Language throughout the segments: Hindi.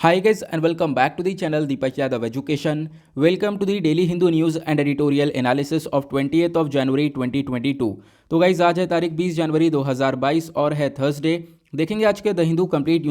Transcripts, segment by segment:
Hi guys and welcome back to the channel Deepak Yadav Education. Welcome to the Daily Hindu News and Editorial Analysis of 20th of January 2022. तो गाइज आज है तारीख 20 जनवरी 2022 और है थर्सडे। देखेंगे आज के द हिंदू कंप्लीट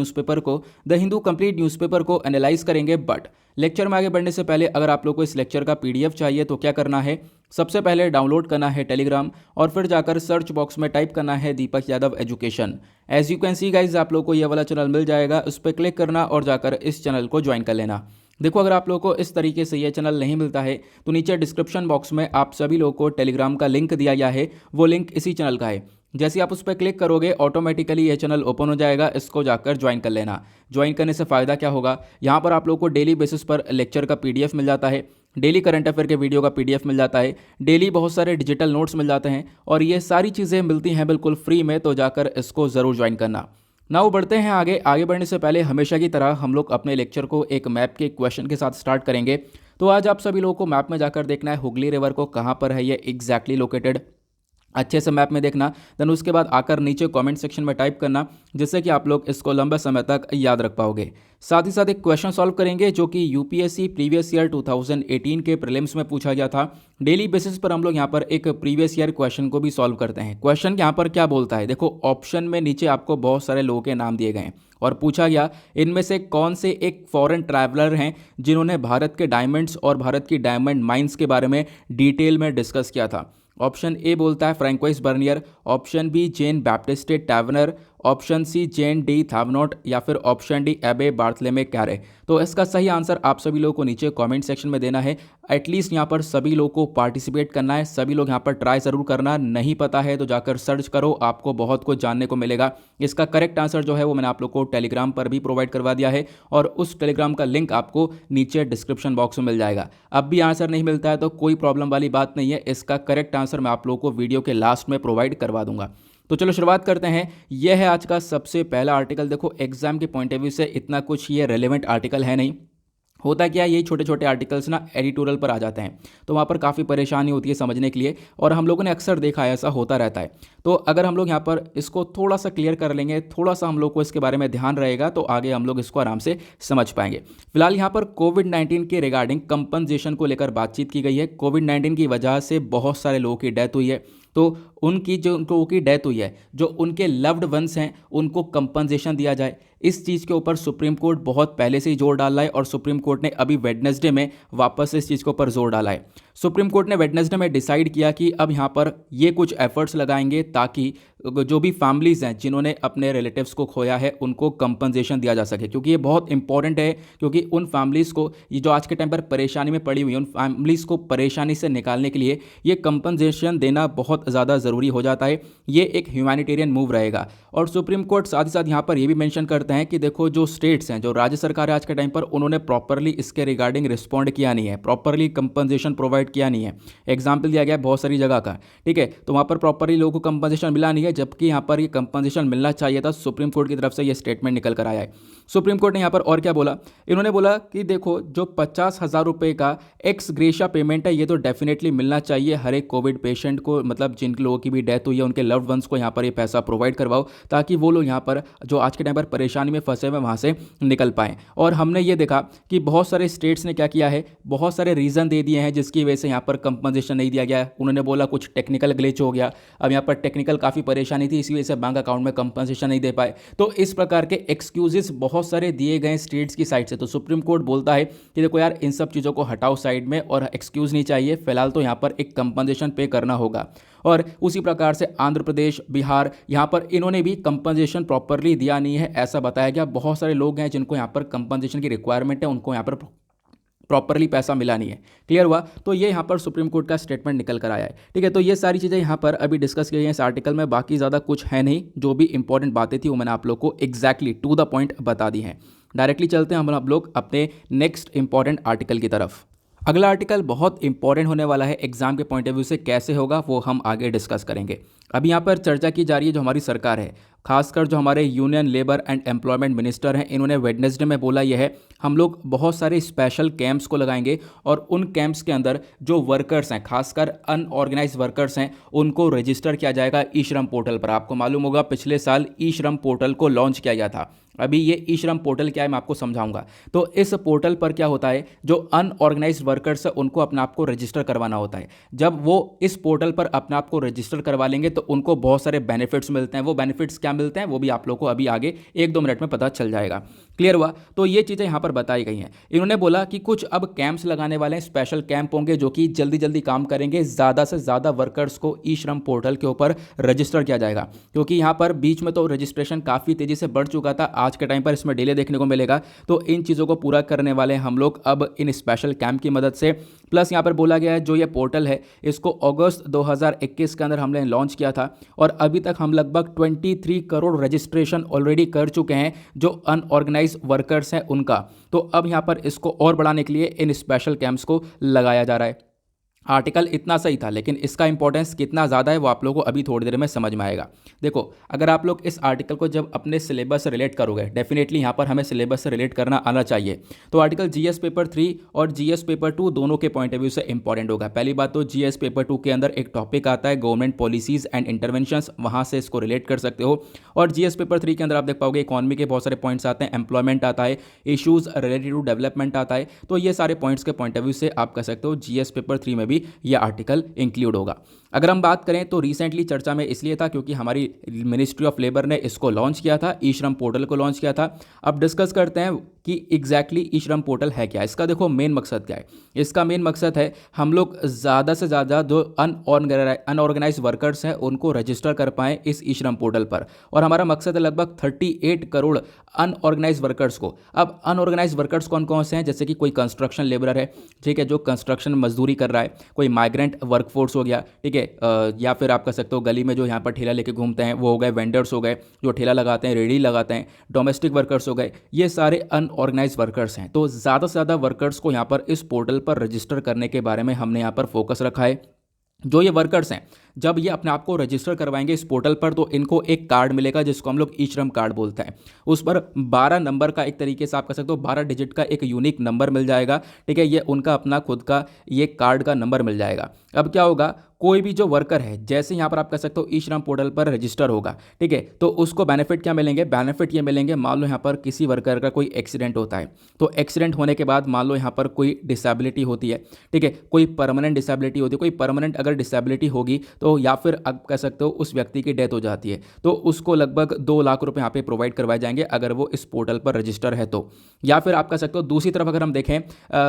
न्यूज़पेपर को एनालाइज करेंगे। बट लेक्चर में आगे बढ़ने से पहले अगर आप लोग को इस लेक्चर का पीडीएफ चाहिए तो क्या करना है, सबसे पहले डाउनलोड करना है टेलीग्राम और फिर जाकर सर्च बॉक्स में टाइप करना है Deepak Yadav education. As you can see guys आप लोग को ये वाला चैनल मिल जाएगा, उस पर क्लिक करना और जाकर इस चैनल को ज्वाइन कर लेना। देखो अगर आप लोगों को इस तरीके से ये चैनल नहीं मिलता है तो नीचे डिस्क्रिप्शन बॉक्स में आप सभी लोगों को टेलीग्राम का लिंक दिया गया है, वो लिंक इसी चैनल का है। जैसे आप उस पर क्लिक करोगे ऑटोमेटिकली ये चैनल ओपन हो जाएगा, इसको जाकर ज्वाइन कर लेना। ज्वाइन करने से फ़ायदा क्या होगा, यहाँ पर आप लोगों को डेली बेसिस पर लेक्चर का पीडीएफ मिल जाता है, डेली करंट अफेयर के वीडियो का पीडीएफ मिल जाता है, डेली बहुत सारे डिजिटल नोट्स मिल जाते हैं और ये सारी चीज़ें मिलती हैं बिल्कुल फ्री में, तो जाकर इसको ज़रूर ज्वाइन करना। नाउ बढ़ते हैं आगे बढ़ने से पहले हमेशा की तरह हम लोग अपने लेक्चर को एक मैप के क्वेश्चन के साथ स्टार्ट करेंगे। तो आज आप सभी लोगों को मैप में जाकर देखना है हुगली रिवर को कहाँ पर है ये एग्जैक्टली लोकेटेड, अच्छे से मैप में देखना। देन उसके बाद आकर नीचे कमेंट सेक्शन में टाइप करना, जिससे कि आप लोग इसको लंबे समय तक याद रख पाओगे। साथ ही साथ एक क्वेश्चन सॉल्व करेंगे जो कि यूपीएससी प्रीवियस ईयर 2018 के प्रीलिम्स में पूछा गया था। डेली बेसिस पर हम लोग यहाँ पर एक प्रीवियस ईयर क्वेश्चन को भी सॉल्व करते हैं। क्वेश्चन यहाँ पर क्या बोलता है, देखो ऑप्शन में नीचे आपको बहुत सारे लोगों के नाम दिए गए हैं और पूछा गया इनमें से कौन से एक फॉरेन ट्रैवलर हैं जिन्होंने भारत के डायमंड्स और भारत की डायमंड माइंस के बारे में डिटेल में डिस्कस किया था। ऑप्शन ए बोलता है फ्रैंकोइस बर्नियर, ऑप्शन बी जेन बैप्टिस्टे टैवनर, ऑप्शन सी जेन डी थावनोट या फिर ऑप्शन डी एबे बार्थलेमे कैरे। तो इसका सही आंसर आप सभी लोगों को नीचे कमेंट सेक्शन में देना है। एटलीस्ट यहाँ पर सभी लोगों को पार्टिसिपेट करना है, सभी लोग यहाँ पर ट्राई ज़रूर करना। नहीं पता है तो जाकर सर्च करो, आपको बहुत कुछ जानने को मिलेगा। इसका करेक्ट आंसर जो है वो मैंने आप लोग को टेलीग्राम पर भी प्रोवाइड करवा दिया है और उस टेलीग्राम का लिंक आपको नीचे डिस्क्रिप्शन बॉक्स में मिल जाएगा। अब भी आंसर नहीं मिलता है तो कोई प्रॉब्लम वाली बात नहीं है, इसका करेक्ट आंसर मैं आप लोगों को वीडियो के लास्ट में प्रोवाइड करवा दूंगा। तो चलो शुरुआत करते हैं। यह है आज का सबसे पहला आर्टिकल। देखो एग्जाम के पॉइंट ऑफ व्यू से इतना कुछ ये रेलेवेंट आर्टिकल है नहीं, होता क्या है ये छोटे छोटे आर्टिकल्स ना एडिटोरियल पर आ जाते हैं तो वहाँ पर काफ़ी परेशानी होती है समझने के लिए, और हम लोगों ने अक्सर देखा है ऐसा होता रहता है। तो अगर हम लोग यहाँ पर इसको थोड़ा सा क्लियर कर लेंगे, थोड़ा सा हम लोग को इसके बारे में ध्यान रहेगा तो आगे हम लोग इसको आराम से समझ पाएंगे। फिलहाल यहाँ पर कोविड-19 के रिगार्डिंग कंपनसेशन को लेकर बातचीत की गई है। कोविड-19 की वजह से बहुत सारे लोगों की डेथ हुई है, तो उनकी जो लोगों की डेथ हुई है, जो उनके लव्ड वंस हैं, उनको कंपनसेशन दिया जाए। इस चीज़ के ऊपर सुप्रीम कोर्ट बहुत पहले से ही जोर डाल रहा है और सुप्रीम कोर्ट ने अभी वेडनेसडे में वापस इस चीज़ के ऊपर जोर डाला है। सुप्रीम कोर्ट ने वेडनेसडे में डिसाइड किया कि अब यहाँ पर ये कुछ एफर्ट्स लगाएंगे ताकि जो भी फैमिलीज़ हैं जिन्होंने अपने रिलेटिव्स को खोया है उनको कंपनसेशन दिया जा सके, क्योंकि ये बहुत इंपॉर्टेंट है। क्योंकि उन फैमिलीज़ को ये जो आज के टाइम पर परेशानी में पड़ी हुई है, उन फैमिलीज़ को परेशानी से निकालने के लिए ये कंपनसेशन देना बहुत ज़्यादा ज़रूरी हो जाता है। ये एक ह्यूमैनिटेरियन मूव रहेगा। और सुप्रीम कोर्ट साथ ही साथ यहाँ पर ये भी मेंशन करते हैं कि देखो जो स्टेट्स हैं, जो राज्य सरकार है आज के टाइम पर, उन्होंने प्रॉपरली इसके रिगार्डिंग रिस्पॉन्ड किया नहीं है, प्रॉपरली कंपनसेशन प्रोवाइड किया नहीं है। एग्जाम्पल दिया गया है बहुत सारी जगह का, ठीक है, तो वहाँ पर प्रॉपरली लोगों को कंपनसेशन मिला नहीं है, जबकि यहाँ पर ये कंपनसेशन मिलना चाहिए था। सुप्रीम कोर्ट की तरफ से ये स्टेटमेंट निकल कर आया है। सुप्रीम कोर्ट ने यहाँ पर और क्या बोला, इन्होंने बोला कि देखो जो 50,000 रुपये का एक्स ग्रेशिया पेमेंट है ये तो डेफिनेटली मिलना चाहिए हर एक कोविड पेशेंट को, मतलब जिन लोगों की भी डेथ हुई है उनके लव्ड वंस को यहाँ पर ये पैसा प्रोवाइड करवाओ ताकि वो लोग यहाँ पर जो आज के टाइम पर परेशानी में फंसे हुए वहाँ से निकल पाएँ। और हमने ये देखा कि बहुत सारे स्टेट्स ने क्या किया है, बहुत सारे रीज़न दे दिए हैं जिसकी वजह से यहाँ पर कंपनसेशन नहीं दिया गया है। उन्होंने बोला कुछ टेक्निकल ग्लिच हो गया, अब यहाँ पर टेक्निकल काफ़ी परेशानी थी इसी वजह से बैंक अकाउंट में कंपनसेशन नहीं दे पाए। तो इस प्रकार के एक्सक्यूजेस बहुत सारे दिए गए स्टेट्स की साइड से। तो सुप्रीम कोर्ट बोलता है कि देखो यार इन सब चीज़ों को हटाओ साइड में और एक्सक्यूज़ नहीं चाहिए, फिलहाल तो यहाँ पर एक कंपनसेशन पे करना होगा। और उसी प्रकार से आंध्र प्रदेश, बिहार, यहाँ पर इन्होंने भी कंपनसेशन प्रॉपरली दिया नहीं है ऐसा बताया गया। बहुत सारे लोग हैं जिनको यहाँ पर कंपनसेशन की रिक्वायरमेंट है, उनको यहाँ पर प्रॉपरली पैसा मिला नहीं है। क्लियर हुआ? तो ये यहाँ पर सुप्रीम कोर्ट का स्टेटमेंट निकल कर आया है, ठीक है। तो ये सारी चीज़ें यहाँ पर अभी डिस्कस की गई हैं इस आर्टिकल में, बाकी ज़्यादा कुछ है नहीं। जो भी इंपॉर्टेंट बातें थी वो मैंने आप लोग को एग्जैक्टली टू द पॉइंट बता दी हैं। डायरेक्टली चलते हैं हम आप लोग अपने नेक्स्ट इंपॉर्टेंट आर्टिकल की तरफ। अगला आर्टिकल बहुत इंपॉर्टेंट होने वाला है एग्जाम के पॉइंट ऑफ व्यू से, कैसे होगा वो हम आगे डिस्कस करेंगे। अभी यहाँ पर चर्चा की जा रही है, जो हमारी सरकार है, खासकर जो हमारे union labour and employment minister हैं, इन्होंने वेडनेसडे में बोला यह है, हम लोग बहुत सारे स्पेशल कैंप्स को लगाएंगे और उन कैंप्स के अंदर जो वर्कर्स हैं, खासकर अनऑर्गेनाइज वर्कर्स हैं, उनको रजिस्टर किया जाएगा ई श्रम पोर्टल पर। आपको मालूम होगा पिछले साल ई श्रम पोर्टल को लॉन्च किया गया था। अभी ये ई श्रम पोर्टल क्या है मैं आपको समझाऊंगा। तो इस पोर्टल पर क्या होता है, जो अनऑर्गेनाइज वर्कर्स है उनको अपने आप को रजिस्टर करवाना होता है। जब वो इस पोर्टल पर अपने आप को रजिस्टर करवा लेंगे तो उनको बहुत सारे बेनिफिट्स मिलते हैं। वो बेनिफिट्स क्या मिलते हैं वो भी आप लोग को अभी आगे 1-2 मिनट में पता चल जाएगा। क्लियर हुआ? तो ये चीज़ें यहाँ पर बताई गई हैं। इन्होंने बोला कि कुछ अब कैंप्स लगाने वाले हैं, स्पेशल कैंप होंगे जो कि जल्दी जल्दी काम करेंगे, ज़्यादा से ज़्यादा वर्कर्स को ई श्रम पोर्टल के ऊपर रजिस्टर किया जाएगा। क्योंकि यहाँ पर बीच में तो रजिस्ट्रेशन काफ़ी तेज़ी से बढ़ चुका था, आज के टाइम पर इसमें डिले देखने को मिलेगा। तो इन चीज़ों को पूरा करने वाले हम लोग अब इन स्पेशल कैंप की मदद से। प्लस यहाँ पर बोला गया है जो ये पोर्टल है इसको अगस्त 2021 के अंदर हमने लॉन्च किया था और अभी तक हम लगभग 23 करोड़ रजिस्ट्रेशन ऑलरेडी कर चुके हैं जो अनऑर्गेनाइज वर्कर्स हैं उनका। तो अब यहाँ पर इसको और बढ़ाने के लिए इन स्पेशल कैंप्स को लगाया जा रहा है। आर्टिकल इतना सही था, लेकिन इसका इंपॉर्टेंस कितना ज़्यादा है वो आप लोगों को अभी थोड़ी देर में समझ में आएगा। देखो, अगर आप लोग इस आर्टिकल को जब अपने सिलेबस से रिलेट करोगे, डेफिनेटली यहाँ पर हमें सिलेबस से रिलेट करना आना चाहिए। तो आर्टिकल जीएस पेपर 3 और जीएस पेपर 2 दोनों के पॉइंट ऑफ व्यू से इंपॉर्टेंट होगा। पहली बात तो जीएस पेपर 2 के अंदर एक टॉपिक आता है गवर्नमेंट पॉलिसीज़ एंड इंटरवेंशंस, वहाँ से इसको रिलेट कर सकते हो। और जीएस पेपर 3 के अंदर आप देख पाओगे इकॉनमी के बहुत सारे पॉइंट्स आते हैं, एम्प्लॉयमेंट आता है, इशूज़ रिलेटेड टू डेवलपमेंट आता है। तो ये सारे पॉइंट्स के पॉइंट ऑफ व्यू से आप कह सकते हो जीएस पेपर 3 में भी ये आर्टिकल इंक्लूड होगा। अगर हम बात करें तो रिसेंटली चर्चा में इसलिए था क्योंकि हमारी मिनिस्ट्री ऑफ लेबर ने इसको लॉन्च किया था, ई श्रम पोर्टल को लॉन्च किया था। अब डिस्कस करते हैं कि एग्जैक्टली ई श्रम पोर्टल है क्या। इसका देखो मेन मकसद क्या है। इसका मेन मकसद है हम लोग ज़्यादा से ज़्यादा जो अनऑर्गेनाइज वर्कर्स हैं उनको रजिस्टर कर पाएँ इस ई श्रम पोर्टल पर। और हमारा मकसद है लगभग 38 करोड़ अनऑर्गेनाइज वर्कर्स को। अब अनऑर्गेनाइज वर्कर्स कौन कौन से हैं, जैसे कि कोई कंस्ट्रक्शन लेबरर है, ठीक है, जो कंस्ट्रक्शन मजदूरी कर रहा है, कोई माइग्रेंट वर्कफोर्स हो गया, ठीक है, या फिर आप कह सकते हो गली में जो यहाँ पर ठेला लेके घूमते हैं वो हो गए, वेंडर्स हो गए जो ठेला लगाते हैं, रेडी लगाते हैं, डोमेस्टिक वर्कर्स हो गए, ये सारे अनऑर्गेनाइज वर्कर्स हैं। तो ज़्यादा से ज़्यादा वर्कर्स को यहाँ पर इस पोर्टल पर रजिस्टर करने के बारे में हमने यहाँ पर फोकस रखा है। जो ये वर्कर्स हैं जब ये अपने आप को रजिस्टर करवाएंगे इस पोर्टल पर तो इनको एक कार्ड मिलेगा जिसको हम लोग ई श्रम कार्ड बोलते हैं। उस पर 12 नंबर का, एक तरीके से आप कह सकते हो 12 डिजिट का एक यूनिक नंबर मिल जाएगा, ठीक है, ये उनका अपना खुद का ये कार्ड का नंबर मिल जाएगा। अब क्या होगा, कोई भी जो वर्कर है जैसे यहाँ पर आप कह सकते हो ई श्रम पोर्टल पर रजिस्टर होगा, ठीक है, तो उसको बेनिफिट क्या मिलेंगे, बेनिफिट ये मिलेंगे, मान लो यहाँ पर किसी वर्कर का कोई एक्सीडेंट होता है तो एक्सीडेंट होने के बाद मान लो यहाँ पर कोई डिसेबिलिटी होती है, ठीक है, कोई परमानेंट डिसेबिलिटी होती है, कोई परमानेंट अगर डिसेबिलिटी होगी तो या फिर आप कह सकते हो उस व्यक्ति की डेथ हो जाती है तो उसको लगभग 2 लाख रुपए यहाँ पे प्रोवाइड करवाए जाएंगे अगर वो इस पोर्टल पर रजिस्टर है तो। या फिर आप कह सकते हो दूसरी तरफ अगर हम देखें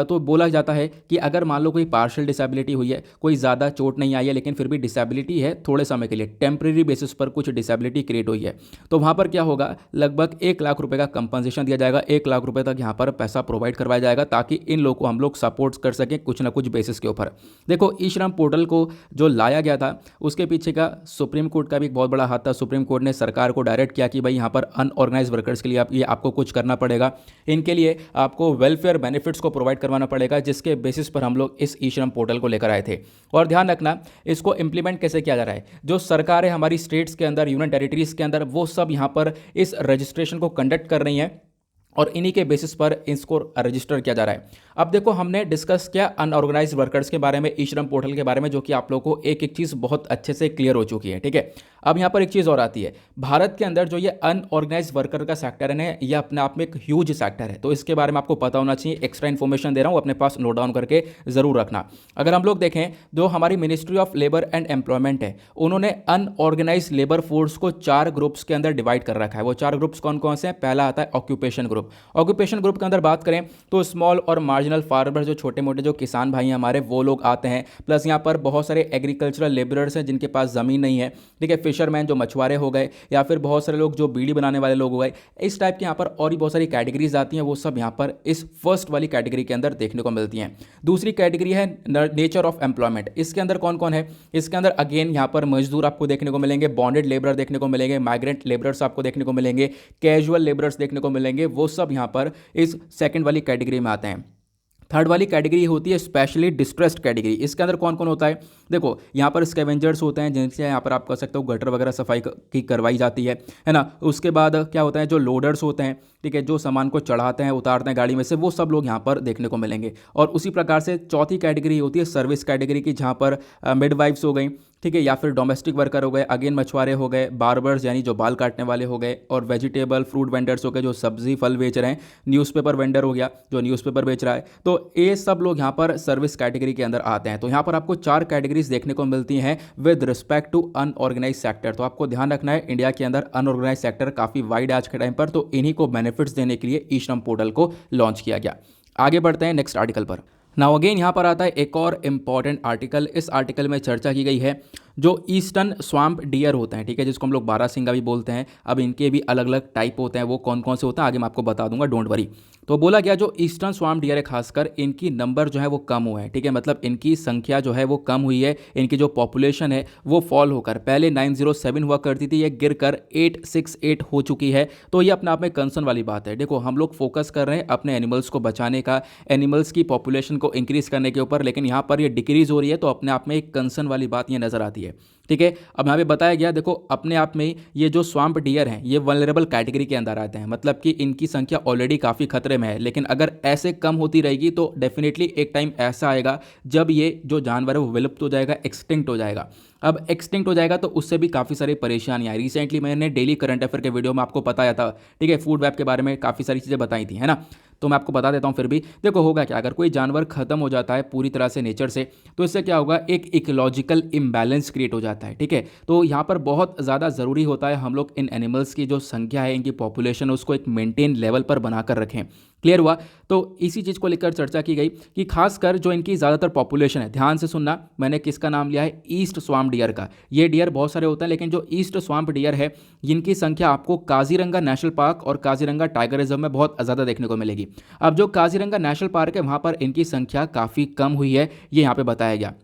तो बोला जाता है कि अगर मान लो कोई पार्शियल डिसेबिलिटी हुई है, कोई ज़्यादा चोट नहीं आई है लेकिन फिर भी डिसेबिलिटी है थोड़े समय के लिए, टेम्प्रेरी बेसिस पर कुछ डिसेबिलिटी क्रिएट हुई है, तो वहाँ पर क्या होगा, लगभग 1 लाख रुपए का कंपनसेशन दिया जाएगा, 1 लाख रुपए तक यहाँ पर पैसा प्रोवाइड करवाया जाएगा ताकि इन लोगों को हम लोग सपोर्ट कर सकें कुछ ना कुछ बेसिस के ऊपर। देखो, ई श्रम पोर्टल को जो लाया गया था उसके पीछे का सुप्रीम कोर्ट का भी एक बहुत बड़ा हाथ था। सुप्रीम कोर्ट ने सरकार को डायरेक्ट किया कि भाई यहाँ पर अनऑर्गेनाइज वर्कर्स के लिए आपको कुछ करना पड़ेगा, इनके लिए आपको वेलफेयर बेनिफिट्स को प्रोवाइड करवाना पड़ेगा, जिसके बेसिस पर हम लोग इस ई श्रम पोर्टल को लेकर आए थे। और ध्यान रखना, इसको इंप्लीमेंट कैसे किया जा रहा है, जो सरकार है हमारी स्टेट्स के अंदर, यूनियन टेरिटरीज के अंदर, वो सब यहाँ पर इस रजिस्ट्रेशन को कंडक्ट कर रही हैं और इन्हीं के बेसिस पर इसको रजिस्टर किया जा रहा है। अब देखो, हमने डिस्कस किया अनऑर्गेनाइज वर्कर्स के बारे में, ई श्रम पोर्टल के बारे में, जो कि आप लोगों को एक एक चीज़ बहुत अच्छे से क्लियर हो चुकी है, ठीक है। अब यहाँ पर एक चीज़ और आती है, भारत के अंदर जो ये अनऑर्गेनाइज वर्कर का सेक्टर है ना, ये अपने आप में एक ह्यूज सेक्टर है, तो इसके बारे में आपको पता होना चाहिए। एक्स्ट्रा इन्फॉर्मेशन दे रहा हूँ, अपने पास नोट डाउन करके ज़रूर रखना। अगर हम लोग देखें, जो हमारी ministry of labour and employment है, उन्होंने अनऑर्गेनाइज लेबर फोर्स को 4 ग्रुप्स के अंदर डिवाइड कर रखा है। वो 4 ग्रुप्स कौन कौन से हैं? पहला आता है ऑक्यूपेशन ग्रुप। ऑक्यूपेशन ग्रुप के अंदर बात करें तो स्मॉल और मार्जिनल फार्मर, जो छोटे मोटे जो किसान भाई हैं हमारे, वो लोग आते हैं। प्लस यहाँ पर बहुत सारे एग्रीकल्चरल लेबरर्स हैं जिनके पास ज़मीन नहीं है, ठीक है, फिशरमैन जो मछुआरे हो गए, या फिर बहुत सारे लोग जो बीड़ी बनाने वाले लोग हो गए, इस टाइप के यहाँ पर और भी बहुत सारी कैटेगरीज आती हैं, वो सब यहाँ पर इस फर्स्ट वाली कैटेगरी के अंदर देखने को मिलती हैं। दूसरी कैटेगरी है नेचर ऑफ एम्प्लॉयमेंट। इसके अंदर कौन कौन है? इसके अंदर अगेन यहाँ पर मजदूर आपको देखने को मिलेंगे, बॉन्डेड लेबर देखने को मिलेंगे, माइग्रेंट लेबरर्स आपको देखने को मिलेंगे, कैजुअल लेबरर्स देखने को मिलेंगे, वो सब यहाँ पर इस सेकंड वाली कैटेगरी में आते हैं। थर्ड वाली कैटेगरी होती है स्पेशली डिस्ट्रेस्ड कैटेगरी। इसके अंदर कौन कौन होता है? देखो यहाँ पर स्कैवेंजर्स होते हैं, जिनसे यहाँ पर आप कह सकते हो गटर वगैरह सफाई की करवाई जाती है ना। उसके बाद क्या होता है, जो लोडर्स होते हैं, ठीक है, जो सामान को चढ़ाते हैं उतारते हैं गाड़ी में से, वो सब लोग यहाँ पर देखने को मिलेंगे। और उसी प्रकार से चौथी कैटेगरी होती है सर्विस कैटेगरी की, जहाँ पर मिडवाइफ्स हो गई, ठीक है, या फिर डोमेस्टिक वर्कर हो गए, अगेन मछुआरे हो गए, बार्बर्स यानी जो बाल काटने वाले हो गए, और वेजिटेबल फ्रूट वेंडर्स हो गए जो सब्जी फल बेच रहे हैं, न्यूज़पेपर वेंडर हो गया जो न्यूज़पेपर बेच रहा है। तो ये सब लोग यहाँ पर सर्विस कैटेगरी के अंदर आते हैं। तो यहाँ पर आपको 4 कैटेगरीज देखने को मिलती हैं with respect to unorganize sector. तो आपको ध्यान रखना है, इंडिया के अंदर अनऑर्गेनाइज सेक्टर काफ़ी वाइड आज के टाइम पर, तो इन्हीं को बेनिफिट्स देने के लिए ई श्रम पोर्टल को लॉन्च किया गया। आगे बढ़ते हैं नेक्स्ट आर्टिकल पर। नाउ अगेन यहाँ पर आता है एक और इम्पॉर्टेंट आर्टिकल। इस आर्टिकल में चर्चा की गई है जो ईस्टर्न स्वाम्प डियर होते हैं, ठीक है, जिसको हम लोग बारहसिंगा भी बोलते हैं। अब इनके भी अलग अलग टाइप होते हैं, वो कौन कौन से होते हैं आगे मैं आपको बता दूंगा, डोंट वरी। तो बोला गया जो ईस्टर्न स्वाम्प डियर है खासकर, इनकी नंबर जो है वो कम हुआ है, ठीक है, मतलब इनकी संख्या जो है वो कम हुई है। इनकी जो पॉपुलेशन है वो फॉल होकर पहले 907 हुआ करती थी, ये गिर कर 868 हो चुकी है। तो ये अपने आप में कंसर्न वाली बात है। देखो हम लोग फोकस कर रहे हैं अपने एनिमल्स को बचाने का, एनिमल्स की पॉपुलेशन को इंक्रीज करने के ऊपर, लेकिन यहाँ पर ये डिक्रीज हो रही है, तो अपने आप में एक कंसर्न वाली बात ये नजर आती है, ठीक है। अब यहाँ पे बताया गया, देखो अपने आप में ये जो स्वाम्प डियर हैं ये वल्नरेबल कैटेगरी के अंदर आते हैं, मतलब कि इनकी संख्या ऑलरेडी काफ़ी खतरे में है। लेकिन अगर ऐसे कम होती रहेगी तो डेफिनेटली एक टाइम ऐसा आएगा जब ये जो जानवर है वो विलुप्त हो जाएगा, एक्सटिंक्ट हो जाएगा। अब एक्सटिंक्ट हो जाएगा तो उससे भी काफ़ी सारी परेशानियाँ। रिसेंटली मैंने डेली करंट अफेयर के वीडियो में आपको बताया था, ठीक है, फूड वेब के बारे में काफ़ी सारी चीज़ें बताई थी, है ना। तो मैं आपको बता देता हूँ फिर भी। देखो होगा क्या, अगर कोई जानवर खत्म हो जाता है पूरी तरह से नेचर से, तो इससे क्या होगा, एक इकोलॉजिकल इम्बैलेंस क्रिएट हो जाता है, ठीक है। तो यहाँ पर बहुत ज़्यादा ज़रूरी होता है हम लोग इन एनिमल्स की जो संख्या है, इनकी पॉपुलेशन है, उसको एक मेंटेन लेवल पर बनाकर रखें। क्लियर हुआ? तो इसी चीज़ को लेकर चर्चा की गई कि खासकर जो इनकी ज़्यादातर पॉपुलेशन है, ध्यान से सुनना, मैंने किसका नाम लिया है, ईस्ट स्वाम्प डियर का। ये डियर बहुत सारे होते हैं, लेकिन जो ईस्ट स्वाम्प डियर है जिनकी संख्या आपको काजीरंगा नेशनल पार्क और काजीरंगा टाइगर रिजर्व में बहुत ज़्यादा देखने को मिलेगी। अब जो काजीरंगा नेशनल पार्क है वहाँ पर इनकी संख्या काफ़ी कम हुई है, ये यहाँ पे बताया गया।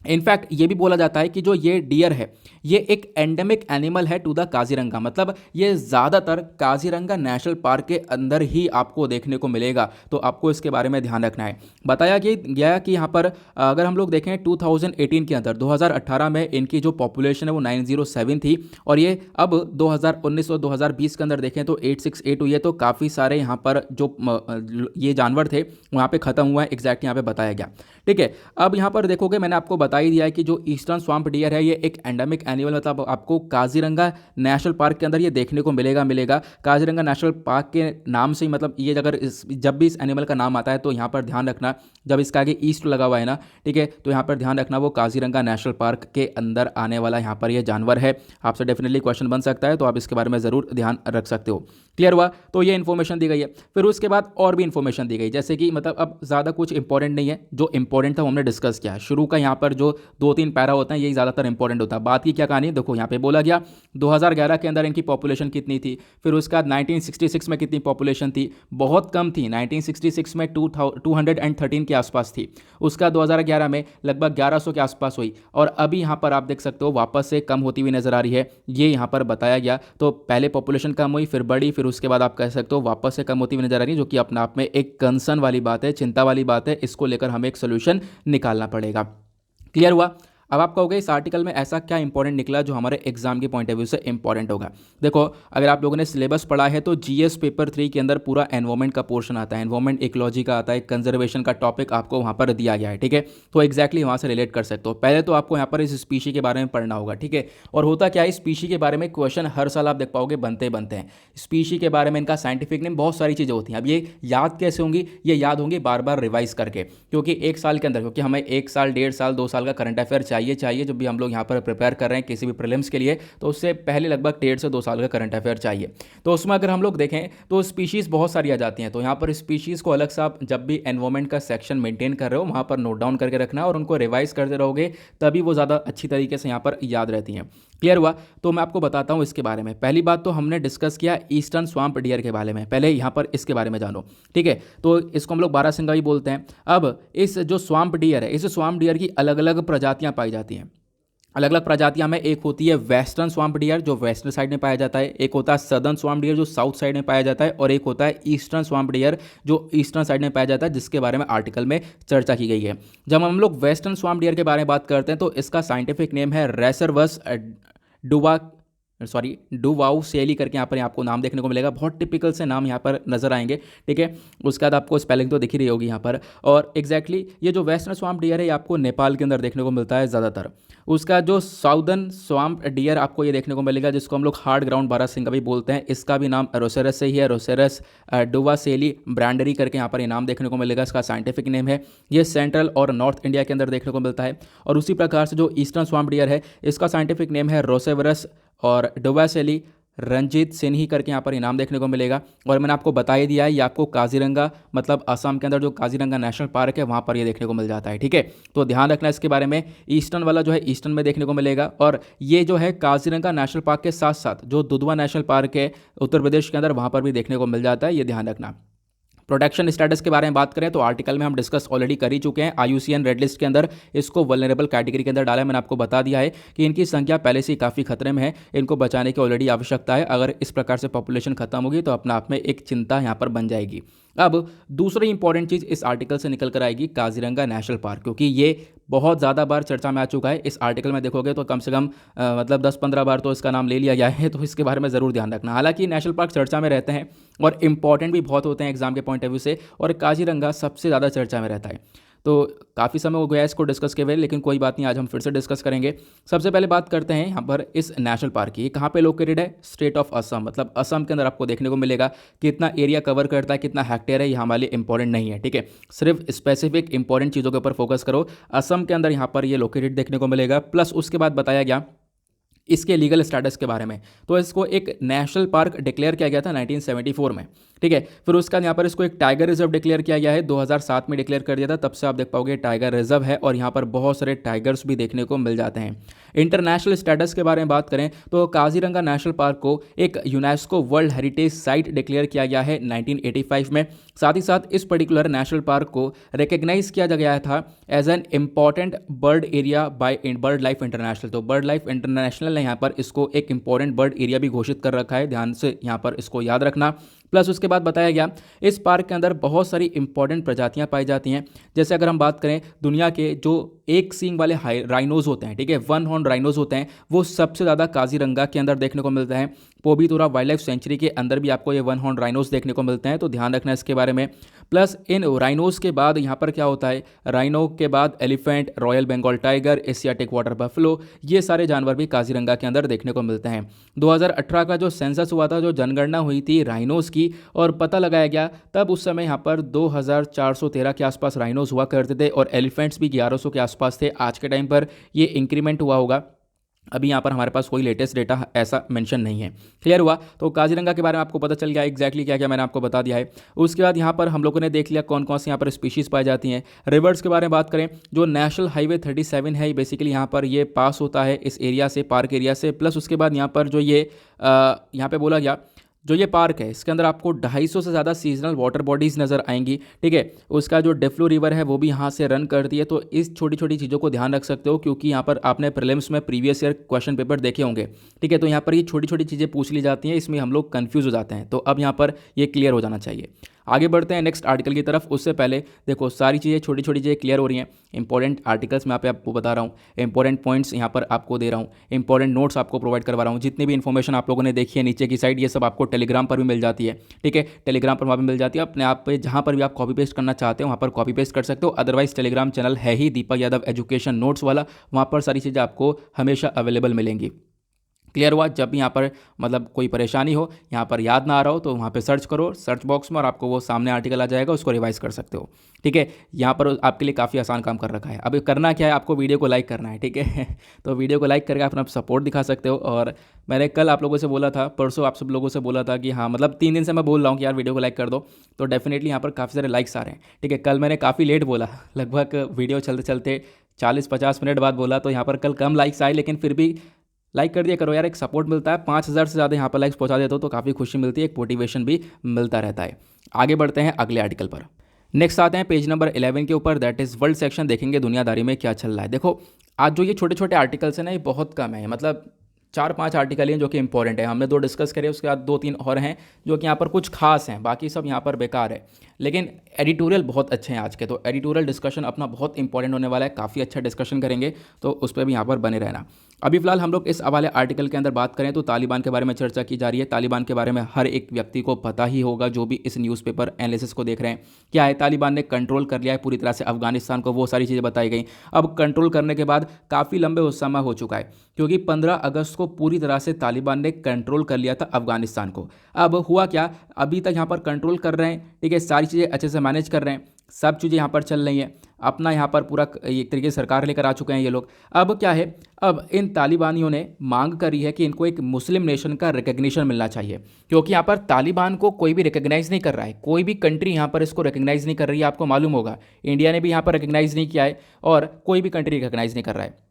इनफैक्ट ये भी बोला जाता है कि जो ये डियर है ये एक एंडेमिक एनिमल है टू द काजीरंगा, मतलब ये ज़्यादातर काजीरंगा नेशनल पार्क के अंदर ही आपको देखने को मिलेगा। तो आपको इसके बारे में ध्यान रखना है। बताया गया कि यहाँ पर अगर हम लोग देखें 2018 के अंदर, 2018 में इनकी जो पॉपुलेशन है वो 907 थी, और ये अब 2019 और 2020 के अंदर देखें तो 868 हुई है। तो काफ़ी सारे यहाँ पर जो ये जानवर थे वहाँ पर ख़त्म हुआ है, एग्जैक्ट यहाँ पर बताया गया, ठीक है। अब यहाँ पर देखोगे मैंने आपको बता ही दिया है कि जो ईस्टर्न स्वाम्प डियर है ये एक एंडेमिक एनिमल, मतलब आपको काजीरंगा नेशनल पार्क के अंदर ये देखने को मिलेगा। काजीरंगा नेशनल पार्क के नाम से ही, मतलब ये अगर जब भी इस एनिमल का नाम आता है तो यहाँ पर ध्यान रखना, जब इसका आगे ईस्ट लगा हुआ है ना, ठीक है, तो यहाँ पर ध्यान रखना वो काजीरंगा नेशनल पार्क के अंदर आने वाला यहाँ पर ये जानवर है। आपसे डेफिनेटली क्वेश्चन बन सकता है, तो आप इसके बारे में ज़रूर ध्यान रख सकते हो। क्लियर हुआ? तो ये इन्फॉर्मेशन दी गई है। फिर उसके बाद और भी इन्फॉर्मेशन दी गई, जैसे कि मतलब अब ज़्यादा कुछ इंपॉर्टेंट नहीं है, जो इंपॉर्टेंट था हमने डिस्कस किया। शुरू का यहाँ पर जो 2-3 पैरा होता है यही ज़्यादातर इंपॉर्टेंट होता है। बात की क्या कहानी, देखो यहाँ पे बोला गया 2011 के अंदर इनकी पॉपुलेशन कितनी थी, फिर उसके बाद 1966 में कितनी पॉपुलेशन थी, बहुत कम थी, 1966 में 213 के आसपास थी। उसका 2011 में लगभग 1100 के आसपास हुई, और अभी यहाँ पर आप देख सकते हो वापस से कम होती हुई नजर आ रही है, ये यहाँ पर बताया गया। तो पहले पॉपुलेशन कम हुई, फिर बढ़ी, फिर उसके बाद आप कह सकते हो वापस से कम होती हुई नजर आ रही है, जो कि अपने आप में एक कंसर्न वाली बात है, चिंता वाली बात है। इसको लेकर हमें एक सोल्यूशन निकालना पड़ेगा। क्लियर हुआ? अब आप कहोगे इस आर्टिकल में ऐसा क्या इंपॉर्टेंट निकला जो हमारे एग्जाम के पॉइंट ऑफ व्यू से इंपॉर्टेंट होगा। देखो अगर आप लोगों ने सिलेबस पढ़ा है तो जीएस पेपर 3 के अंदर पूरा एनवायरमेंट का पोर्शन आता है, एनवायरमेंट इकोलॉजी का आता है, कंजर्वेशन का टॉपिक आपको वहाँ पर दिया गया है, ठीक है। तो एक्जैक्टली वहाँ से रिलेट कर सकते हो। पहले तो आपको यहाँ पर इस स्पीशी के बारे में पढ़ना होगा, ठीक है। और होता क्या है, स्पीशी के बारे में क्वेश्चन हर साल आप देख पाओगे बनते हैं। स्पीशी के बारे में इनका साइंटिफिक नेम, बहुत सारी चीज़ें होती हैं। अब ये याद कैसे होंगी, ये याद होंगी बार बार रिवाइज करके, क्योंकि एक साल के अंदर, क्योंकि हमें 1 साल 1.5 साल 2 साल का करंट अफेयर चाहिए जब भी हम लोग यहाँ पर प्रिपेयर कर रहे हैं किसी भी प्रीलिम्स के लिए, तो उससे पहले लगभग 1.5 से 2 साल का करंट अफेयर चाहिए। तो उसमें अगर हम लोग देखें तो स्पीशीज़ बहुत सारी आ जाती हैं। तो यहाँ पर स्पीशीज़ को अलग से आप जब भी एनवायरमेंट का सेक्शन मेंटेन कर रहे हो वहाँ पर नोट डाउन करके रखना और उनको रिवाइज करते रहोगे, तभी वो ज़्यादा अच्छी तरीके से यहाँ पर याद रहती हैं। क्लियर हुआ? तो मैं आपको बताता हूँ इसके बारे में। पहली बात तो हमने डिस्कस किया ईस्टर्न स्वाम्प डियर के बारे में, पहले यहाँ पर इसके बारे में जानो, ठीक है। तो इसको हम लोग बारहसिंगा भी बोलते हैं। अब इस जो स्वाम्प डियर है, इस स्वाम्प डियर की अलग अलग प्रजातियाँ पाई जाती हैं। अलग अलग प्रजातियां में एक होती है वेस्टर्न स्वाम्प डियर जो वेस्टर्न साइड में पाया जाता है, एक होता है सदर्न स्वाम्प डियर जो साउथ साइड में पाया जाता है, और एक होता है ईस्टर्न स्वाम्प डियर जो ईस्टर्न साइड में पाया जाता है, जिसके बारे में आर्टिकल में चर्चा की गई है। जब हम लोग वेस्टर्न स्वाम्प डियर के बारे में बात करते हैं तो इसका साइंटिफिक नेम है रेसरवस डुवा डुवाउ सेली करके यहाँ पर आपको नाम देखने को मिलेगा। बहुत टिपिकल से नाम यहाँ पर नजर आएंगे, ठीक है। उसके बाद आपको स्पेलिंग तो दिख ही रही होगी यहाँ पर। और एग्जैक्टली ये जो वेस्टर्न स्वाम्प डियर है ये आपको नेपाल के अंदर देखने को मिलता है ज़्यादातर। उसका जो साउदर्न स्वाम्प डियर आपको ये देखने को मिलेगा, जिसको हम लोग हार्ड ग्राउंड बारहसिंगा भी बोलते हैं, इसका भी नाम रोसेरस से ही है, रोसेरस डुवासेली ब्रांडरी करके यहाँ पर ये नाम देखने को मिलेगा। इसका साइंटिफिक नेम है। ये सेंट्रल और नॉर्थ इंडिया के अंदर देखने को मिलता है। और उसी प्रकार से जो ईस्टर्न स्वाम्प डियर है इसका साइंटिफिक नेम है रोसेवरस और डुवासेली रंजीत सिन्ही करके यहाँ पर इनाम देखने को मिलेगा। और मैंने आपको बता ही दिया है, ये आपको काजीरंगा मतलब असम के अंदर जो काजीरंगा नेशनल पार्क है वहाँ पर ये देखने को मिल जाता है, ठीक है। तो ध्यान रखना इसके बारे में। ईस्टर्न वाला जो है ईस्टर्न में देखने को मिलेगा, और ये जो है काजीरंगा नेशनल पार्क के साथ साथ जो दुधवा नेशनल पार्क है उत्तर प्रदेश के अंदर वहाँ पर भी देखने को मिल जाता है, ये ध्यान रखना। प्रोटेक्शन स्टेटस के बारे में बात करें तो आर्टिकल में हम डिस्कस ऑलरेडी कर ही चुके हैं। IUCN रेड लिस्ट के अंदर इसको वल्नरेबल कैटेगरी के अंदर डाला है। मैंने आपको बता दिया है कि इनकी संख्या पहले से ही काफ़ी खतरे में है, इनको बचाने की ऑलरेडी आवश्यकता है। अगर इस प्रकार से पॉपुलेशन खत्म होगी तो अपने आप में एक चिंता यहाँ पर बन जाएगी। अब दूसरी इंपॉर्टेंट चीज़ इस आर्टिकल से निकल कर आएगी काजीरंगा नेशनल पार्क, क्योंकि ये बहुत ज़्यादा बार चर्चा में आ चुका है। इस आर्टिकल में देखोगे तो कम से कम मतलब 10-15 बार तो इसका नाम ले लिया गया है, तो इसके बारे में ज़रूर ध्यान रखना। हालांकि नेशनल पार्क चर्चा में रहते हैं और इंपॉर्टेंट भी बहुत होते हैं एग्जाम के पॉइंट ऑफ व्यू से, और काजीरंगा सबसे ज़्यादा चर्चा में रहता है। तो काफ़ी समय हो गया इसको डिस्कस के हुए, लेकिन कोई बात नहीं, आज हम फिर से डिस्कस करेंगे। सबसे पहले बात करते हैं यहाँ पर इस नेशनल पार्क की। ये कहाँ पे लोकेटेड है? स्टेट ऑफ असम, मतलब असम के अंदर आपको देखने को मिलेगा। कितना एरिया कवर करता है, कितना हेक्टेयर है, ये हमारे लिए इंपॉर्टेंट नहीं है, ठीक है। सिर्फ स्पेसिफिक इंपॉर्टेंट चीज़ों के ऊपर फोकस करो। असम के अंदर यहाँ पर ये लोकेटेड देखने को मिलेगा। प्लस उसके बाद बताया गया इसके लीगल स्टेटस के बारे में, तो इसको एक नेशनल पार्क डिक्लेयर किया गया था 1974 में, ठीक है। फिर उसका यहाँ पर इसको एक टाइगर रिजर्व डिक्लेयर किया गया है, 2007 में डिक्लेयर कर दिया था। तब से आप देख पाओगे टाइगर रिजर्व है और यहाँ पर बहुत सारे टाइगर्स भी देखने को मिल जाते हैं। इंटरनेशनल स्टेटस के बारे में बात करें तो काजीरंगा नेशनल पार्क को एक UNESCO world heritage site declare किया गया है 1985 में। साथ ही साथ इस पर्टिकुलर नेशनल पार्क को रिकग्नाइज किया गया था as an important bird area by bird life international. तो बर्ड लाइफ इंटरनेशनल ने यहाँ पर इसको एक इंपॉर्टेंट बर्ड एरिया भी घोषित कर रखा है, ध्यान से यहाँ पर इसको याद रखना। प्लस उसके बाद बताया गया इस पार्क के अंदर बहुत सारी इंपॉर्टेंट प्रजातियां पाई जाती हैं। जैसे अगर हम बात करें दुनिया के जो एक सींग वाले राइनोज होते हैं, ठीक है, वन हॉर्न राइनोज होते हैं, वो सबसे ज़्यादा काजीरंगा के अंदर देखने को मिलता है। पोबीतुरा वाइल्ड लाइफ सेंचुरी के अंदर भी आपको ये वन हॉर्न राइनोज देखने को मिलते हैं, तो ध्यान रखना इसके बारे में। प्लस इन राइनोज के बाद यहाँ पर क्या होता है, राइनो के बाद elephant, royal Bengal tiger, Asiatic water buffalo, ये सारे जानवर भी काजीरंगा के अंदर देखने को मिलते हैं। 2018 का जो सेंसस हुआ था, जो जनगणना हुई थी राइनोज की, और पता लगाया गया, तब उस समय यहाँ पर 2413 के आसपास राइनोज हुआ करते थे और एलिफेंट्स भी 1100 के आसपास थे। आज के टाइम पर ये इंक्रीमेंट हुआ होगा, अभी यहाँ पर हमारे पास कोई लेटेस्ट डेटा ऐसा मेंशन नहीं है। क्लियर हुआ? तो काजीरंगा के बारे में आपको पता चल गया एग्जैक्टली क्या क्या मैंने आपको बता दिया है। उसके बाद यहाँ पर हम लोगों ने देख लिया कौन कौन से यहाँ पर स्पीशीज़ पाई जाती हैं। रिवर्स के बारे में बात करें, जो नेशनल हाईवे 37 है बेसिकली यहाँ पर ये पास होता है इस एरिया से, पार्क एरिया से। प्लस उसके बाद यहाँ पर जो ये यहाँ पर बोला गया, जो ये पार्क है इसके अंदर आपको 250 से ज़्यादा सीजनल वाटर बॉडीज़ नज़र आएंगी, ठीक है। उसका जो डेफ्लो रिवर है वो भी यहाँ से रन करती है। तो इस छोटी छोटी चीज़ों को ध्यान रख सकते हो, क्योंकि यहाँ पर आपने प्रीलिम्स में प्रीवियस ईयर क्वेश्चन पेपर देखे होंगे, ठीक है। तो यहाँ पर ये छोटी छोटी चीज़ें पूछ ली जाती हैं, इसमें हम लोग कन्फ्यूज़ हो जाते हैं। तो अब यहाँ पर ये क्लियर हो जाना चाहिए। आगे बढ़ते हैं नेक्स्ट आर्टिकल की तरफ। उससे पहले देखो सारी चीज़ें छोटी छोटी चीज़ें क्लियर हो रही हैं। इंपॉर्टेंट आर्टिकल्स मैं आपको बता रहा हूँ, इंपॉर्टेंट पॉइंट्स यहाँ पर आपको दे रहा हूँ, इंपॉर्टेंट नोट्स आपको प्रोवाइड करवा रहा हूँ। जितनी भी इन्फॉर्मेशन आप लोगों ने देखी है नीचे की साइड, ये सब आपको टेलीग्राम पर भी मिल जाती है, ठीक है। टेलीग्राम पर वहाँ भी मिल जाती है। अपने आप पे जहाँ पर भी आप कॉपी पेस्ट करना चाहते हो वहाँ पर कॉपी पेस्ट कर सकते हो। अदरवाइज टेलीग्राम चैनल है ही दीपक यादव एजुकेशन नोट्स वाला, वहाँ पर सारी चीज़ें आपको हमेशा अवेलेबल मिलेंगी। क्लियर हुआ? जब भी यहाँ पर मतलब कोई परेशानी हो, यहाँ पर याद ना आ रहा हो, तो वहाँ पे सर्च करो सर्च बॉक्स में और आपको वो सामने आर्टिकल आ जाएगा, उसको रिवाइज कर सकते हो, ठीक है। यहाँ पर आपके लिए काफ़ी आसान काम कर रखा है। अब करना क्या है, आपको वीडियो को लाइक करना है, ठीक है। तो वीडियो को लाइक करके अपना सपोर्ट दिखा सकते हो। और मैंने कल आप लोगों से बोला था, परसों आप सब लोगों से बोला था कि हाँ, मतलब 3 दिन से मैं बोल रहा हूँ कि यार वीडियो को लाइक कर दो, तो डेफिनेटली यहाँ पर काफ़ी सारे लाइक्स आ रहे हैं, ठीक है। कल मैंने काफ़ी लेट बोला, लगभग वीडियो चलते चलते 40-50 मिनट बाद बोला, तो यहाँ पर कल कम लाइक्स आए, लेकिन फिर भी लाइक कर दिया करो यार, एक सपोर्ट मिलता है। 5000 से ज़्यादा यहाँ पर लाइक्स पहुँचा देते हो तो काफ़ी खुशी मिलती है, एक मोटिवेशन भी मिलता रहता है। आगे बढ़ते हैं अगले आर्टिकल पर। नेक्स्ट आते हैं पेज नंबर 11 के ऊपर, दैट इज़ वर्ल्ड सेक्शन। देखेंगे दुनियादारी में क्या चल रहा है। देखो आज जो ये छोटे छोटे आर्टिकल्स हैं ना, ये बहुत कम है, मतलब 4-5 आर्टिकल हैं जो कि इंपॉर्टेंट है। हमने 2 डिस्कस करे, उसके बाद 2-3 और हैं जो कि यहाँ पर कुछ खास हैं, बाकी सब यहाँ पर बेकार है। लेकिन एडिटोरियल बहुत अच्छे हैं आज के, तो एडिटोरियल डिस्कशन अपना बहुत इंपॉर्टेंट होने वाला है, काफ़ी अच्छा डिस्कशन करेंगे, तो उस पर भी यहाँ पर बने रहना। अभी फिलहाल हम लोग इस हवाले आर्टिकल के अंदर बात करें तो तालिबान के बारे में चर्चा की जा रही है। तालिबान के बारे में हर एक व्यक्ति को पता ही होगा जो भी इस न्यूज़पेपर एनालिसिस को देख रहे हैं। क्या है, तालिबान ने कंट्रोल कर लिया है पूरी तरह से अफगानिस्तान को, वो सारी चीज़ें बताई गई। अब कंट्रोल करने के बाद काफ़ी लंबे समय हो चुका है, क्योंकि 15 अगस्त को पूरी तरह से तालिबान ने कंट्रोल कर लिया था अफगानिस्तान को। अब हुआ क्या, अभी तक यहाँ पर कंट्रोल कर रहे हैं, ठीक है, सारी चीज़ें अच्छे से मैनेज कर रहे हैं, सब चीज़ें यहाँ पर चल रही हैं, अपना यहाँ पर पूरा एक तरीके से सरकार लेकर आ चुके हैं ये लोग। अब क्या है, अब इन तालिबानियों ने मांग करी है कि इनको एक मुस्लिम नेशन का रिकग्निशन मिलना चाहिए, क्योंकि यहाँ पर तालिबान को कोई भी रिकग्नाइज़ नहीं कर रहा है, कोई भी कंट्री यहाँ पर इसको रिकग्नाइज़ नहीं कर रही है। आपको मालूम होगा इंडिया ने भी यहाँ पर रिकग्नाइज़ नहीं किया है और कोई भी कंट्री रिकग्नाइज़ नहीं कर रहा है।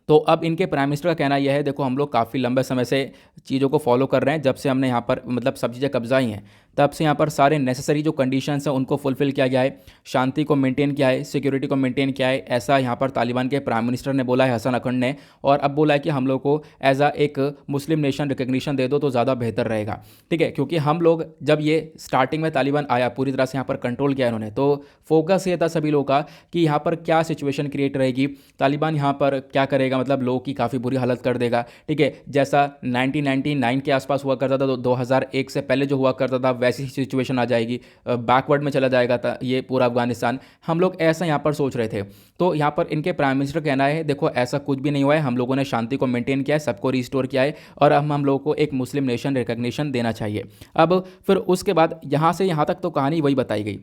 तो अब इनके प्राइम मिनिस्टर का कहना यह है, देखो हम लोग काफ़ी लंबे समय से चीज़ों को फॉलो कर रहे हैं, जब से हमने यहाँ पर मतलब सब चीज़ें कब्जाई हैं, तब से यहाँ पर सारे नेसेसरी जो कंडीशंस हैं उनको फुलफिल किया गया है, शांति को मेंटेन किया है, सिक्योरिटी को मेंटेन किया है, ऐसा यहाँ पर तालिबान के प्राइम मिनिस्टर ने बोला है, हसन अखंड ने। और अब बोला है कि हम लोग को एज अ एक मुस्लिम नेशन रिकग्निशन दे दो तो ज़्यादा बेहतर रहेगा, ठीक है, क्योंकि हम लोग जब ये स्टार्टिंग में तालिबान आया पूरी तरह से यहाँ पर कंट्रोल किया इन्होंने, तो फोकस ये था सभी लोगों का कि यहाँ पर क्या सिचुएशन क्रिएट रहेगी, तालिबान यहाँ पर क्या करेगा, मतलब लोगों की काफ़ी बुरी हालत कर देगा, ठीक है, जैसा 1999 के आसपास हुआ करता था, तो 2001 से पहले जो हुआ करता था वैसी सिचुएशन आ जाएगी, बैकवर्ड में चला जाएगा था ये पूरा अफगानिस्तान। हम लोग ऐसा यहाँ पर सोच रहे थे। तो यहाँ पर इनके प्राइम मिनिस्टर कहना है, देखो ऐसा कुछ भी नहीं हुआ है, हम लोगों ने शांति को मेंटेन किया है, सबको रिस्टोर किया है, और अब हम लोगों को एक मुस्लिम नेशन रिकग्निशन देना चाहिए। अब फिर उसके बाद यहाँ से यहाँ तक तो कहानी वही बताई गई,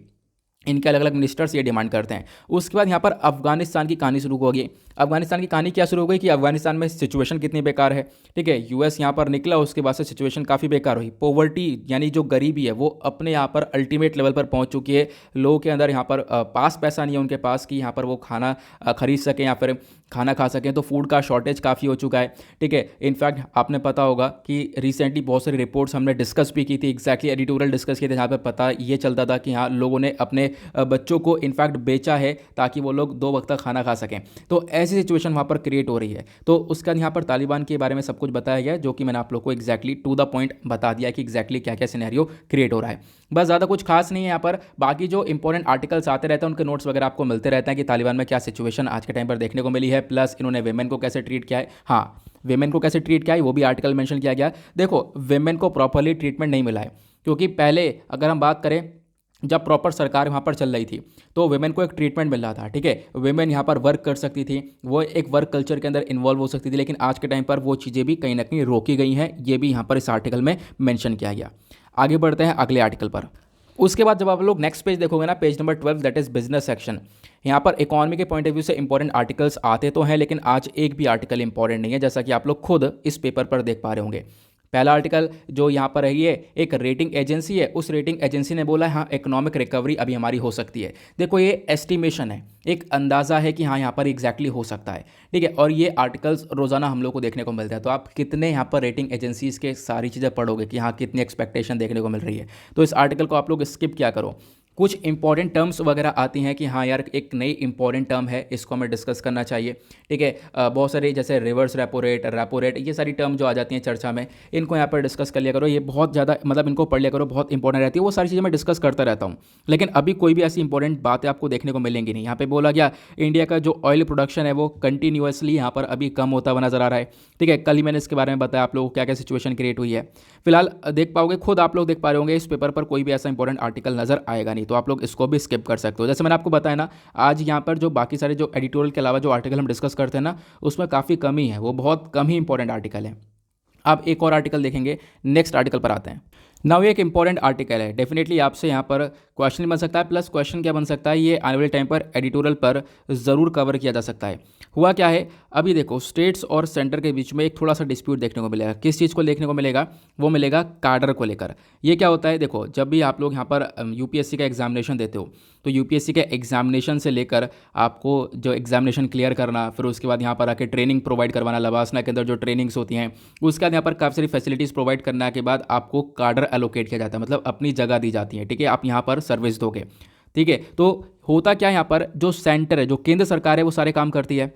इनके अलग अलग मिनिस्टर्स ये डिमांड करते हैं। उसके बाद यहाँ पर अफगानिस्तान की कहानी शुरू हो गई। अफगानिस्तान की कहानी क्या शुरू हो गई कि अफगानिस्तान में सिचुएशन कितनी बेकार है, ठीक है, यूएस यहाँ पर निकला, उसके बाद से सिचुएशन काफ़ी बेकार हुई। पोवर्टी यानी जो गरीबी है वो अपने यहाँ पर अल्टीमेट लेवल पर पहुँच चुकी है। लोगों के अंदर यहाँ पर पास पैसा नहीं है उनके पास कि यहाँ पर वो खाना खरीद सकें या फिर खाना खा सकें, तो फूड का शॉर्टेज काफ़ी हो चुका है, ठीक है। इनफैक्ट आपने पता होगा कि रिसेंटली बहुत सारी रिपोर्ट्स हमने डिस्कस भी की थी, एग्जैक्टली एडिटोरियल डिस्कस किए थे, जहाँ पर पता ये चलता था कि हाँ लोगों ने अपने बच्चों को इनफैक्ट बेचा है ताकि वो लोग 2 वक्त का खाना खा सकें। तो ऐसी सिचुएशन वहाँ पर क्रिएट हो रही है। तो उसका यहाँ पर तालिबान के बारे में सब कुछ बताया गया है, जो कि मैंने आप लोग को एग्जैक्टली टू द पॉइंट बता दिया कि एग्जैक्टली क्या क्या सिनेरियो क्रिएट हो रहा है। बस ज़्यादा कुछ खास नहीं है यहाँ पर। बाकी जो इंपॉर्टेंट आर्टिकल्स आते रहते हैं उनके नोट्स वगैरह आपको मिलते रहते हैं कि तालिबान में क्या सिचुएशन आज के टाइम पर देखने को मिली है, प्लस इन्होंने वेमेन को कैसे ट्रीट किया है। हाँ, वेमेन को कैसे ट्रीट किया है वो भी आर्टिकल मेंशन किया गया। देखो वेमेन को प्रॉपरली ट्रीटमेंट नहीं मिला है, क्योंकि पहले अगर हम बात करें जब प्रॉपर सरकार वहाँ पर चल रही थी तो वेमेन को एक ट्रीटमेंट मिल रहा था, ठीक है, वेमेन यहाँ पर वर्क कर सकती थी, वो एक वर्क कल्चर के अंदर इन्वॉल्व हो सकती थी। लेकिन आज के टाइम पर वो चीज़ें भी कहीं ना कहीं रोकी गई हैं, ये भी यहाँ पर इस आर्टिकल में मेंशन किया गया। आगे बढ़ते हैं अगले आर्टिकल पर। उसके बाद जब आप लोग नेक्स्ट पेज देखोगे ना, page number 12, that is business section. यहाँ पर इकोनॉमी के पॉइंट ऑफ व्यू से इंपॉर्टेंट आर्टिकल्स आते तो हैं, लेकिन आज एक भी आर्टिकल इंपॉर्टेंट नहीं है, जैसा कि आप लोग खुद इस पेपर पर देख पा रहे होंगे। पहला आर्टिकल जो यहाँ पर है, ये एक रेटिंग एजेंसी है, उस रेटिंग एजेंसी ने बोला है हाँ इकोनॉमिक रिकवरी अभी हमारी हो सकती है। देखो ये एस्टिमेशन है, एक अंदाज़ा है कि हाँ यहाँ पर एग्जैक्टली हो सकता है, ठीक है, और ये आर्टिकल्स रोज़ाना हम लोग को देखने को मिलता है। तो आप कितने यहाँ पर रेटिंग एजेंसीज़ के सारी चीज़ें पढ़ोगे कि हाँ कितनी एक्सपेक्टेशन देखने को मिल रही है। तो इस आर्टिकल को आप लोग स्किप क्या करो। कुछ इंपॉर्टेंट टर्म्स वगैरह आती हैं कि हाँ यार एक नई इंपॉर्टेंट टर्म है, इसको हमें डिस्कस करना चाहिए, ठीक है। बहुत सारे जैसे रिवर्स रेपो रेट, ये सारी टर्म जो आ जाती हैं चर्चा में, इनको यहाँ पर डिस्कस कर लिया करो। ये बहुत ज़्यादा मतलब इनको पढ़ लिया करो, बहुत इंपॉर्टेंट रहती है। वो सारी चीज़ें मैं डिस्कस करता रहता हूँ, लेकिन अभी कोई भी ऐसी इंपॉर्टेंट बातें आपको देखने को मिलेंगी नहीं। यहाँ पे बोला गया इंडिया का जो ऑयल प्रोडक्शन है वो कंटिन्यूसली यहाँ पर अभी कम होता हुआ नजर आ रहा है, ठीक है। कल ही मैंने इसके बारे में बताया आप लोगों को क्या क्या सिचुएशन क्रिएट हुई है। फिलहाल देख पाओगे, खुद आप लोग देख पा रहे होंगे इस पेपर पर कोई भी ऐसा इंपॉर्टेंट आर्टिकल नजर आएगा नहीं, तो आप लोग इसको भी स्किप कर सकते हो। जैसे मैंने आपको बताया ना, आज यहाँ पर जो बाकी सारे जो एडिटोरियल के अलावा जो आर्टिकल हम डिस्कस करते हैं ना, उसमें काफ़ी कमी है, वो बहुत कम ही इंपॉर्टेंट आर्टिकल है। अब एक और आर्टिकल देखेंगे, नेक्स्ट आर्टिकल पर आते हैं। नाउ ये एक इंपॉर्टेंट आर्टिकल है, डेफिनेटली आपसे यहाँ पर क्वेश्चन बन सकता है, प्लस क्वेश्चन क्या बन सकता है, ये आने वाले टाइम पर एडिटोरियल पर ज़रूर कवर किया जा सकता है। हुआ क्या है, अभी देखो स्टेट्स और सेंटर के बीच में एक थोड़ा सा डिस्प्यूट देखने को मिलेगा। किस चीज़ को देखने को मिलेगा, वो मिलेगा कार्डर को लेकर। ये क्या होता है, देखो जब भी आप लोग यहाँ पर यूपीएससी का एग्जामिनेशन देते हो, तो यूपीएससी के एग्जामिनेशन से लेकर आपको जो एग्जामिनेशन क्लियर करना, फिर उसके बाद यहाँ पर आके ट्रेनिंग प्रोवाइड करवाना, लवासना के अंदर जो ट्रेनिंग्स होती हैं, उसके बाद यहाँ पर काफ़ी सारी फैसिलिटीज़ प्रोवाइड करने के बाद आपको कार्डर एलोकेट किया जाता है, मतलब अपनी जगह दी जाती है, ठीक है, आप यहाँ पर सर्विस दोगे, ठीक है। तो होता क्या है, यहाँ पर जो सेंटर है, जो केंद्र सरकार है, वो सारे काम करती है,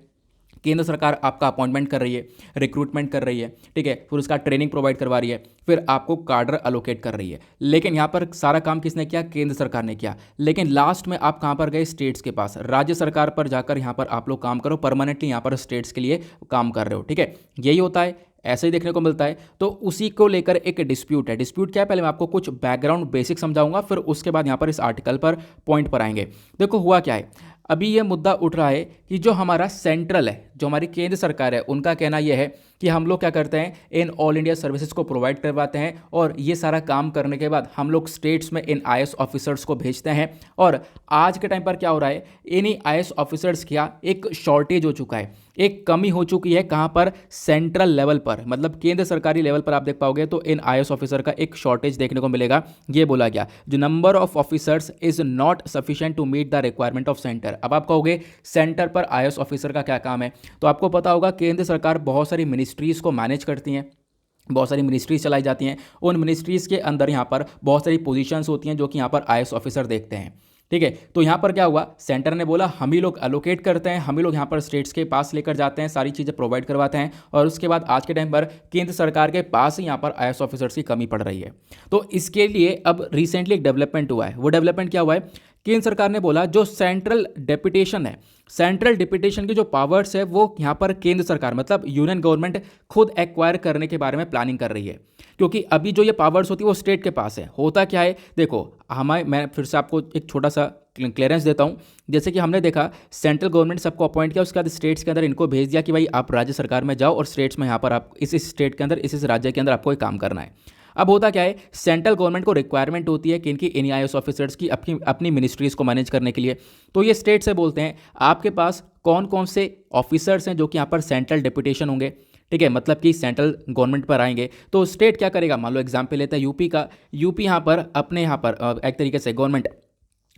केंद्र सरकार आपका अपॉइंटमेंट कर रही है, रिक्रूटमेंट कर रही है, ठीक है, फिर उसका ट्रेनिंग प्रोवाइड करवा रही है, फिर आपको कार्डर अलोकेट कर रही है। लेकिन यहाँ पर सारा काम किसने किया? केंद्र सरकार ने किया। लेकिन लास्ट में आप कहाँ पर गए? स्टेट्स के पास, राज्य सरकार पर जाकर यहाँ पर आप लोग काम करो, परमानेंटली यहाँ पर स्टेट्स के लिए काम कर रहे हो, ठीक है, यही होता है, ऐसे ही देखने को मिलता है। तो उसी को लेकर एक डिस्प्यूट है। डिस्प्यूट क्या है? पहले मैं आपको कुछ बैकग्राउंड बेसिक समझाऊंगा, फिर उसके बाद यहाँ पर इस आर्टिकल पर पॉइंट पर आएंगे। देखो हुआ क्या है, अभी ये मुद्दा उठ रहा है कि जो हमारा सेंट्रल है, जो हमारी केंद्र सरकार है, उनका कहना यह है कि हम लोग क्या करते हैं, इन ऑल इंडिया सर्विसेज को प्रोवाइड करवाते हैं और ये सारा काम करने के बाद हम लोग स्टेट्स में इन आईएएस ऑफिसर्स को भेजते हैं। और आज के टाइम पर क्या हो रहा है, इन्हीं आईएएस ऑफिसर्स का एक शॉर्टेज हो चुका है, एक कमी हो चुकी है। कहाँ पर? सेंट्रल लेवल पर, मतलब केंद्र सरकारी लेवल पर आप देख पाओगे तो इन आईएएस ऑफिसर का एक शॉर्टेज देखने को मिलेगा। ये बोला गया, जो number of officers is not sufficient to meet the requirement of centre. अब आप कहोगे सेंटर पर आईएएस ऑफिसर का क्या काम है? तो आपको पता होगा केंद्र सरकार बहुत सारी मिनिस्ट्रीज़ को मैनेज करती हैं, बहुत सारी मिनिस्ट्रीज चलाई जाती हैं। उन मिनिस्ट्रीज़ के अंदर यहाँ पर बहुत सारी पोजीशंस होती हैं जो कि यहाँ पर आईएएस ऑफिसर देखते हैं, ठीक है। तो यहाँ पर क्या हुआ, सेंटर ने बोला हम ही लोग अलोकेट करते हैं, हम ही लोग यहाँ पर स्टेट्स के पास लेकर जाते हैं, सारी चीज़ें प्रोवाइड करवाते हैं, और उसके बाद आज के टाइम पर केंद्र सरकार के पास ही यहाँ पर आईएएस ऑफिसर्स की कमी पड़ रही है। तो इसके लिए अब रिसेंटली एक डेवलपमेंट हुआ है। वो डेवलपमेंट क्या हुआ है, केंद्र सरकार ने बोला जो सेंट्रल डेपुटेशन है, सेंट्रल डेपुटेशन की जो पावर्स है वो यहाँ पर केंद्र सरकार मतलब यूनियन गवर्नमेंट खुद एक्वायर करने के बारे में प्लानिंग कर रही है। क्योंकि अभी जो ये पावर्स होती है वो स्टेट के पास है। होता क्या है, देखो मैं फिर से आपको एक छोटा सा क्लियरेंस देता हूँ। जैसे कि हमने देखा सेंट्रल गवर्नमेंट सबको अपॉइंट किया, उसके बाद स्टेट्स के अंदर इनको भेज दिया कि भाई आप राज्य सरकार में जाओ और स्टेट्स में यहाँ पर आप इस स्टेट के अंदर इस राज्य के अंदर आपको एक काम करना है। अब होता क्या है, सेंट्रल गवर्नमेंट को रिक्वायरमेंट होती है कि इनकी इन आईएएस ऑफिसर्स की अपनी मिनिस्ट्रीज को मैनेज करने के लिए। तो ये स्टेट से बोलते हैं आपके पास कौन कौन से ऑफिसर्स हैं जो कि यहाँ पर सेंट्रल डेपुटेशन होंगे, ठीक है, मतलब कि सेंट्रल गवर्नमेंट पर आएंगे। तो स्टेट क्या करेगा, मान लो एग्जाम्पल लेते हैं यूपी का, यूपी यहाँ पर अपने यहाँ पर एक तरीके से गवर्नमेंट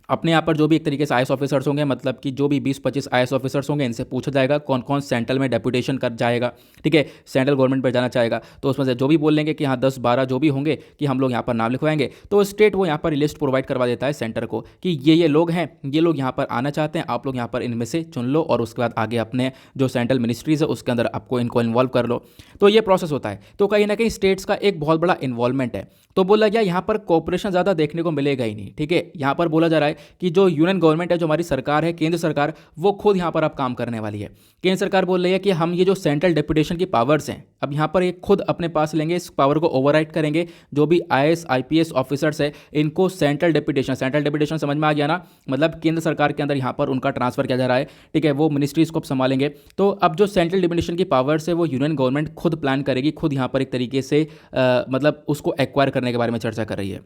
अपने यहाँ पर जो भी एक तरीके से आईएएस ऑफिसर्स होंगे, मतलब कि जो भी 20-25 आईएएस ऑफिसर्स होंगे, इनसे पूछा जाएगा कौन कौन सेंट्रल में डेपुटेशन कर जाएगा, ठीक है, सेंट्रल गवर्नमेंट पर जाना चाहेगा। तो उसमें से जो भी बोल लेंगे कि हाँ 10-12 जो भी होंगे कि हम लोग यहाँ पर नाम लिखवाएंगे, तो स्टेट वो यहाँ पर लिस्ट प्रोवाइड करवा देता है सेंटर को कि ये लोग हैं, ये लोग यहाँ पर आना चाहते हैं, आप लोग यहाँ पर इनमें से चुन लो और उसके बाद आगे अपने जो सेंट्रल मिनिस्ट्रीज है उसके अंदर आपको इनको इन्वॉल्व कर लो। तो ये प्रोसेस होता है। तो कहीं ना कहीं स्टेट्स का एक बहुत बड़ा इन्वॉल्वमेंट है। तो बोला गया यहाँ पर कोऑपरेशन ज़्यादा देखने को मिलेगा ही नहीं, ठीक है। यहाँ पर बोला जा रहा है कि जो यूनियन गवर्नमेंट है, जो हमारी सरकार है, केंद्र सरकार, वो खुद यहाँ पर अब काम करने वाली है। केंद्र सरकार बोल रही है कि हम ये जो सेंट्रल डेपुटेशन की पावर्स हैं अब यहाँ पर ये खुद अपने पास लेंगे, इस पावर को ओवरराइड करेंगे। जो भी आईएएस आईपीएस ऑफिसर्स है इनको सेंट्रल डेपुटेशन समझ में आ गया ना, मतलब केंद्र सरकार के अंदर यहाँ पर उनका ट्रांसफर किया जा रहा है, ठीक है, वो मिनिस्ट्रीज को संभालेंगे। तो अब जो सेंट्रल डेपुटेशन की पावर्स है वो यूनियन गवर्नमेंट खुद प्लान करेगी, खुद यहाँ पर एक तरीके से मतलब उसको एक्वायर करने के बारे में चर्चा कर रही है।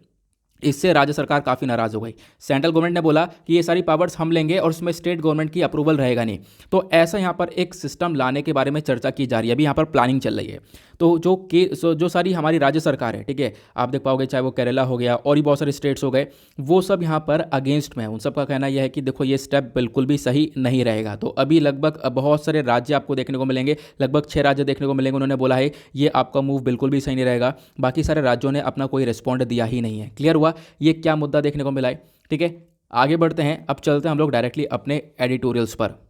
इससे राज्य सरकार काफ़ी नाराज़ हो गई। सेंट्रल गवर्नमेंट ने बोला कि ये सारी पावर्स हम लेंगे और उसमें स्टेट गवर्नमेंट की अप्रूवल रहेगा नहीं। तो ऐसा यहाँ पर एक सिस्टम लाने के बारे में चर्चा की जा रही है, अभी यहाँ पर प्लानिंग चल रही है। तो जो सारी हमारी राज्य सरकार है, ठीक है, आप देख पाओगे चाहे वो केरला हो गया और भी बहुत सारे स्टेट्स हो गए, वो सब यहाँ पर अगेंस्ट में है। उन सब का कहना यह है कि देखो ये स्टेप बिल्कुल भी सही नहीं रहेगा। तो अभी लगभग बहुत सारे राज्य आपको देखने को मिलेंगे, लगभग 6 राज्य देखने को मिलेंगे, उन्होंने बोला है ये आपका मूव बिल्कुल भी सही नहीं रहेगा। बाकी सारे राज्यों ने अपना कोई रिस्पॉन्ड दिया ही नहीं है। क्लियर हुआ ये क्या मुद्दा देखने को मिला है, ठीक है। आगे बढ़ते हैं, अब चलते हैं हम लोग डायरेक्टली अपने एडिटोरियल्स पर।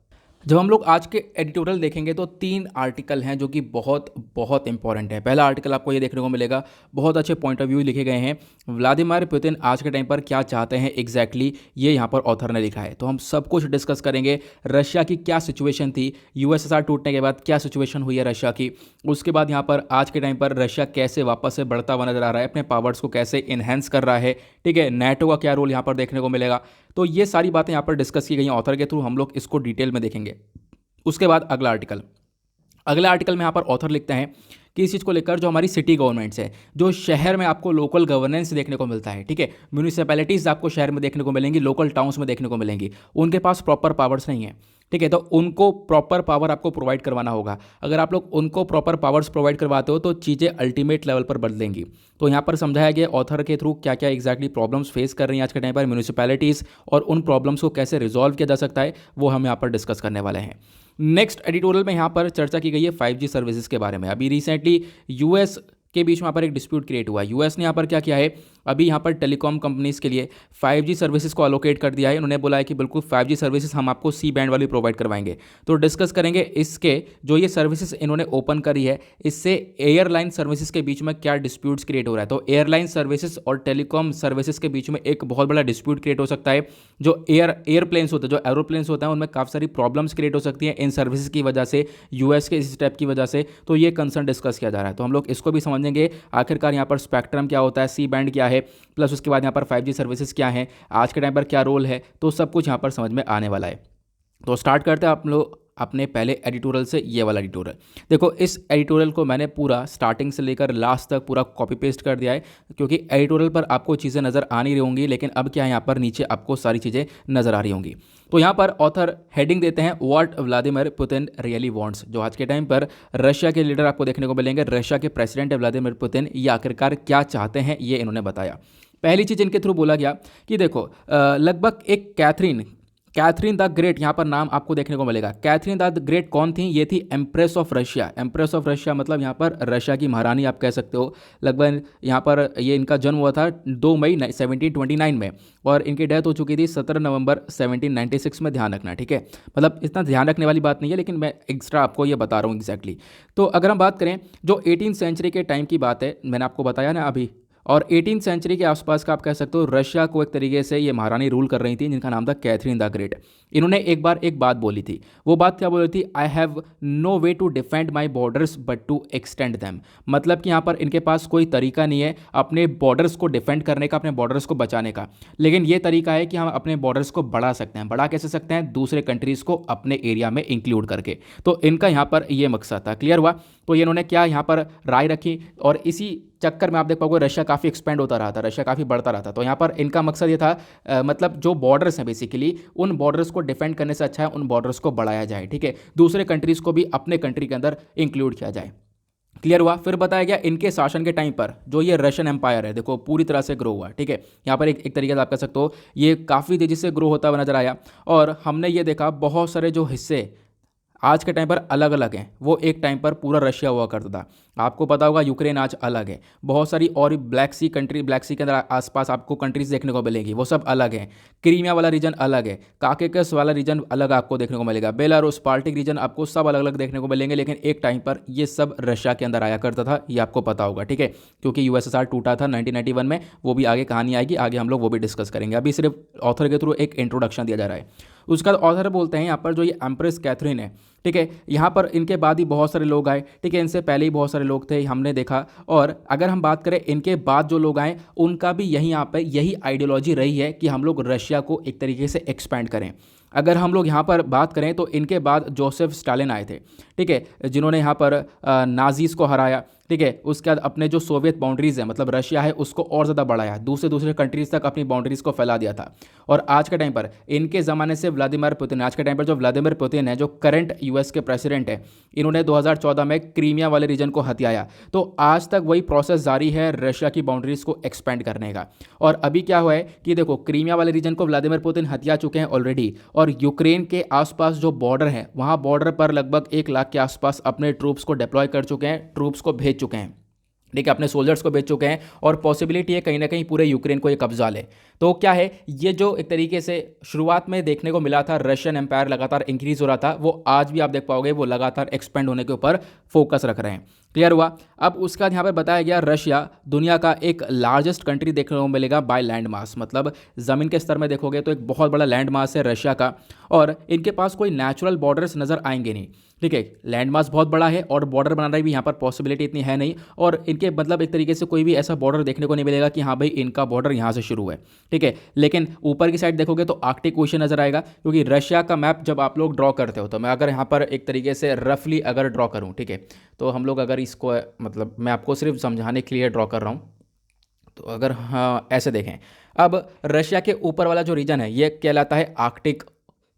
जब हम लोग आज के एडिटोरियल देखेंगे तो 3 आर्टिकल हैं जो कि बहुत बहुत इंपॉर्टेंट है। पहला आर्टिकल आपको ये देखने को मिलेगा, बहुत अच्छे पॉइंट ऑफ व्यू लिखे गए हैं। व्लादिमीर पुतिन आज के टाइम पर क्या चाहते हैं एग्जैक्टली, ये यहाँ पर ऑथर ने लिखा है। तो हम सब कुछ डिस्कस करेंगे। रशिया की क्या सिचुएशन थी, यूएसएसआर टूटने के बाद क्या सिचुएशन हुई है रशिया की, उसके बाद यहाँ पर आज के टाइम पर रशिया कैसे वापस से बढ़ता हुआ नजर आ रहा है, अपने पावर्स को कैसे इन्हेंस कर रहा है, ठीक है, नेटो का क्या रोल यहाँ पर देखने को मिलेगा। तो ये सारी बातें यहाँ पर डिस्कस की गई हैं ऑथर के थ्रू, हम लोग इसको डिटेल में देखेंगे। उसके बाद अगला आर्टिकल में यहाँ पर ऑथर लिखते हैं कि इस चीज़ को लेकर जो हमारी सिटी गवर्नमेंट्स है, जो शहर में आपको लोकल गवर्नेंस देखने को मिलता है, ठीक है, म्यूनिसिपैलिटीज़ आपको शहर में देखने को मिलेंगी, लोकल टाउन्स में देखने को मिलेंगी, उनके पास प्रॉपर पावर्स नहीं है, ठीक है। तो उनको प्रॉपर पावर आपको प्रोवाइड करवाना होगा। अगर आप लोग उनको प्रॉपर पावर्स प्रोवाइड करवाते हो तो चीज़ें अल्टीमेट लेवल पर बदलेंगी। तो यहाँ पर समझाया गया ऑथर के थ्रू क्या क्या एग्जैक्टली प्रॉब्लम्स फेस कर रही हैं आज के टाइम पर म्यूनिसिपैलिटीज़, और उन प्रॉब्लम्स को कैसे रिजॉल्व किया जा सकता है वो हम यहाँ पर डिस्कस करने वाले हैं। नेक्स्ट एडिटोरियल में यहाँ पर चर्चा की गई है 5G सर्विसेज के बारे में। अभी रिसेंटली यूएस के बीच में यहाँ पर एक डिस्प्यूट क्रिएट हुआ है। यूएस ने यहाँ पर क्या किया है, अभी यहाँ पर टेलीकॉम कंपनीज़ के लिए 5G सर्विसेज को अलोकेट कर दिया है। उन्होंने बोला है कि बिल्कुल 5G सर्विसेज हम आपको सी बैंड वाली प्रोवाइड करवाएंगे। तो डिस्कस करेंगे इसके जो ये सर्विसेज इन्होंने ओपन करी है, इससे एयरलाइन सर्विसेज के बीच में क्या डिस्प्यूट्स क्रिएट हो रहा है। तो एयरलाइन सर्विसेज और टेलीकॉम सर्विसेज के बीच में एक बहुत बड़ा डिस्प्यूट क्रिएट हो सकता है। जो एयरप्लेन्स होते हैं, जो एरोप्लेन्स होते हैं, उनमें काफ़ी सारी प्रॉब्लम्स क्रिएट हो सकती हैं इन सर्विसेज की वजह से, यूएस के इस स्टेप की वजह से। तो ये कंसर्न डिस्कस किया जा रहा है। तो हम लोग इसको भी समझेंगे आखिरकार यहाँ पर स्पेक्ट्रम क्या होता है, सी बैंड क्या है, प्लस उसके बाद यहाँ पर 5G सर्विसेज क्या है, आज के टाइम पर क्या रोल है, तो सब कुछ यहाँ पर समझ में आने वाला है। तो स्टार्ट करते हैं आप लोग अपने पहले एडिटोरियल से। ये वाला एडिटोरियल देखो, इस एडिटोरियल को मैंने पूरा स्टार्टिंग से लेकर लास्ट तक पूरा कॉपी पेस्ट कर दिया है, क्योंकि एडिटोरियल पर आपको चीज़ें नज़र आ नहीं रही होंगी, लेकिन अब क्या है यहाँ पर नीचे आपको सारी चीज़ें नज़र आ रही होंगी। तो यहाँ पर ऑथर हेडिंग देते हैं what Vladimir Putin really wants. जो आज के टाइम पर रशिया के लीडर आपको देखने को मिलेंगे, रशिया के प्रेसिडेंट व्लादिमीर पुतिन, ये आखिरकार क्या चाहते हैं ये इन्होंने बताया। पहली चीज़ इनके थ्रू बोला गया कि देखो लगभग एक कैथरीन द ग्रेट यहाँ पर नाम आपको देखने को मिलेगा। कैथरीन द ग्रेट कौन थी? ये थी empress of Russia. Empress of Russia मतलब यहाँ पर रशिया की महारानी आप कह सकते हो। लगभग यहाँ पर ये इनका जन्म हुआ था 2 मई 1729 में, और इनकी डेथ हो चुकी थी 17 नवंबर 1796 में। ध्यान रखना, ठीक है, मतलब इतना ध्यान रखने वाली बात नहीं है, लेकिन मैं एक्स्ट्रा आपको ये बता रहा हूँ एग्जैक्टली। तो अगर हम बात करें जो 18th सेंचुरी के टाइम की बात है, मैंने आपको बताया ना अभी, और 18th सेंचुरी के आसपास का आप कह सकते हो रशिया को एक तरीके से ये महारानी रूल कर रही थी, जिनका नाम था कैथरीन द ग्रेट। इन्होंने एक बार एक बात बोली थी। वो बात क्या बोली थी? I have no way to defend my borders but to extend them. मतलब कि यहाँ पर इनके पास कोई तरीका नहीं है अपने बॉर्डर्स को डिफेंड करने का, अपने बॉर्डर्स को बचाने का, लेकिन ये तरीका है कि हम अपने बॉर्डर्स को बढ़ा सकते हैं। बढ़ा कैसे सकते हैं? दूसरे कंट्रीज़ को अपने एरिया में इंक्लूड करके। तो इनका यहाँ पर ये मकसद था। क्लियर हुआ? तो ये इन्होंने क्या यहाँ पर राय रखी, और इसी चक्कर में आप देख पाओगे रशिया काफ़ी एक्सपेंड होता रहा था, रशिया काफ़ी बढ़ता रहा था। तो यहाँ पर इनका मकसद ये था मतलब जो बॉर्डर्स हैं बेसिकली, उन बॉर्डर्स को डिफेंड करने से अच्छा है उन बॉर्डर्स को बढ़ाया जाए, ठीक है, दूसरे कंट्रीज़ को भी अपने कंट्री के अंदर इंक्लूड किया जाए। क्लियर हुआ? फिर बताया गया इनके शासन के टाइम पर जो ये रशियन एम्पायर है, देखो पूरी तरह से ग्रो हुआ, ठीक है। यहाँ पर एक तरीके से आप कह सकते हो ये काफ़ी तेज़ी से ग्रो होता हुआ नजर आया, और हमने ये देखा बहुत सारे जो हिस्से आज के टाइम पर अलग अलग हैं, वो एक टाइम पर पूरा रशिया हुआ करता था। आपको पता होगा यूक्रेन आज अलग है, बहुत सारी और ब्लैक सी के अंदर आसपास आपको कंट्रीज देखने को मिलेंगी, वो सब अलग हैं। क्रीमिया वाला रीजन अलग है, काकेकस वाला रीजन अलग आपको देखने को मिलेगा, बेलारूस, बाल्टिक रीजन, आपको सब अलग अलग देखने को मिलेंगे, लेकिन एक टाइम पर ये सब रशिया के अंदर आया करता था, ये आपको पता होगा, ठीक है, क्योंकि यूएसएसआर टूटा था 1991 में। वो भी आगे कहानी आएगी, आगे हम लोग वो भी डिस्कस करेंगे, अभी सिर्फ ऑथर के थ्रू एक इंट्रोडक्शन दिया जा रहा है। उसका ऑथर बोलते हैं यहाँ पर जो ये एम्प्रेस कैथरीन है, ठीक है, यहाँ पर इनके बाद ही बहुत सारे लोग आए, ठीक है, इनसे पहले ही बहुत सारे लोग थे, हमने देखा। और अगर हम बात करें इनके बाद जो लोग आए, उनका भी यही यहाँ पर यही आइडियोलॉजी रही है कि हम लोग रशिया को एक तरीके से एक्सपैंड करें। अगर हम लोग यहाँ पर बात करें तो इनके बाद जोसेफ स्टालिन आए थे, ठीक है, जिन्होंने यहाँ पर नाजीज़ को हराया, ठीक है, उसके बाद अपने जो सोवियत बाउंड्रीज़ है, मतलब रशिया है, उसको और ज़्यादा बढ़ाया, दूसरे कंट्रीज़ तक अपनी बाउंड्रीज़ को फैला दिया था। और आज के टाइम पर इनके ज़माने से व्लादिमीर पुतिन, आज के टाइम पर जो व्लादिमीर पुतिन है, जो करंट यूएस के प्रेसिडेंट है, इन्होंने 2014 में क्रीमिया वाले रीजन को हथियाया। तो आज तक वही प्रोसेस जारी है रशिया की बाउंड्रीज़ को एक्सपेंड करने का। और अभी क्या हुआ है कि देखो क्रीमिया वाले रीजन को व्लादिमीर पुतिन हथिया चुके हैं ऑलरेडी, और यूक्रेन के आसपास जो बॉर्डर है, वहाँ बॉर्डर पर लगभग 1 लाख के आसपास अपने ट्रूप्स को डिप्लॉय कर चुके हैं, ट्रूप्स को भेज चुके हैं, ठीक है, अपने सोल्जर्स को भेज चुके हैं, और पॉसिबिलिटी है कहीं ना कहीं पूरे यूक्रेन को ये कब्जा ले। तो क्या है, ये जो एक तरीके से शुरुआत में देखने को मिला था, रशियन एम्पायर लगातार इंक्रीज हो रहा था, वो आज भी आप देख पाओगे वो लगातार एक्सपेंड होने के ऊपर फोकस रख रहे हैं। क्लियर हुआ? अब उसका यहाँ पर बताया गया रशिया दुनिया का एक लार्जेस्ट कंट्री देखने को मिलेगा बाय लैंड मास, मतलब ज़मीन के स्तर में देखोगे तो एक बहुत बड़ा लैंड मास है रशिया का, और इनके पास कोई नेचुरल बॉर्डर्स नज़र आएंगे नहीं, ठीक है, लैंड मास बहुत बड़ा है, और बॉर्डर बनाना भी यहाँ पर पॉसिबिलिटी इतनी है नहीं, और इनके मतलब एक तरीके से कोई भी ऐसा बॉर्डर देखने को नहीं मिलेगा कि हाँ भाई इनका बॉर्डर यहाँ से शुरू है, ठीक है। लेकिन ऊपर की साइड देखोगे तो आर्कटिक ओशन नजर आएगा, क्योंकि रशिया का मैप जब आप लोग ड्रॉ करते हो, तो मैं अगर यहाँ पर एक तरीके से रफली अगर ड्रॉ करूँ, ठीक है, तो हम लोग अगर इसको मतलब मैं आपको सिर्फ समझाने के लिए ड्रॉ कर रहा हूँ, तो अगर हाँ ऐसे देखें, अब रशिया के ऊपर वाला जो रीजन है ये कहलाता है आर्कटिक,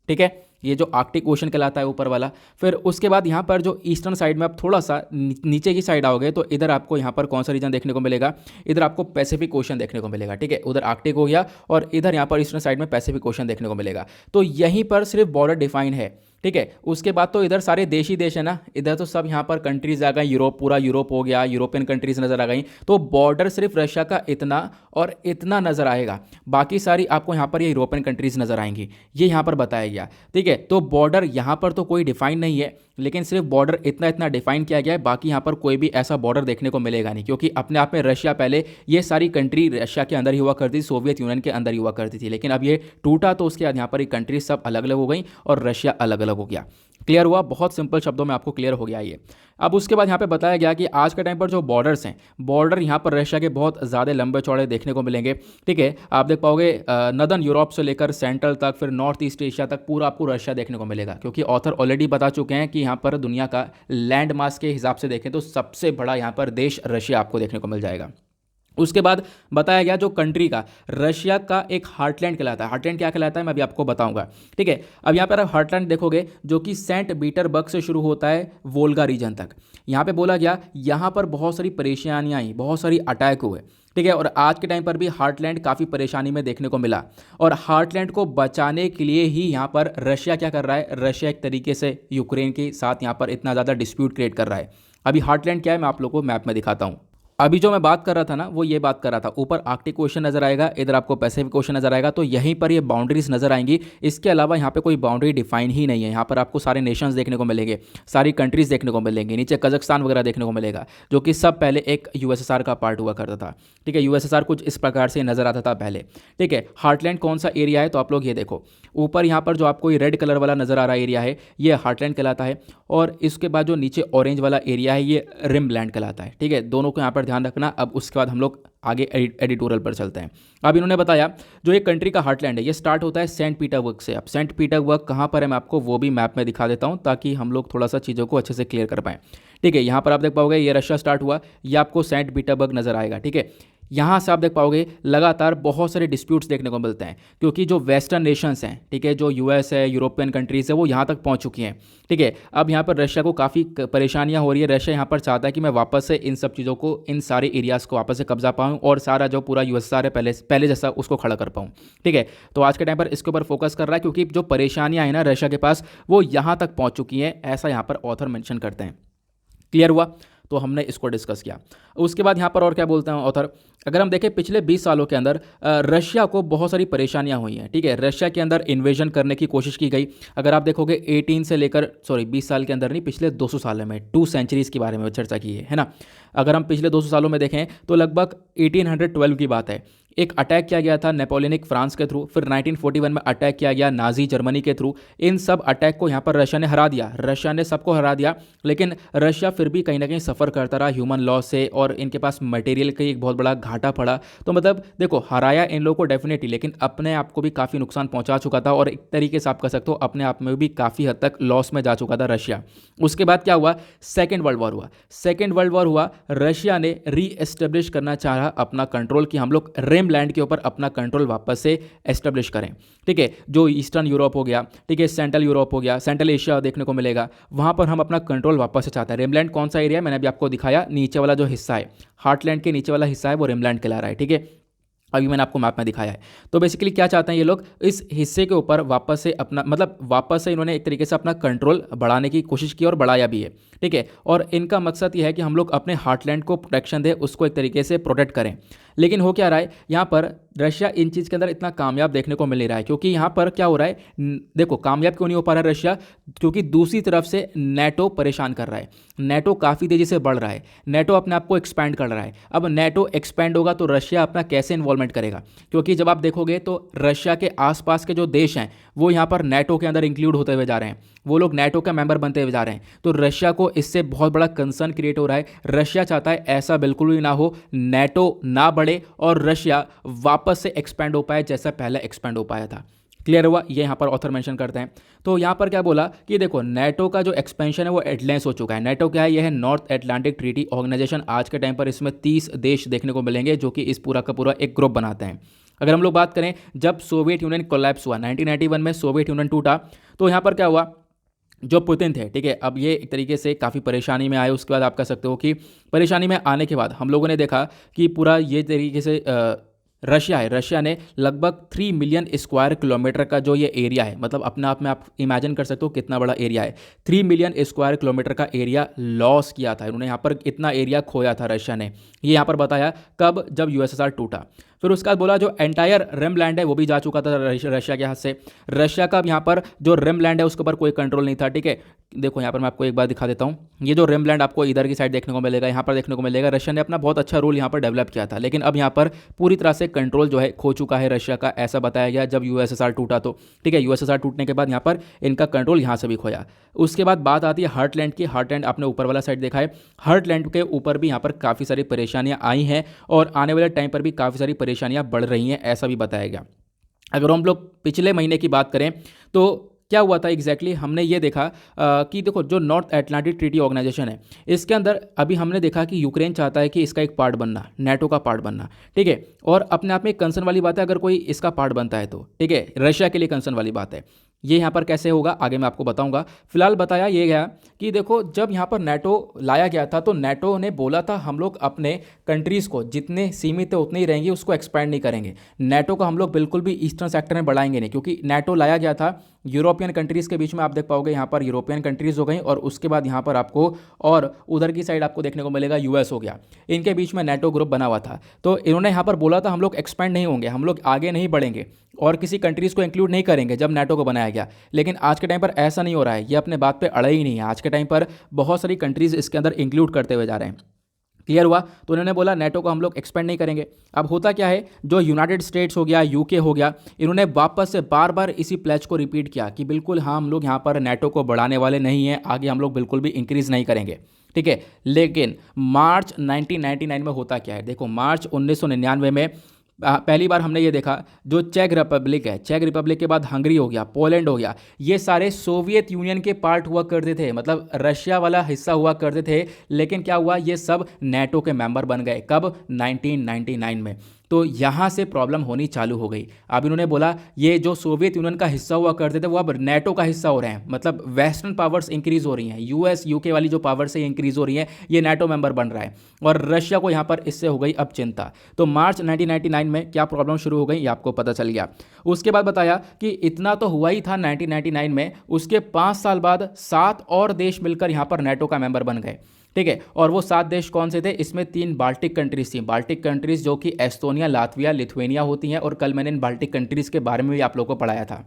ठीक है, ये जो आर्कटिक ओशन कहलाता है ऊपर वाला। फिर उसके बाद यहाँ पर जो ईस्टर्न साइड में आप थोड़ा सा नीचे की साइड आओगे तो इधर आपको यहाँ पर कौन सा रीजन देखने को मिलेगा? इधर आपको पैसिफिक ओशन देखने को मिलेगा, ठीक है, उधर आर्कटिक हो गया, और इधर यहाँ पर ईस्टर्न साइड में पैसिफिक ओशन देखने को मिलेगा। तो यहीं पर सिर्फ बॉर्डर डिफाइन है, ठीक है। उसके बाद तो इधर सारे देश ही देश है ना, इधर तो सब यहाँ पर कंट्रीज आ गई, यूरोप पूरा यूरोप हो गया, यूरोपियन कंट्रीज नज़र आ गई। तो बॉर्डर सिर्फ रशिया का इतना और इतना नज़र आएगा, बाकी सारी आपको यहाँ पर ये यूरोपियन कंट्रीज नज़र आएंगी, ये यहाँ पर बताया गया। ठीक है, तो बॉर्डर यहाँ पर तो कोई डिफाइन नहीं है, लेकिन सिर्फ बॉर्डर इतना इतना डिफाइन किया गया है, बाकी यहाँ पर कोई भी ऐसा बॉर्डर देखने को मिलेगा नहीं, क्योंकि अपने आप में रशिया पहले ये सारी कंट्री रशिया के अंदर ही हुआ करती थी, सोवियत यूनियन के अंदर ही हुआ करती थी, लेकिन अब ये टूटा तो उसके बाद यहाँ पर ये कंट्री सब अलग अलग हो गई और रशिया अलग अलग हो गया। क्लियर हुआ? बहुत सिंपल शब्दों में आपको क्लियर हो गया ये। अब उसके बाद यहाँ पे बताया गया कि आज के टाइम पर जो बॉर्डर्स हैं, बॉर्डर यहाँ पर रशिया के बहुत ज़्यादा लंबे चौड़े देखने को मिलेंगे। ठीक है, आप देख पाओगे नदर्न यूरोप से लेकर सेंट्रल तक, फिर नॉर्थ ईस्ट एशिया तक पूरा आपको रशिया देखने को मिलेगा, क्योंकि ऑथर ऑलरेडी बता चुके हैं कि यहाँ पर दुनिया का लैंड मास के हिसाब से देखें तो सबसे बड़ा यहाँ पर देश रशिया आपको देखने को मिल जाएगा। उसके बाद बताया गया जो कंट्री का रशिया का एक हार्टलैंड कहलाता है। हार्टलैंड क्या कहलाता है मैं अभी आपको बताऊंगा। ठीक है, अब यहाँ पर आप हार्टलैंड देखोगे जो कि सेंट पीटर्सबर्ग से शुरू होता है वोल्गा रीजन तक। यहाँ पे बोला गया यहाँ पर बहुत सारी परेशानियाँ आई, बहुत सारी अटैक हुए। ठीक है, और आज के टाइम पर भी हार्टलैंड काफ़ी परेशानी में देखने को मिला, और हार्टलैंड को बचाने के लिए ही यहाँ पर रशिया क्या कर रहा है, रशिया एक तरीके से यूक्रेन के साथ यहाँ पर इतना ज़्यादा डिस्प्यूट क्रिएट कर रहा है। अभी हार्टलैंड क्या है मैं आप लोगों को मैप में दिखाता हूँ। अभी जो मैं बात कर रहा था ना वो ये बात कर रहा था, ऊपर आर्कटिक ओशन नजर आएगा, इधर आपको पैसिफिक ओशन नजर आएगा, तो यहीं पर ये बाउंड्रीज नजर आएंगी। इसके अलावा यहाँ पे कोई बाउंड्री डिफाइन ही नहीं है। यहाँ पर आपको सारे नेशंस देखने को मिलेंगे, सारी कंट्रीज देखने को मिलेंगे, नीचे कजाकिस्तान वगैरह देखने को मिलेगा, जो कि सब पहले एक यूएसएसआर का पार्ट हुआ करता था। ठीक है, यूएसएसआर कुछ इस प्रकार से नजर आता था पहले। ठीक है, हार्टलैंड कौन सा एरिया है तो आप लोग ये देखो, ऊपर यहाँ पर जो आपको ये रेड कलर वाला नजर आ रहा एरिया है ये हार्टलैंड कहलाता है, और इसके बाद जो नीचे ऑरेंज वाला एरिया है ये रिमलैंड कहलाता है। ठीक है, दोनों को यहाँ पर ध्यान रखना। अब उसके बाद हम लोग आगे एडिटोरियल पर चलते हैं। अब इन्होंने बताया जो ये कंट्री का हार्टलैंड है ये स्टार्ट होता है सेंट पीटर्सबर्ग से। अब सेंट पीटर्सबर्ग कहाँ पर है मैं आपको वो भी मैप में दिखा देता हूँ, ताकि हम लोग थोड़ा सा चीज़ों को अच्छे से क्लियर कर पाएँ। ठीक है, यहाँ पर आप देख पाओगे ये रशिया स्टार्ट हुआ, ये आपको सेंट पीटर्सबर्ग नजर आएगा। ठीक है, यहाँ से आप देख पाओगे लगातार बहुत सारे डिस्प्यूट्स देखने को मिलते हैं, क्योंकि जो वेस्टर्न नेशंस हैं, ठीक है, जो यूएस है, यूरोपियन कंट्रीज़ है, वो यहाँ तक पहुँच चुकी हैं। ठीक है, अब यहाँ पर रशिया को काफ़ी परेशानियाँ हो रही है। रशिया यहाँ पर चाहता है कि मैं वापस से इन सब चीज़ों को, इन सारे एरियाज़ को वापस से कब्जा पाऊँ, और सारा जो पूरा यूएसएसआर है पहले जैसा उसको खड़ा कर पाऊँ। ठीक है, तो आज के टाइम पर इसके ऊपर फोकस कर रहा है, क्योंकि जो परेशानियाँ हैं ना रशिया के पास वो यहाँ तक पहुँच चुकी हैं, ऐसा यहाँ पर ऑथर मेंशन करते हैं। क्लियर हुआ? तो हमने इसको डिस्कस किया। उसके बाद यहाँ पर और क्या बोलते हैं ऑथर, अगर हम देखें पिछले 20 सालों के अंदर रशिया को बहुत सारी परेशानियां हुई हैं। ठीक है, रशिया के अंदर इन्वेजन करने की कोशिश की गई। अगर आप देखोगे 20 साल के अंदर नहीं, पिछले 200 सालों में 2 सेंचुरीज़ के बारे में चर्चा की है ना। अगर हम पिछले 200 सालों में देखें तो लगभग 1812 की बात है, एक अटैक किया गया था नेपोलियनिक फ्रांस के थ्रू, फिर 1941 में अटैक किया गया नाजी जर्मनी के थ्रू। इन सब अटैक को यहाँ पर रशिया ने हरा दिया, रशिया ने सबको हरा दिया, लेकिन रशिया फिर भी कहीं ना कहीं सफ़र करता रहा ह्यूमन लॉस से, और इनके पास मटेरियल का एक बहुत बड़ा घाटा पड़ा। तो मतलब देखो हराया इन लोगों को डेफिनेटली, लेकिन अपने आप को भी काफ़ी नुकसान पहुंचा चुका था, और एक तरीके से आप कह सकते हो अपने आप में भी काफ़ी हद तक लॉस में जा चुका था रशिया। उसके बाद क्या हुआ, सेकेंड वर्ल्ड वॉर हुआ। सेकेंड वर्ल्ड वॉर हुआ, रशिया ने री एस्टेब्लिश करना चाहा अपना कंट्रोल, कि हम लोग लैंड के ऊपर अपना कंट्रोल वापस से एस्टेब्लिश करें। ठीक है, जो ईस्टर्न यूरोप हो गया, ठीक है, सेंट्रल यूरोप हो गया, सेंट्रल एशिया देखने को मिलेगा, वहां पर हम अपना कंट्रोल वापस से चाहते हैं। रिमलैंड कौन सा एरिया है मैंने अभी आपको दिखाया, नीचे वाला जो हिस्सा है हार्टलैंड के नीचे वाला हिस्सा है वो रिमलैंड कहला रहा है। ठीक है, अभी मैंने आपको मैप में दिखाया है। तो बेसिकली क्या चाहते हैं ये लोग, इस हिस्से के ऊपर वापस से अपना मतलब वापस से इन्होंने एक तरीके से अपना कंट्रोल बढ़ाने की कोशिश की और बढ़ाया भी है। ठीक है, और इनका मकसद ये है कि हम लोग अपने हार्टलैंड को प्रोटेक्शन दें, उसको एक तरीके से प्रोटेक्ट करें। लेकिन हो क्या रहा है यहाँ पर, रशिया इन चीज़ के अंदर इतना कामयाब देखने को मिल नहीं रहा है, क्योंकि यहाँ पर क्या हो रहा है, देखो कामयाब क्यों नहीं हो पा रहा है रशिया, क्योंकि दूसरी तरफ से नेटो परेशान कर रहा है। नेटो काफ़ी तेज़ी से बढ़ रहा है, नेटो अपने आप को एक्सपैंड कर रहा है। अब नेटो एक्सपैंड होगा तो रशिया अपना कैसे इन्वॉल्वमेंट करेगा, क्योंकि जब आप देखोगे तो रशिया के आसपास के जो देश हैं वो यहाँ पर नेटो के अंदर इंक्लूड होते हुए जा रहे हैं, वो लोग नेटो का मेंबर बनते हुए जा रहे हैं। तो रशिया को इससे बहुत बड़ा कंसर्न क्रिएट हो रहा है। रशिया चाहता है ऐसा बिल्कुल भी ना हो, नेटो ना बढ़े और रशिया वापस से एक्सपैंड हो पाए जैसा पहले एक्सपैंड हो पाया था। क्लियर हुआ? ये यहाँ पर ऑथर मेंशन करते हैं। तो यहाँ पर क्या बोला कि देखो नेटो का जो एक्सपेंशन है वो एडलेंस हो चुका है। नेटो क्या है, यह है नॉर्थ एटलांटिक ट्रीटी ऑर्गेनाइजेशन। आज के टाइम पर इसमें 30 देश देखने को मिलेंगे जो कि इस पूरा का पूरा एक ग्रुप बनाते हैं। अगर हम लोग बात करें जब सोवियत यूनियन कोलैप्स हुआ 1991 में, सोवियत यूनियन टूटा, तो यहाँ पर क्या हुआ, जो पुतिन थे, ठीक है, अब ये एक तरीके से काफ़ी परेशानी में आए। उसके बाद आप कह सकते हो कि परेशानी में आने के बाद हम लोगों ने देखा कि पूरा ये तरीके से रशिया है, रशिया ने लगभग 3 मिलियन स्क्वायर किलोमीटर का जो ये एरिया है, मतलब अपने आप में आप इमेजिन कर सकते हो कितना बड़ा एरिया है। 3 मिलियन स्क्वायर किलोमीटर का एरिया लॉस किया था इन्होंने, यहाँ पर इतना एरिया खोया था रशिया ने। ये यहाँ पर बताया कब, जब यूएसएसआर टूटा। फिर उसके बाद बोला जो एंटायर रिम लैंड है वो भी जा चुका था रशिया के हाथ से। रशिया का यहाँ पर जो रिम लैंड है उसके ऊपर कोई कंट्रोल नहीं था, ठीक है। देखो यहाँ पर मैं आपको एक बार दिखा देता हूँ, ये जो रिम लैंड आपको इधर की साइड देखने को मिलेगा, यहाँ पर देखने को मिलेगा। रशिया ने अपना बहुत अच्छा रोल यहाँ पर डेवलप किया था, लेकिन अब यहाँ पर पूरी तरह से कंट्रोल जो है खो चुका है रशिया का, ऐसा बताया गया जब यूएसएसआर टूटा तो, ठीक है। यूएसएसआर टूटने के बाद यहाँ पर इनका कंट्रोल यहाँ से भी खोया। उसके बाद बात आती है हार्टलैंड की। हार्टलैंड आपने ऊपर वाला साइड देखा है, हार्टलैंड के ऊपर भी यहाँ पर काफ़ी सारी परेशानियाँ आई हैं और आने वाले टाइम पर भी काफ़ी सारी परेशानियाँ बढ़ रही हैं, ऐसा भी बताया गया। अगर हम लोग पिछले महीने की बात करें तो क्या हुआ था एग्जैक्टली हमने ये देखा कि देखो जो नॉर्थ अटलांटिक ट्रीटी ऑर्गेनाइजेशन है इसके अंदर अभी हमने देखा कि यूक्रेन चाहता है कि इसका एक पार्ट बनना, नेटो का पार्ट बनना, ठीक है। और अपने आप में एक कंसर्न वाली बात है अगर कोई इसका पार्ट बनता है तो, ठीक है, रशिया के लिए कंसर्न वाली बात है। ये यहाँ पर कैसे होगा आगे मैं आपको बताऊंगा। फिलहाल बताया ये गया कि देखो जब यहाँ पर नेटो लाया गया था तो नेटो ने बोला था हम लोग अपने कंट्रीज़ को जितने सीमित है उतने ही रहेंगे, उसको एक्सपैंड नहीं करेंगे। नेटो को हम लोग बिल्कुल भी ईस्टर्न सेक्टर में बढ़ाएंगे नहीं, क्योंकि नेटो लाया गया था यूरोपियन कंट्रीज़ के बीच में। आप देख पाओगे यहाँ पर यूरोपियन कंट्रीज़ हो गई और उसके बाद यहाँ पर आपको और उधर की साइड आपको देखने को मिलेगा यूएस हो गया, इनके बीच में नेटो ग्रुप बना हुआ था। तो इन्होंने यहाँ पर बोला था हम लोग एक्सपैंड नहीं होंगे, हम लोग आगे नहीं बढ़ेंगे और किसी कंट्रीज़ को इंक्लूड नहीं करेंगे जब नेटो को बनाया गया। लेकिन आज के टाइम पर ऐसा नहीं हो रहा है, ये अपने बात पे अड़े ही नहीं है। आज के टाइम पर बहुत सारी कंट्रीज़ इसके अंदर इंक्लूड करते हुए जा रहे हैं। क्लियर हुआ? तो उन्होंने बोला नेटो को हम लोग एक्सपेंड नहीं करेंगे। अब होता क्या है, जो यूनाइटेड स्टेट्स हो गया, यूके हो गया, इन्होंने वापस से बार बार इसी प्लेज को रिपीट किया कि बिल्कुल हाँ हम लोग यहाँ पर नेटो को बढ़ाने वाले नहीं हैं, आगे हम लोग बिल्कुल भी इंक्रीज़ नहीं करेंगे, ठीक है। लेकिन मार्च 1999 में होता क्या है, देखो मार्च 1999 में पहली बार हमने ये देखा जो चेक रिपब्लिक है, चेक रिपब्लिक के बाद हंगरी हो गया, पोलैंड हो गया, ये सारे सोवियत यूनियन के पार्ट हुआ करते थे, मतलब रशिया वाला हिस्सा हुआ करते थे। लेकिन क्या हुआ, ये सब नेटो के मेंबर बन गए कब, 1999 में। तो यहाँ से प्रॉब्लम होनी चालू हो गई। अब इन्होंने बोला ये जो सोवियत यूनियन का हिस्सा हुआ करते थे वो अब नेटो का हिस्सा हो रहे हैं, मतलब वेस्टर्न पावर्स इंक्रीज हो रही हैं, यूएस यूके वाली जो पावर्स है इंक्रीज हो रही हैं, ये नेटो मेंबर बन रहा है और रशिया को यहाँ पर इससे हो गई अब चिंता। तो मार्च 1999 में क्या प्रॉब्लम शुरू हो गई ये आपको पता चल गया। उसके बाद बताया कि इतना तो हुआ ही था 1999 में, उसके 5 साल बाद 7 और देश मिलकर यहाँ पर नेटो का मेंबर बन गए, ठीक है। और वो 7 देश कौन से थे, इसमें 3 बाल्टिक कंट्रीज थी। बाल्टिक कंट्रीज जो कि एस्टोनिया, लातविया, लिथुएनिया होती हैं, और कल मैंने इन बाल्टिक कंट्रीज के बारे में भी आप लोगों को पढ़ाया था,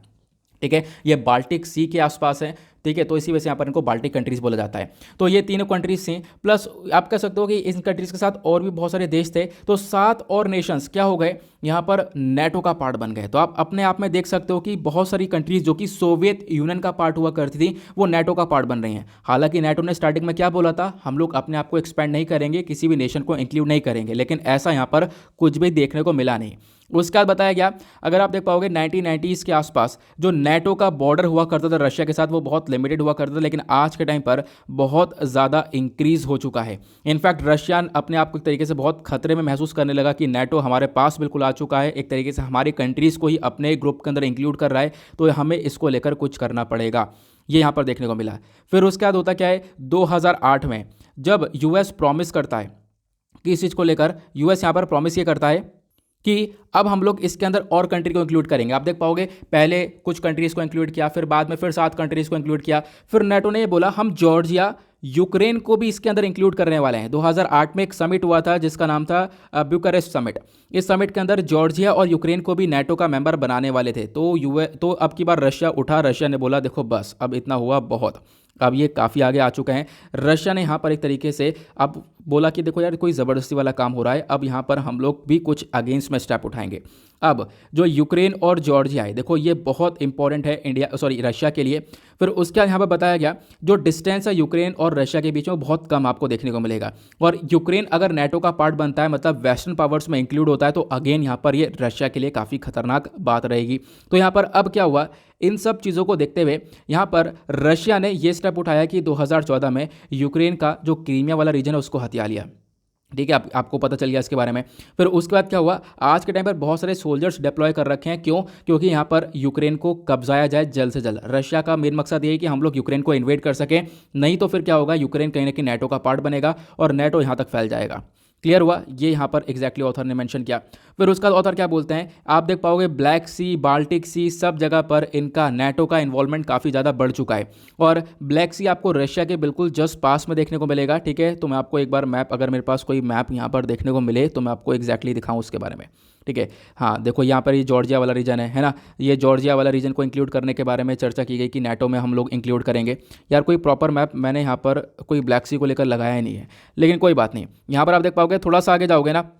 ठीक है। ये बाल्टिक सी के आसपास है, ठीक है, तो इसी वजह से यहाँ पर इनको बाल्टिक कंट्रीज बोला जाता है। तो ये तीनों कंट्रीज थी, प्लस आप कह सकते हो कि इन कंट्रीज के साथ और भी बहुत सारे देश थे। तो 7 और नेशंस क्या हो गए, यहाँ पर नेटो का पार्ट बन गए। तो आप अपने आप में देख सकते हो कि बहुत सारी कंट्रीज जो कि सोवियत यूनियन का पार्ट हुआ करती थी वो नेटो का पार्ट बन रही हैं। हालांकि नेटो ने स्टार्टिंग में क्या बोला था, हम लोग अपने आप को एक्सपेंड नहीं करेंगे, किसी भी नेशन को इंक्लूड नहीं करेंगे, लेकिन ऐसा यहाँ पर कुछ भी देखने को मिला नहीं। उसके बाद बताया गया, अगर आप देख पाओगे 1990s के आसपास जो नेटो का बॉर्डर हुआ करता था रशिया के साथ वो बहुत लिमिटेड हुआ करता था, लेकिन आज के टाइम पर बहुत ज़्यादा इंक्रीज हो चुका है। इनफैक्ट रशिया अपने आप को एक तरीके से बहुत खतरे में महसूस करने लगा कि नेटो हमारे पास बिल्कुल आ चुका है, एक तरीके से हमारी कंट्रीज़ को ही अपने ग्रुप के अंदर इंक्लूड कर रहा है, तो हमें इसको लेकर कुछ करना पड़ेगा, ये यहाँ पर देखने को मिला। फिर उसके बाद होता क्या है, 2008 में जब यूएस प्रॉमिस करता है कि इस चीज़ को लेकर, यूएस यहाँ पर प्रॉमिस ये करता है कि अब हम लोग इसके अंदर और कंट्री को इंक्लूड करेंगे। आप देख पाओगे पहले कुछ कंट्रीज़ को इंक्लूड किया, फिर बाद में फिर 7 कंट्रीज़ को इंक्लूड किया, फिर नेटो ने ये बोला हम जॉर्जिया, यूक्रेन को भी इसके अंदर इंक्लूड करने वाले हैं। 2008 में एक समिट हुआ था जिसका नाम था ब्यूकारेस्ट समिट। इस समिट के अंदर जॉर्जिया और यूक्रेन को भी नेटो का मेंबर बनाने वाले थे। तो अब की बार रशिया उठा, रशिया ने बोला देखो बस अब इतना हुआ बहुत, अब ये काफ़ी आगे आ चुके हैं। रशिया ने यहाँ पर एक तरीके से अब बोला कि देखो यार कोई ज़बरदस्ती वाला काम हो रहा है, अब यहाँ पर हम लोग भी कुछ अगेंस्ट में स्टेप उठाएंगे। अब जो यूक्रेन और जॉर्जिया है, देखो ये बहुत इंपॉर्टेंट है रशिया के लिए। फिर उसके बाद यहाँ पर बताया गया जो डिस्टेंस है यूक्रेन और रशिया के बीच में बहुत कम आपको देखने को मिलेगा, और यूक्रेन अगर नेटो का पार्ट बनता है, मतलब वेस्टर्न पावर्स में इंक्लूड होता है, तो अगेन यहाँ पर ये रशिया के लिए काफ़ी खतरनाक बात रहेगी। तो यहाँ पर अब क्या हुआ, इन सब चीज़ों को देखते हुए यहाँ पर रशिया ने ये स्टेप उठाया कि 2014 में यूक्रेन का जो क्रीमिया वाला रीजन है उसको हथिया लिया, ठीक है। आपको पता चल गया इसके बारे में। फिर उसके बाद क्या हुआ, आज के टाइम पर बहुत सारे सोल्जर्स डिप्लॉय कर रखे हैं, क्यों, क्योंकि यहाँ पर यूक्रेन को कब्जाया जाए जल्द से जल्द। रशिया का मेन मकसद ये है कि हम लोग यूक्रेन को इन्वेड कर सकें, नहीं तो फिर क्या होगा, यूक्रेन कहीं ना कहीं नेटो का पार्ट बनेगा और नेटो यहाँ तक फैल जाएगा। क्लियर हुआ, ये यहाँ पर एग्जैक्टली ऑथर ने मेंशन किया। फिर उसका ऑथर क्या बोलते हैं, आप देख पाओगे ब्लैक सी, बाल्टिक सी, सब जगह पर इनका नाटो का इन्वॉल्वमेंट काफ़ी ज़्यादा बढ़ चुका है। और ब्लैक सी आपको रशिया के बिल्कुल जस्ट पास में देखने को मिलेगा, ठीक है। तो मैं आपको एक बार मैप, अगर मेरे पास कोई मैप यहाँ पर देखने को मिले तो मैं आपको एग्जैक्टली दिखाऊँ उसके बारे में, ठीक है। हाँ देखो यहाँ पर ये जॉर्जिया वाला रीजन है ना। ये जॉर्जिया वाला रीजन को इंक्लूड करने के बारे में चर्चा की गई कि नाटो में हम लोग इंक्लूड करेंगे। यार कोई प्रॉपर मैप मैंने यहाँ पर कोई ब्लैक सी को लेकर लगाया ही नहीं है, लेकिन कोई बात नहीं। यहाँ पर आप देख पाओगे, थोड़ा सा आगे जाओगे ना,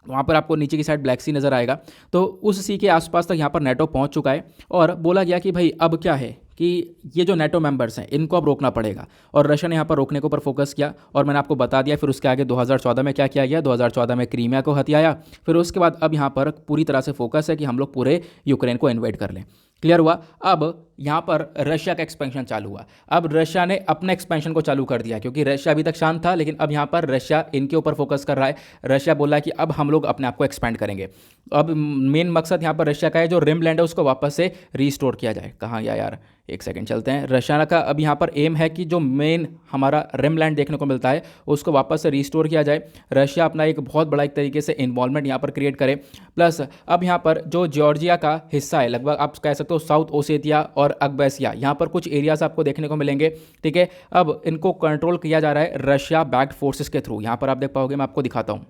वहाँ पर आपको नीचे की साइड ब्लैक सी नज़र आएगा। तो उस सी के आसपास तक यहाँ पर नाटो पहुँच चुका है। और बोला गया कि भाई अब क्या है कि ये जो नाटो मेंबर्स हैं इनको अब रोकना पड़ेगा, और रशिया ने यहाँ पर रोकने के ऊपर फोकस किया। और मैंने आपको बता दिया फिर उसके आगे 2014 में क्या किया गया, 2014 में क्रीमिया को हथियाया। फिर उसके बाद अब यहाँ पर पूरी तरह से फोकस है कि हम लोग पूरे यूक्रेन को इन्वेड कर लें। क्लियर हुआ। अब यहाँ पर रशिया का एक्सपेंशन चालू हुआ। अब रशिया ने अपने एक्सपेंशन को चालू कर दिया, क्योंकि रशिया अभी तक शांत था, लेकिन अब यहाँ पर रशिया इनके ऊपर फोकस कर रहा है। रशिया बोला है कि अब हम लोग अपने आप को एक्सपेंड करेंगे। अब मेन मकसद यहाँ पर रशिया का है, जो रिम लैंड है उसको वापस से रीस्टोर किया जाए। कहाँ गया यार, एक सेकंड चलते हैं। रशिया का अब यहाँ पर एम है कि जो मेन हमारा रिम लैंड देखने को मिलता है उसको वापस से रीस्टोर किया जाए। रशिया अपना एक बहुत बड़ा एक तरीके से इन्वॉल्वमेंट यहाँ पर क्रिएट करे। प्लस अब यहाँ पर जो जॉर्जिया का हिस्सा है, लगभग आप कह सकते हो साउथ ओसेतिया और अकबैसिया, यहाँ पर कुछ एरियाज आपको देखने को मिलेंगे, ठीक है। अब इनको कंट्रोल किया जा रहा है रशिया बैक्ड फोर्सेस के थ्रू। यहाँ पर आप देख पाओगे, मैं आपको दिखाता हूँ,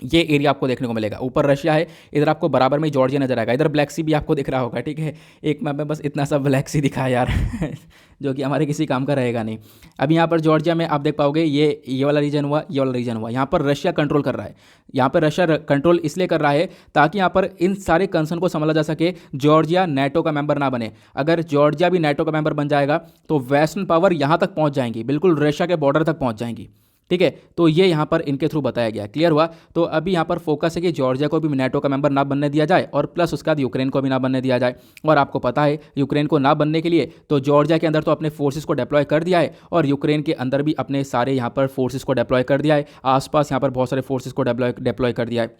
ये एरिया आपको देखने को मिलेगा। ऊपर रशिया है, इधर आपको बराबर में जॉर्जिया नजर आएगा, इधर ब्लैक सी भी आपको दिख रहा होगा, ठीक है। एक मैप में बस इतना सा ब्लैक सी दिखा है यार जो कि हमारे किसी काम का रहेगा नहीं। अब यहाँ पर जॉर्जिया में आप देख पाओगे ये वाला रीजन हुआ, ये वाला रीजन हुआ, यहाँ पर रशिया कंट्रोल कर रहा है। यहाँ पर रशिया कंट्रोल इसलिए कर रहा है ताकि यहाँ पर इन सारे कंसर्न को संभाला जा सके, जॉर्जिया नाटो का मेंबर ना बने। अगर जॉर्जिया भी नाटो का मेंबर बन जाएगा तो वेस्टर्न पावर यहाँ तक पहुँच जाएंगी, बिल्कुल रशिया के बॉर्डर तक पहुँच जाएंगी, ठीक है। तो ये यहाँ पर इनके थ्रू बताया गया। क्लियर हुआ। तो अभी यहाँ पर फोकस है कि जॉर्जिया को भी नाटो का मेंबर ना बनने दिया जाए, और प्लस उसके बाद यूक्रेन को भी ना बनने दिया जाए। और आपको पता है यूक्रेन को ना बनने के लिए तो जॉर्जिया के अंदर तो अपने फोर्सेस को डिप्लॉय कर दिया है, और यूक्रेन के अंदर भी अपने सारे यहाँ पर फोर्सेस को डिप्लॉय कर दिया है। आसपास यहाँ पर बहुत सारे फोर्सेस को डिप्लॉय कर दिया है।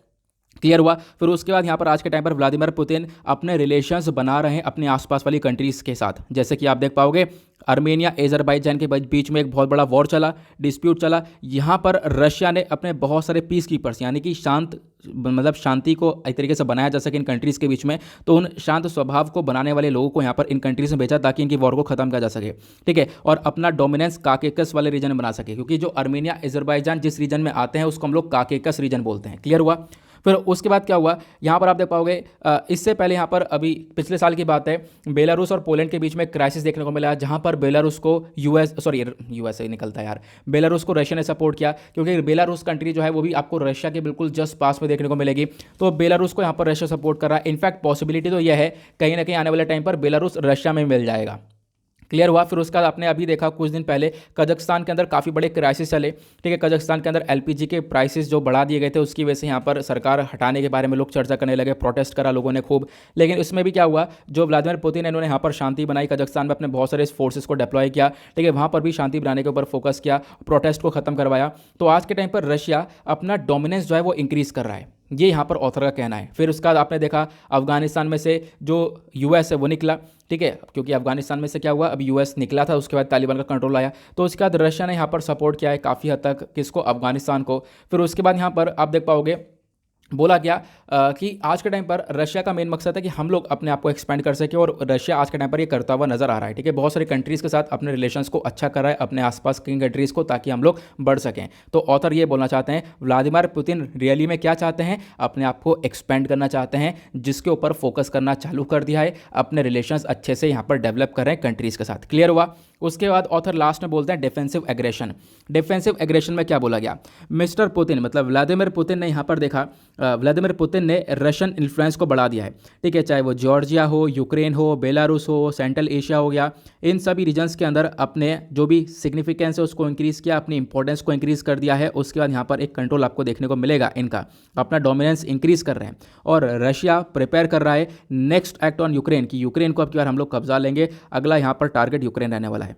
क्लियर हुआ। फिर उसके बाद यहाँ पर आज के टाइम पर व्लादिमीर पुतिन अपने रिलेशंस बना रहे हैं अपने आसपास वाली कंट्रीज़ के साथ। जैसे कि आप देख पाओगे आर्मेनिया अजरबैजान के बीच में एक बहुत बड़ा वॉर चला, डिस्प्यूट चला। यहाँ पर रशिया ने अपने बहुत सारे पीस कीपर्स, यानी कि शांति को एक तरीके से बनाया जा सके इन कंट्रीज़ के बीच में, तो उन शांत स्वभाव को बनाने वाले लोगों को यहाँ पर इन कंट्रीज में भेजा ताकि इनकी वॉर को खत्म किया जा सके, ठीक है। और अपना डोमिनेंस काकेकस वाले रीजन में बना सके, क्योंकि जो आर्मेनिया अजरबैजान जिस रीजन में आते हैं उसको हम लोग काकेकस रीजन बोलते हैं। क्लियर हुआ। फिर उसके बाद क्या हुआ, यहाँ पर आप देख पाओगे इससे पहले यहाँ पर अभी पिछले साल की बात है, बेलारूस और पोलैंड के बीच में क्राइसिस देखने को मिला, जहाँ पर बेलारूस को यूएस से निकलता है यार, बेलारूस को रशिया ने सपोर्ट किया, क्योंकि बेलारूस कंट्री जो है वो भी आपको रशिया के बिल्कुल जस्ट पास में देखने को मिलेगी। तो बेलारूस को यहाँ पर रशिया सपोर्ट कर रहा है। इनफैक्ट पॉसिबिलिटी तो यह है कहीं ना कहीं आने वाले टाइम पर बेलारूस रशिया में मिल जाएगा। क्लियर हुआ। फिर उसका आपने अभी देखा कुछ दिन पहले कजाकिस्तान के अंदर काफ़ी बड़े क्राइसिस चले, ठीक है। कजाकिस्तान के अंदर एलपीजी के प्राइसेस जो बढ़ा दिए गए थे, उसकी वजह से यहाँ पर सरकार हटाने के बारे में लोग चर्चा करने लगे, प्रोटेस्ट करा लोगों ने खूब। लेकिन इसमें भी क्या हुआ, जो व्लादिमीर पुतिन ने इन्होंने यहाँ पर शांति बनाई, कजाकिस्तान में अपने बहुत सारे फोर्सेस को डिप्लॉय किया, ठीक है। वहाँ पर भी शांति बनाने के ऊपर फोकस किया, प्रोटेस्ट को खत्म करवाया। तो आज के टाइम पर रशिया अपना डोमिनेंस जो है वो इंक्रीज़ कर रहा है, ये यहाँ पर ऑथर का कहना है। फिर उसका आपने देखा अफगानिस्तान में से जो यूएस है वो निकला, ठीक है, क्योंकि अफगानिस्तान में से क्या हुआ, अब यूएस निकला था, उसके बाद तालिबान का कंट्रोल आया। तो उसके बाद रशिया ने यहाँ पर सपोर्ट किया है काफ़ी हद तक, किसको, अफगानिस्तान को। फिर उसके बाद यहाँ पर आप देख पाओगे बोला गया कि आज के टाइम पर रशिया का मेन मकसद है कि हम लोग अपने आप को एक्सपेंड कर सके, और रशिया आज के टाइम पर ये करता हुआ नजर आ रहा है, ठीक है। बहुत सारी कंट्रीज़ के साथ अपने रिलेशंस को अच्छा कर रहा है, अपने आसपास की कंट्रीज़ को, ताकि हम लोग बढ़ सकें। तो ऑथर ये बोलना चाहते हैं व्लादिमीर पुतिन रियली में क्या चाहते हैं, अपने आप को एक्सपेंड करना चाहते हैं, जिसके ऊपर फोकस करना चालू कर दिया है, अपने रिलेशंस अच्छे से यहाँ पर डेवलप कर रहे हैं कंट्रीज़ के साथ। क्लियर हुआ। उसके बाद ऑथर लास्ट में बोलते हैं डिफेंसिव एग्रेशन। डिफेंसिव एग्रेशन में क्या बोला गया, मिस्टर पुतिन मतलब व्लादिमीर पुतिन ने यहाँ पर देखा, व्लादिमीर पुतिन ने रशियन इन्फ्लुएंस को बढ़ा दिया है, ठीक है। चाहे वो जॉर्जिया हो, यूक्रेन हो, बेलारूस हो, सेंट्रल एशिया हो गया, इन सभी रीजन्स के अंदर अपने जो भी सिग्निफिकेंस है उसको इंक्रीज़ किया, अपनी इंपॉर्टेंस को इंक्रीज़ कर दिया है। उसके बाद यहाँ पर एक कंट्रोल आपको देखने को मिलेगा, इनका अपना डोमिनेंस इंक्रीज़ कर रहे हैं। और रशिया प्रिपेयर कर रहा है नेक्स्ट एक्ट ऑन यूक्रेन, कि यूक्रेन को अब की बार हम लोग कब्जा लेंगे, अगला यहाँ पर टारगेट यूक्रेन रहने वाला है।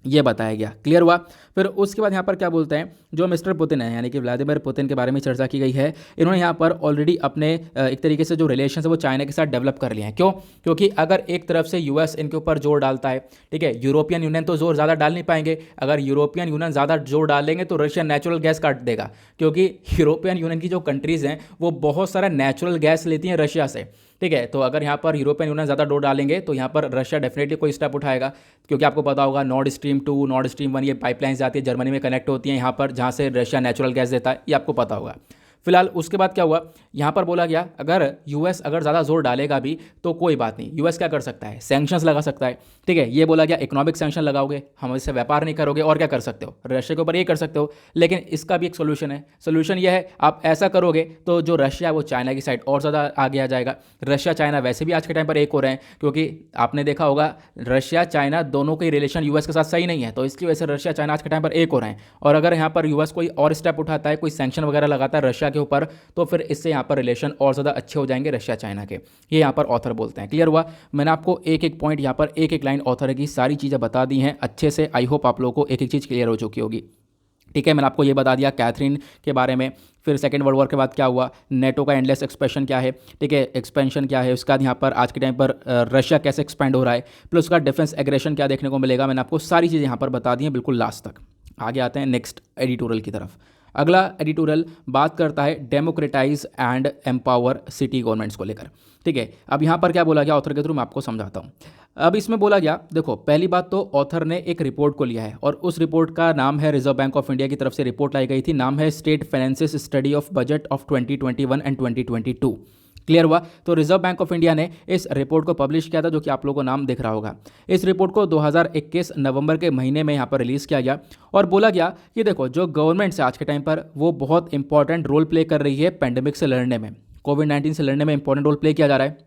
ये बताया गया। क्लियर हुआ। फिर उसके बाद यहाँ पर क्या बोलते हैं, जो मिस्टर पुतिन है यानी कि व्लादिमीर पुतिन के बारे में चर्चा की गई है। इन्होंने यहाँ पर ऑलरेडी अपने एक तरीके से जो रिलेशन है वो चाइना के साथ डेवलप कर लिए हैं। क्यों? क्योंकि अगर एक तरफ से यूएस इनके ऊपर जोर डालता है, ठीक है, यूरोपियन यूनियन तो जोर ज़्यादा डाल नहीं पाएंगे। अगर यूरोपियन यूनियन ज़्यादा जोर डालेंगे तो रशिया नेचुरल गैस काट देगा, क्योंकि यूरोपियन यूनियन की जो कंट्रीज़ हैं वो बहुत सारा नेचुरल गैस लेती हैं रशिया से। ठीक है, तो अगर यहाँ पर यूरोपियन यूनियन ज़्यादा जोर डालेंगे तो यहाँ पर रशिया डेफिनेटली कोई स्टेप उठाएगा। क्योंकि आपको पता होगा नॉर्ड स्ट्रीम 2, नॉर्ड स्ट्रीम 1 ये पाइपलाइंस जाती है जर्मनी में कनेक्ट होती हैं यहाँ पर, जहाँ से रशिया नेचुरल गैस देता है, ये आपको पता होगा। फिलहाल उसके बाद क्या हुआ, यहाँ पर बोला गया अगर यूएस अगर ज़्यादा जोर डालेगा भी तो कोई बात नहीं, यूएस क्या कर सकता है, सैंक्शंस लगा सकता है। ठीक है, ये बोला गया इकोनॉमिक सैंक्शन लगाओगे, हम इससे व्यापार नहीं करोगे, और क्या कर सकते हो, रशिया के ऊपर ये कर सकते हो। लेकिन इसका भी एक सोल्यूशन है। सोल्यूशन ये है, आप ऐसा करोगे तो जो रशिया है वो चाइना की साइड और ज़्यादा आगे आ जाएगा। रशिया चाइना वैसे भी आज के टाइम पर एक हो रहे हैं, क्योंकि आपने देखा होगा रशिया चाइना दोनों के रिलेशन यूएस के साथ सही नहीं है, तो इसकी वजह से रशिया चाइना आज के टाइम पर एक हो रहे हैं। और अगर यहाँ पर यूएस कोई और स्टेप उठाता है, कोई सैंक्शन वगैरह लगाता है रशिया के ऊपर, तो फिर इससे यहाँ पर रिलेशन और ज़्यादा अच्छे हो जाएंगे रशिया चाइना के। ये यहाँ पर ऑथर बोलते हैं। क्लियर हुआ। मैंने आपको एक एक पॉइंट यहाँ पर एक एक लाइन ऑथर की सारी चीज़ें बता दी हैं अच्छे से। आई होप आप लोगों को एक एक चीज़ क्लियर हो चुकी होगी। ठीक है, मैंने आपको ये बता दिया कैथरीन के बारे में। फिर सेकेंड वर्ल्ड वॉर के बाद क्या हुआ, नेटो का एंडलेस एक्सपेंशन क्या है, ठीक है, एक्सपेंशन क्या है, उसके बाद यहाँ पर आज के टाइम पर रशिया कैसे एक्सपेंड हो रहा है, प्लस उसका डिफेंस एग्रेशन क्या देखने को मिलेगा। मैंने आपको सारी चीज़ें यहाँ पर बता दी हैं बिल्कुल लास्ट तक। आगे आते हैं नेक्स्ट एडिटोरियल की तरफ। अगला एडिटोरियल बात करता है democratise and empower city governments को लेकर। ठीक है, अब यहाँ पर क्या बोला गया ऑथर के थ्रू मैं आपको समझाता हूँ। अब इसमें बोला गया, देखो पहली बात तो ऑथर ने एक रिपोर्ट को लिया है और उस रिपोर्ट का नाम है, रिजर्व बैंक ऑफ इंडिया की तरफ से रिपोर्ट लाई गई थी, नाम है state finances study of budget of 2021 and 2022। Clear हुआ। तो रिजर्व बैंक ऑफ इंडिया ने इस रिपोर्ट को पब्लिश किया था, जो कि आप लोगों को नाम दिख रहा होगा। इस रिपोर्ट को 2021 नवंबर के महीने में यहाँ पर रिलीज़ किया गया और बोला गया कि देखो जो गवर्नमेंट है आज के टाइम पर वो बहुत इंपॉर्टेंट रोल प्ले कर रही है पेंडेमिक से लड़ने में, कोविड-19 से लड़ने में इंपॉर्टेंट रोल प्ले किया जा रहा है।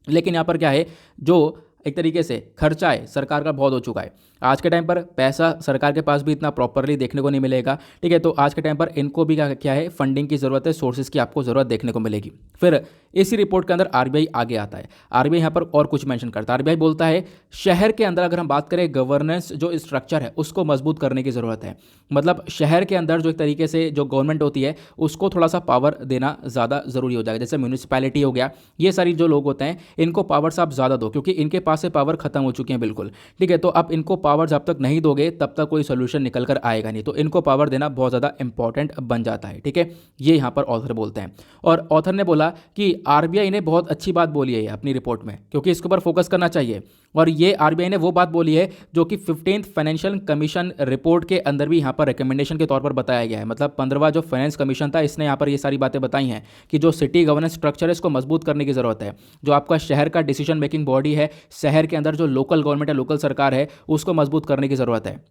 लेकिन यहाँ पर क्या है, जो एक तरीके से खर्चा है सरकार का बहुत हो चुका है। आज के टाइम पर पैसा सरकार के पास भी इतना प्रॉपरली देखने को नहीं मिलेगा। ठीक है, तो आज के टाइम पर इनको भी क्या है, फंडिंग की ज़रूरत है, सोर्सेज की आपको ज़रूरत देखने को मिलेगी। फिर इसी रिपोर्ट के अंदर आरबीआई आगे आता है। आरबीआई यहाँ पर और कुछ मेंशन करता है। आरबीआई बोलता है शहर के अंदर अगर हम बात करें गवर्नेंस जो स्ट्रक्चर है उसको मजबूत करने की ज़रूरत है। मतलब शहर के अंदर जो एक तरीके से जो गवर्नमेंट होती है उसको थोड़ा सा पावर देना ज़्यादा ज़रूरी हो जाएगा। जैसे म्यूनिसिपैलिटी हो गया, ये सारी जो लोग होते हैं इनको पावर्स आप ज़्यादा दो, क्योंकि इनके पास से पावर खत्म हो चुकी है बिल्कुल। ठीक है, तो आप इनको पावर जब तक नहीं दोगे तब तक कोई सोल्यूशन निकल कर आएगा नहीं, तो इनको पावर देना बहुत ज़्यादा इंपॉर्टेंट बन जाता है। ठीक है, ये यहाँ पर ऑथर बोलते हैं। और ऑथर ने बोला कि आरबीआई ने बहुत अच्छी बात बोली है अपनी रिपोर्ट में, क्योंकि इसके ऊपर फोकस करना चाहिए। और ये आरबीआई ने वो बात बोली है जो कि 15th फाइनेंशियल कमीशन रिपोर्ट के अंदर भी यहाँ पर रिकमेंडेशन के तौर पर बताया गया है। मतलब 15वां जो फाइनेंस कमीशन था इसने यहाँ पर ये सारी बातें बताई हैं कि जो सिटी गवर्नेंस स्ट्रक्चर है इसको मजबूत करने की ज़रूरत है। जो आपका शहर का डिसीजन मेकिंग बॉडी है, शहर के अंदर जो लोकल गवर्नमेंट है, लोकल सरकार है, उसको मजबूत करने की ज़रूरत है।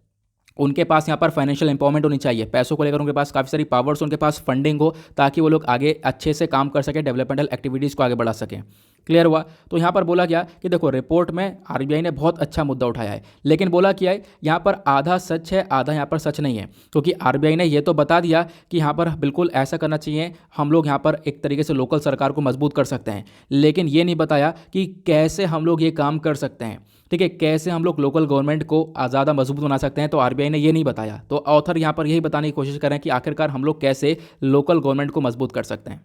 उनके पास यहाँ पर फाइनेंशियल एम्पावरमेंट होनी चाहिए, पैसों को लेकर उनके पास काफ़ी सारी पावर्स, उनके पास फंडिंग हो, ताकि वो लोग आगे अच्छे से काम कर सकें, डेवलपमेंटल एक्टिविटीज़ को आगे बढ़ा सकें। क्लियर हुआ। तो यहाँ पर बोला गया कि देखो रिपोर्ट में आरबीआई ने बहुत अच्छा मुद्दा उठाया है, लेकिन बोला क्या है, यहाँ पर आधा सच है आधा यहाँ पर सच नहीं है। क्योंकि आरबीआई ने ये तो बता दिया कि यहाँ पर बिल्कुल ऐसा करना चाहिए, हम लोग यहाँ पर एक तरीके से लोकल सरकार को मजबूत कर सकते हैं, लेकिन ये नहीं बताया कि कैसे हम लोग ये काम कर सकते हैं। ठीक है, कैसे हम लोग लोकल गवर्नमेंट को ज़्यादा मजबूत बना सकते हैं, तो आरबीआई ने ये नहीं बताया। तो ऑथर यहाँ पर यही बताने की कोशिश कर रहे हैं कि आखिरकार हम लोग कैसे लोकल गवर्नमेंट को मजबूत कर सकते हैं।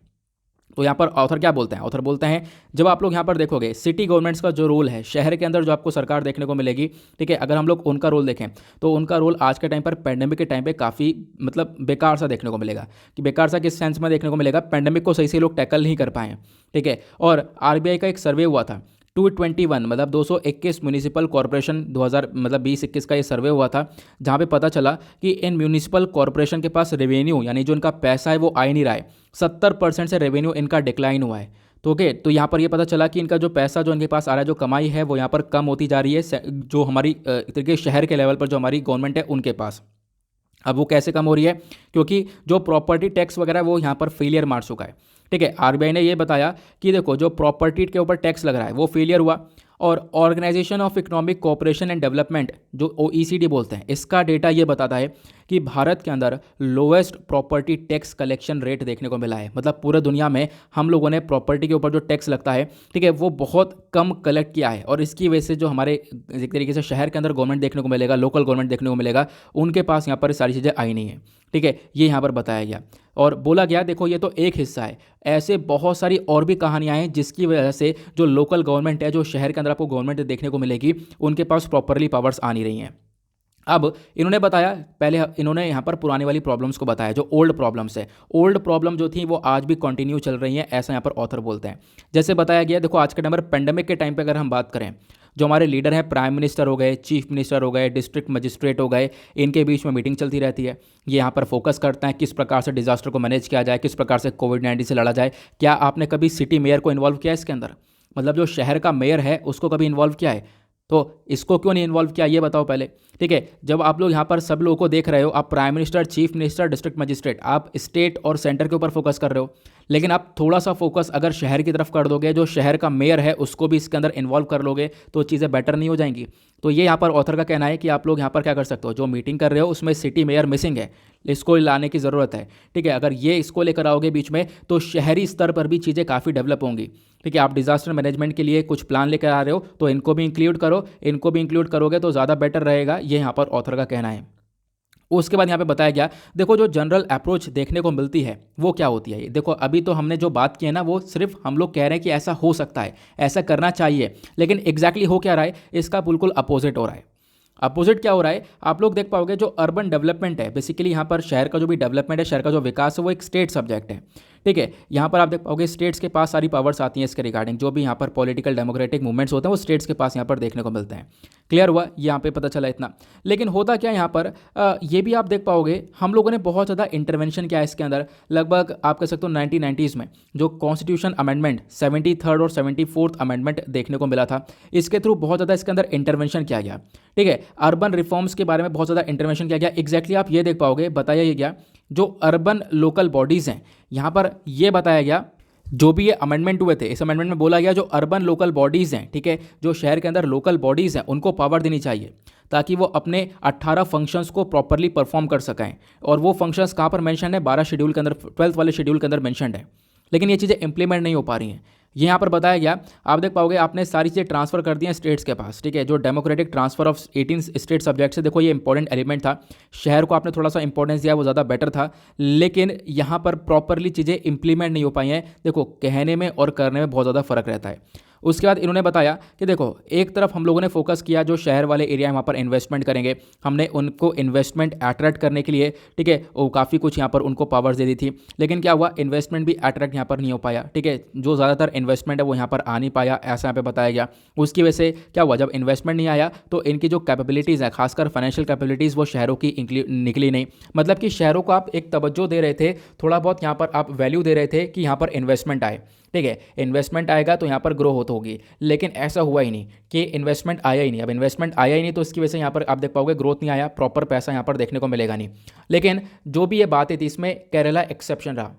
तो यहाँ पर ऑथर क्या बोलते हैं, ऑथर बोलते हैं जब आप लोग यहाँ पर देखोगे सिटी गवर्नमेंट्स का जो रोल है शहर के अंदर, जो आपको सरकार देखने को मिलेगी, ठीक है, अगर हम लोग उनका रोल देखें तो उनका रोल आज के टाइम पर पेंडेमिक के टाइम पे काफ़ी मतलब बेकार सा देखने को मिलेगा। कि बेकार सा किस सेंस में देखने को मिलेगा, पेंडेमिक को सही से लोग टैकल नहीं कर पाए। ठीक है, और आरबीआई का एक सर्वे हुआ था 221 मतलब 221 म्यूनिसिपल कॉरपोरेशन 2000 मतलब 20-21 का ये सर्वे हुआ था, जहाँ पे पता चला कि इन म्यूनिसिपल कॉरपोरेशन के पास रेवेन्यू यानी जो इनका पैसा है वो आ ही नहीं रहा है। 70% से रेवेन्यू इनका डिक्लाइन हुआ है। तो ओके, तो यहाँ पर ये पता चला कि इनका जो पैसा जो इनके पास आ रहा है, जो कमाई है वो यहाँ पर कम होती जा रही है, जो हमारी तरीके शहर के लेवल पर जो हमारी गवर्नमेंट है उनके पास। अब वो कैसे कम हो रही है, क्योंकि जो प्रॉपर्टी टैक्स वगैरह वो यहाँ पर फेलियर मार चुका है। ठीक है, आरबीआई ने ये बताया कि देखो जो प्रॉपर्टी के ऊपर टैक्स लग रहा है वो फेलियर हुआ, और organisation of economic cooperation and development जो OECD बोलते हैं, इसका डेटा ये बताता है कि भारत के अंदर lowest property tax collection rate देखने को मिला है। मतलब पूरे दुनिया में हम लोगों ने प्रॉपर्टी के ऊपर जो टैक्स लगता है, ठीक है, वो बहुत कम कलेक्ट किया है। और इसकी वजह से जो हमारे एक तरीके से शहर के अंदर गवर्नमेंट देखने को मिलेगा, लोकल गवर्नमेंट देखने को मिलेगा, उनके पास यहाँ पर सारी चीज़ें आई नहीं है। ठीक है, ये यहाँ पर बताया गया और बोला गया देखो ये तो एक हिस्सा है, ऐसे बहुत सारी और भी कहानियां हैं जिसकी वजह से जो लोकल गवर्नमेंट है, जो शहर के अंदर आपको गवर्नमेंट देखने को मिलेगी, उनके पास प्रॉपरली पावर्स आ नहीं रही हैं। अब इन्होंने बताया, पहले इन्होंने यहाँ पर पुरानी वाली प्रॉब्लम्स को बताया, जो ओल्ड प्रॉब्लम्स है, ओल्ड प्रॉब्लम जो थी वो आज भी कंटिन्यू चल रही हैं, ऐसा यहाँ पर ऑथर बोलते हैं। जैसे बताया गया, देखो आज के टाइम पर पेंडेमिक के टाइम पे अगर हम बात करें, जो हमारे लीडर हैं, प्राइम मिनिस्टर हो गए, चीफ मिनिस्टर हो गए, डिस्ट्रिक्ट मजिस्ट्रेट हो गए, इनके बीच में मीटिंग चलती रहती है। ये यहाँ पर फोकस करते हैं किस प्रकार से डिजास्टर को मैनेज किया जाए, किस प्रकार से कोविड-19 से लड़ा जाए। क्या आपने कभी सिटी मेयर को इन्वॉल्व किया है इसके अंदर? मतलब जो शहर का मेयर है उसको कभी इन्वॉल्व किया है? तो इसको क्यों नहीं इन्वॉल्व किया, ये बताओ पहले। ठीक है, जब आप लोग यहाँ पर सब लोगों को देख रहे हो, आप prime minister, chief minister, district magistrate, आप स्टेट और सेंटर के ऊपर फोकस कर रहे हो, लेकिन आप थोड़ा सा फोकस अगर शहर की तरफ कर दोगे, जो शहर का मेयर है उसको भी इसके अंदर इन्वॉल्व कर लोगे, तो चीज़ें बेटर नहीं हो जाएंगी। तो ये यहाँ पर ऑथर का कहना है कि आप लोग यहाँ पर क्या कर सकते हो, जो मीटिंग कर रहे हो उसमें सिटी मेयर मिसिंग है, इसको लाने की ज़रूरत है। ठीक है, अगर ये इसको लेकर आओगे बीच में, तो शहरी स्तर पर भी चीज़ें काफ़ी डेवलप होंगी। ठीक है, आप डिजास्टर मैनेजमेंट के लिए कुछ प्लान लेकर आ रहे हो, तो इनको भी इंक्लूड करो, इनको भी इंक्लूड करोगे तो ज़्यादा बेटर रहेगा, ये यहाँ पर ऑथर का कहना है। उसके बाद यहाँ पे बताया गया, देखो जो जनरल अप्रोच देखने को मिलती है वो क्या होती है। देखो अभी तो हमने जो बात की है ना, वो सिर्फ हम लोग कह रहे हैं कि ऐसा हो सकता है, ऐसा करना चाहिए, लेकिन एग्जैक्टली हो क्या रहा है, इसका बिल्कुल अपोजिट हो रहा है। अपोजिट क्या हो रहा है, आप लोग देख पाओगे, जो अर्बन डेवलपमेंट है, बेसिकली यहाँ पर शहर का जो भी डेवलपमेंट है, शहर का जो विकास है, वो एक स्टेट सब्जेक्ट है। ठीक है, यहाँ पर आप देख पाओगे स्टेट्स के पास सारी पावर्स आती हैं इसके रिगार्डिंग, जो भी यहाँ पर पॉलिटिकल डेमोक्रेटिक मूवमेंट्स होते हैं वो स्टेट्स के पास यहाँ पर देखने को मिलते हैं। क्लियर हुआ, यहाँ पे पता चला इतना। लेकिन होता क्या यहाँ पर, ये भी आप देख पाओगे, हम लोगों ने बहुत ज़्यादा इंटरवेंशन किया है इसके अंदर। लगभग आप कह सकते हो 1990s में जो कॉन्स्टिट्यूशन अमेंडमेंट 73rd और 74th अमेंडमेंट देखने को मिला था, इसके थ्रू बहुत ज़्यादा इसके अंदर इंटरवेंशन किया गया। ठीक है, अर्बन रिफॉर्म्स के बारे में बहुत ज़्यादा इंटरवेंशन किया गया। एग्जैक्टली आप ये देख पाओगे, बताया ये गया, जो अर्बन लोकल बॉडीज़ हैं, यहाँ पर ये बताया गया, जो भी ये अमेंडमेंट हुए थे, इस अमेंडमेंट में बोला गया जो अर्बन लोकल बॉडीज़ हैं, ठीक है, जो शहर के अंदर लोकल बॉडीज़ हैं, उनको पावर देनी चाहिए ताकि वो अपने 18 फंक्शंस को प्रॉपरली परफॉर्म कर सकें। और वो फंक्शंस कहाँ पर मेंशन है, 12 शेड्यूल के अंदर, 12th वाले शेड्यूल के अंदर मेंशन है। लेकिन ये चीज़ें इंप्लीमेंट नहीं हो पा रही हैं। ये यहाँ पर बताया गया, आप देख पाओगे, आपने सारी चीज़ें ट्रांसफर कर दी हैं स्टेट्स के पास। ठीक है, जो democratic transfer of 18 state subjects है, देखो ये इंपॉर्टेंट एलिमेंट था, शहर को आपने थोड़ा सा इंपॉर्टेंस दिया, वो ज़्यादा बेटर था, लेकिन यहाँ पर प्रॉपरली चीज़ें इंप्लीमेंट नहीं हो पाई हैं। देखो कहने में और करने में बहुत ज़्यादा फर्क रहता है। उसके बाद इन्होंने बताया कि देखो एक तरफ हम लोगों ने फोकस किया, जो शहर वाले एरिया है वहाँ पर इन्वेस्टमेंट करेंगे, हमने उनको इन्वेस्टमेंट अट्रैक्ट करने के लिए, ठीक है, वो काफ़ी कुछ यहाँ पर उनको पावर्स दे दी थी। लेकिन क्या हुआ, इन्वेस्टमेंट भी अट्रैक्ट यहाँ पर नहीं हो पाया। ठीक है, जो ज़्यादातर इन्वेस्टमेंट है वो यहाँ पर आ नहीं पाया, ऐसा यहाँ पे बताया गया। उसकी वजह से क्या हुआ, जब इन्वेस्टमेंट नहीं आया तो इनकी जो कैपेबिलिटीज़ है, खासकर फाइनेंशियल कैपेबिलिटीज़, वो शहरों की निकली नहीं। मतलब कि शहरों को आप एक तवज्जो दे रहे थे, थोड़ा बहुत यहाँ पर आप वैल्यू दे रहे थे कि यहाँ पर इन्वेस्टमेंट आए। ठीक है, इन्वेस्टमेंट आएगा तो यहाँ पर ग्रोथ होगी, लेकिन ऐसा हुआ ही नहीं कि इन्वेस्टमेंट आया ही नहीं। अब इन्वेस्टमेंट आया ही नहीं तो इसकी वजह से यहाँ पर आप देख पाओगे ग्रोथ नहीं आया, प्रॉपर पैसा यहाँ पर देखने को मिलेगा नहीं। लेकिन जो भी ये बातें थी, इसमें केरला एक्सेप्शन रहा।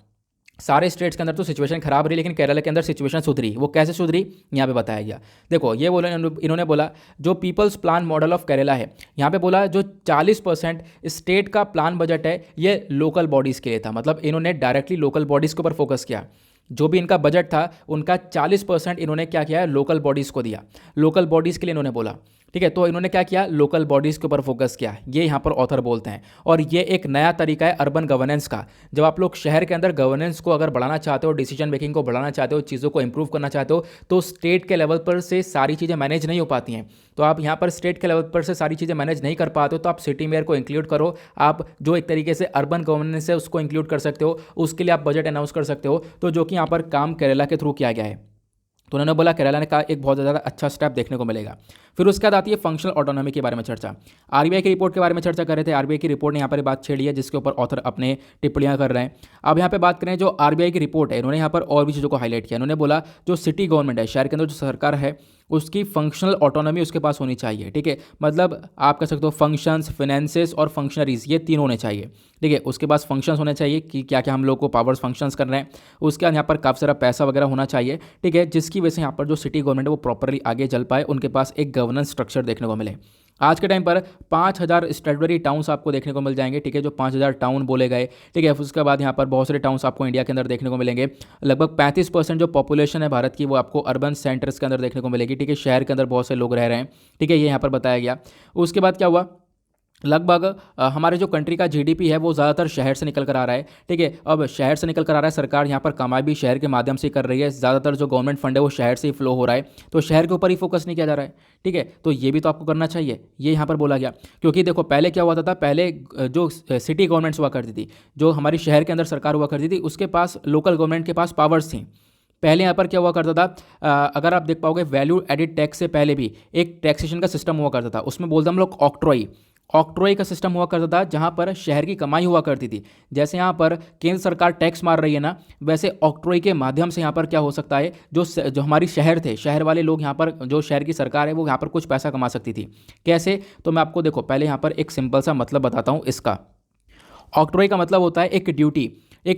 सारे स्टेट्स के अंदर तो सिचुएशन खराब रही, लेकिन केरला के अंदर सिचुएशन सुधरी। वो कैसे सुधरी, यहाँ पे बताया गया। देखो ये बोला, इन्होंने बोला जो people's plan model of Kerala है, यहाँ पे बोला जो 40% स्टेट का प्लान बजट है ये लोकल बॉडीज़ के लिए था। मतलब इन्होंने डायरेक्टली लोकल बॉडीज़ के ऊपर फोकस किया। जो भी इनका बजट था उनका 40% इन्होंने क्या किया है, लोकल बॉडीज़ को दिया। लोकल बॉडीज़ के लिए इन्होंने बोला। ठीक है, तो इन्होंने क्या किया, लोकल बॉडीज़ के ऊपर फोकस किया, ये यहाँ पर ऑथर बोलते हैं। और ये एक नया तरीका है अर्बन गवर्नेंस का। जब आप लोग शहर के अंदर गवर्नेंस को अगर बढ़ाना चाहते हो, डिसीजन मेकिंग को बढ़ाना चाहते हो, चीज़ों को इंप्रूव करना चाहते हो, तो स्टेट के लेवल पर से सारी चीज़ें मैनेज नहीं हो पाती हैं। तो आप यहाँ पर स्टेट के लेवल पर से सारी चीज़ें मैनेज नहीं कर पाते हो, तो आप सिटी मेयर को इंक्लूड करो। आप जो एक तरीके से अर्बन गवर्नेंस है उसको इंक्लूड कर सकते हो, उसके लिए आप बजट अनाउंस कर सकते हो। तो जो कि यहाँ पर काम केरला के थ्रू किया गया है। तो उन्होंने बोला केरला ने कहा एक बहुत ज़्यादा अच्छा स्टेप देखने को मिलेगा। फिर उसके बाद आती है फंक्शनल ऑटोनॉमी के बारे में चर्चा। आरबीआई की रिपोर्ट के बारे में चर्चा कर रहे थे। आरबीआई की रिपोर्ट ने यहाँ पर बात छेड़ी है, जिसके ऊपर ऑथर अपने टिप्पणियाँ कर रहे हैं। अब यहाँ पे बात करें जो आरबीआई की रिपोर्ट है, इन्होंने यहाँ पर और भी चीज़ों को हाईलाइट किया। इन्होंने बोला जो सिटी गवर्नमेंट है, शहर के अंदर जो सरकार है, उसकी फंक्शनल ऑटोनॉमी उसके पास होनी चाहिए। ठीक है, मतलब आप कह सकते हो फंक्शंस, फिनेंसेस और फंक्शनरीज, ये तीन होने चाहिए। ठीक है, उसके पास फंक्शंस होने चाहिए कि क्या क्या हम लोग को पावर्स फंक्शंस कर रहे हैं। उसके बाद यहाँ पर काफ़ी सारा पैसा वगैरह होना चाहिए। ठीक है, जिसकी जिसकी वजह से यहाँ पर जो सिटी गवर्नमेंट है वो प्रॉपरली आगे चल पाए, उनके पास एक गवर्नेंस स्ट्रक्चर देखने को मिले। आज के टाइम पर 5000 स्टैट्यूटरी टाउन्स आपको देखने को मिल जाएंगे, ठीक है, जो 5000 टाउन बोले गए, ठीक है। उसके बाद यहाँ पर बहुत सारे टाउन्स आपको इंडिया के अंदर देखने को मिलेंगे। लगभग 35% जो पॉपुलेशन है भारत की वो आपको अर्बन सेंटर्स के अंदर देखने को मिलेगी, ठीक है, शहर के अंदर बहुत से लोग रह रहे हैं, ठीक है, ये यहाँ पर बताया गया। उसके बाद क्या हुआ, लगभग हमारे जो कंट्री का जीडीपी है वो ज़्यादातर शहर से निकल कर आ रहा है, ठीक है। अब शहर से निकल कर आ रहा है, सरकार यहाँ पर कमाई भी शहर के माध्यम से कर रही है, ज़्यादातर जो गवर्नमेंट फंड है वो शहर से ही फ्लो हो रहा है, तो शहर के ऊपर ही फोकस नहीं किया जा रहा है, ठीक है। तो ये भी तो आपको करना चाहिए, ये यहाँ पर बोला गया। क्योंकि देखो पहले क्या हुआ था, पहले जो सिटी गवर्नमेंट्स हुआ करती थी, जो हमारी शहर के अंदर सरकार हुआ करती थी, उसके पास लोकल गवर्नमेंट के पास पावर्स थी। पहले यहाँ पर क्या हुआ करता था, अगर आप देख पाओगे वैल्यू एडिड टैक्स से पहले भी एक टैक्सेशन का सिस्टम हुआ करता था, उसमें बोलते हम लोग ऑक्ट्रॉय का सिस्टम हुआ करता था, जहां पर शहर की कमाई हुआ करती थी। जैसे यहाँ पर केंद्र सरकार टैक्स मार रही है ना, वैसे ऑक्ट्रॉय के माध्यम से यहाँ पर क्या हो सकता है, जो हमारी शहर थे, शहर वाले लोग यहाँ पर, जो शहर की सरकार है वो यहाँ पर कुछ पैसा कमा सकती थी। कैसे, तो मैं आपको देखो पहले यहाँ पर एक सिंपल सा मतलब बताता हूँ इसका। ऑक्ट्रॉय का मतलब होता है एक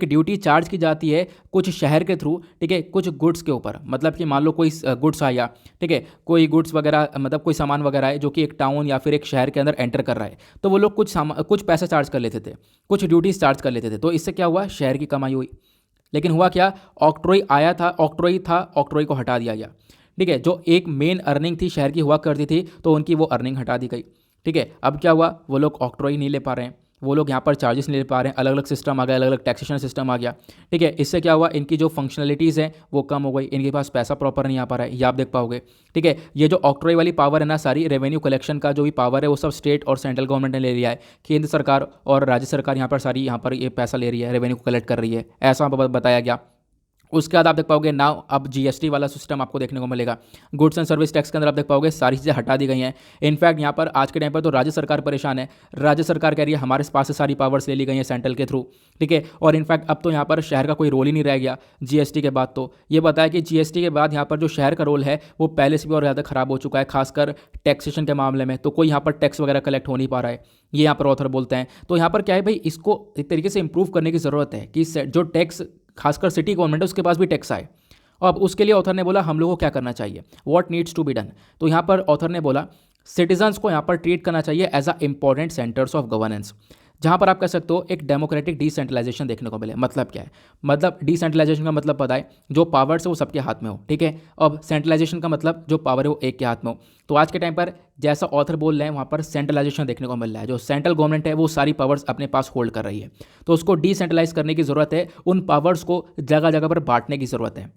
ड्यूटी चार्ज की जाती है कुछ शहर के थ्रू, ठीक है, कुछ गुड्स के ऊपर। मतलब कि मान लो कोई गुड्स आया, ठीक है, कोई गुड्स वगैरह, मतलब कोई सामान वगैरह है जो कि एक टाउन या फिर एक शहर के अंदर एंटर कर रहा है, तो वो लोग कुछ पैसा चार्ज कर लेते थे, कुछ ड्यूटीज चार्ज कर लेते थे। तो इससे क्या हुआ, शहर की कमाई हुई। लेकिन हुआ क्या, ऑक्ट्रॉय को हटा दिया गया, ठीक है। जो एक मेन अर्निंग थी शहर की हुआ करती थी, तो उनकी वो अर्निंग हटा दी गई, ठीक है। अब क्या हुआ, वो लोग ऑक्ट्रॉय नहीं ले पा रहे हैं, वो लोग यहाँ पर चार्जेस नहीं ले पा रहे हैं, अलग अलग सिस्टम आ गया, अलग अलग टैक्सेशन सिस्टम आ गया, ठीक है। इससे क्या हुआ, इनकी जो फंक्शनलिटीज़ हैं वो कम हो गई, इनके पास पैसा प्रॉपर नहीं आ पा रहा है, ये आप देख पाओगे, ठीक है। ये जो ऑक्ट्रॉय वाली पावर है ना, सारी रेवेन्यू कलेक्शन का जो भी पावर है वो सब स्टेट और सेंट्रल गवर्नमेंट ने ले लिया है। केंद्र सरकार और राज्य सरकार यहाँ पर यहाँ पर ये पैसा ले रही है, रेवेन्यू को कलेक्ट कर रही है, ऐसा बताया गया। उसके बाद आप देख पाओगे नाउ अब जीएसटी वाला सिस्टम आपको देखने को मिलेगा। गुड्स एंड सर्विस टैक्स के अंदर आप देख पाओगे सारी चीज़ें हटा दी गई हैं। इनफैक्ट यहाँ पर आज के टाइम पर तो राज्य सरकार परेशान है, राज्य सरकार कह रही है हमारे पास से सारी पावर्स ले ली गई हैं सेंट्रल के थ्रू, ठीक है। और इनफैक्ट अब तो यहाँ पर शहर का कोई रोल ही नहीं रह गया जीएसटी के बाद। तो ये बताया कि जीएसटी के बाद यहाँ पर जो शहर का रोल है वो पहले से भी और ज़्यादा खराब हो चुका है, खासकर टैक्सेशन के मामले में। तो कोई यहाँ पर टैक्स वगैरह कलेक्ट हो नहीं पा रहा है, ये यहाँ पर ऑथर बोलते हैं। तो यहाँ पर क्या है भाई, इसको एक तरीके से इंप्रूव करने की ज़रूरत है कि जो टैक्स खासकर सिटी गवर्नमेंट है उसके पास भी टैक्स आए। अब उसके लिए ऑथर ने बोला हम लोगों को क्या करना चाहिए, what needs to be done. तो यहाँ पर ऑथर ने बोला सिटीजन्स को यहाँ पर ट्रीट करना चाहिए as a important centres of governance, जहाँ पर आप कह सकते हो एक डेमोक्रेटिक डिसेंट्रलाइजेशन देखने को मिले। मतलब क्या है, मतलब डिसेंट्रलाइजेशन का मतलब पता है, जो पावर्स है वो सबके हाथ में हो, ठीक है। अब सेंट्रलाइजेशन का मतलब जो पावर है वो एक के हाथ में हो। तो आज के टाइम पर जैसा ऑथर बोल रहे हैं वहाँ पर सेंट्रलाइजेशन देखने को मिल रहा है, जो सेंट्रल गवर्नमेंट है वो सारी पावर्स अपने पास होल्ड कर रही है। तो उसको डिसेंट्रलाइज करने की ज़रूरत है, उन पावर्स को जगह जगह पर बांटने की ज़रूरत है।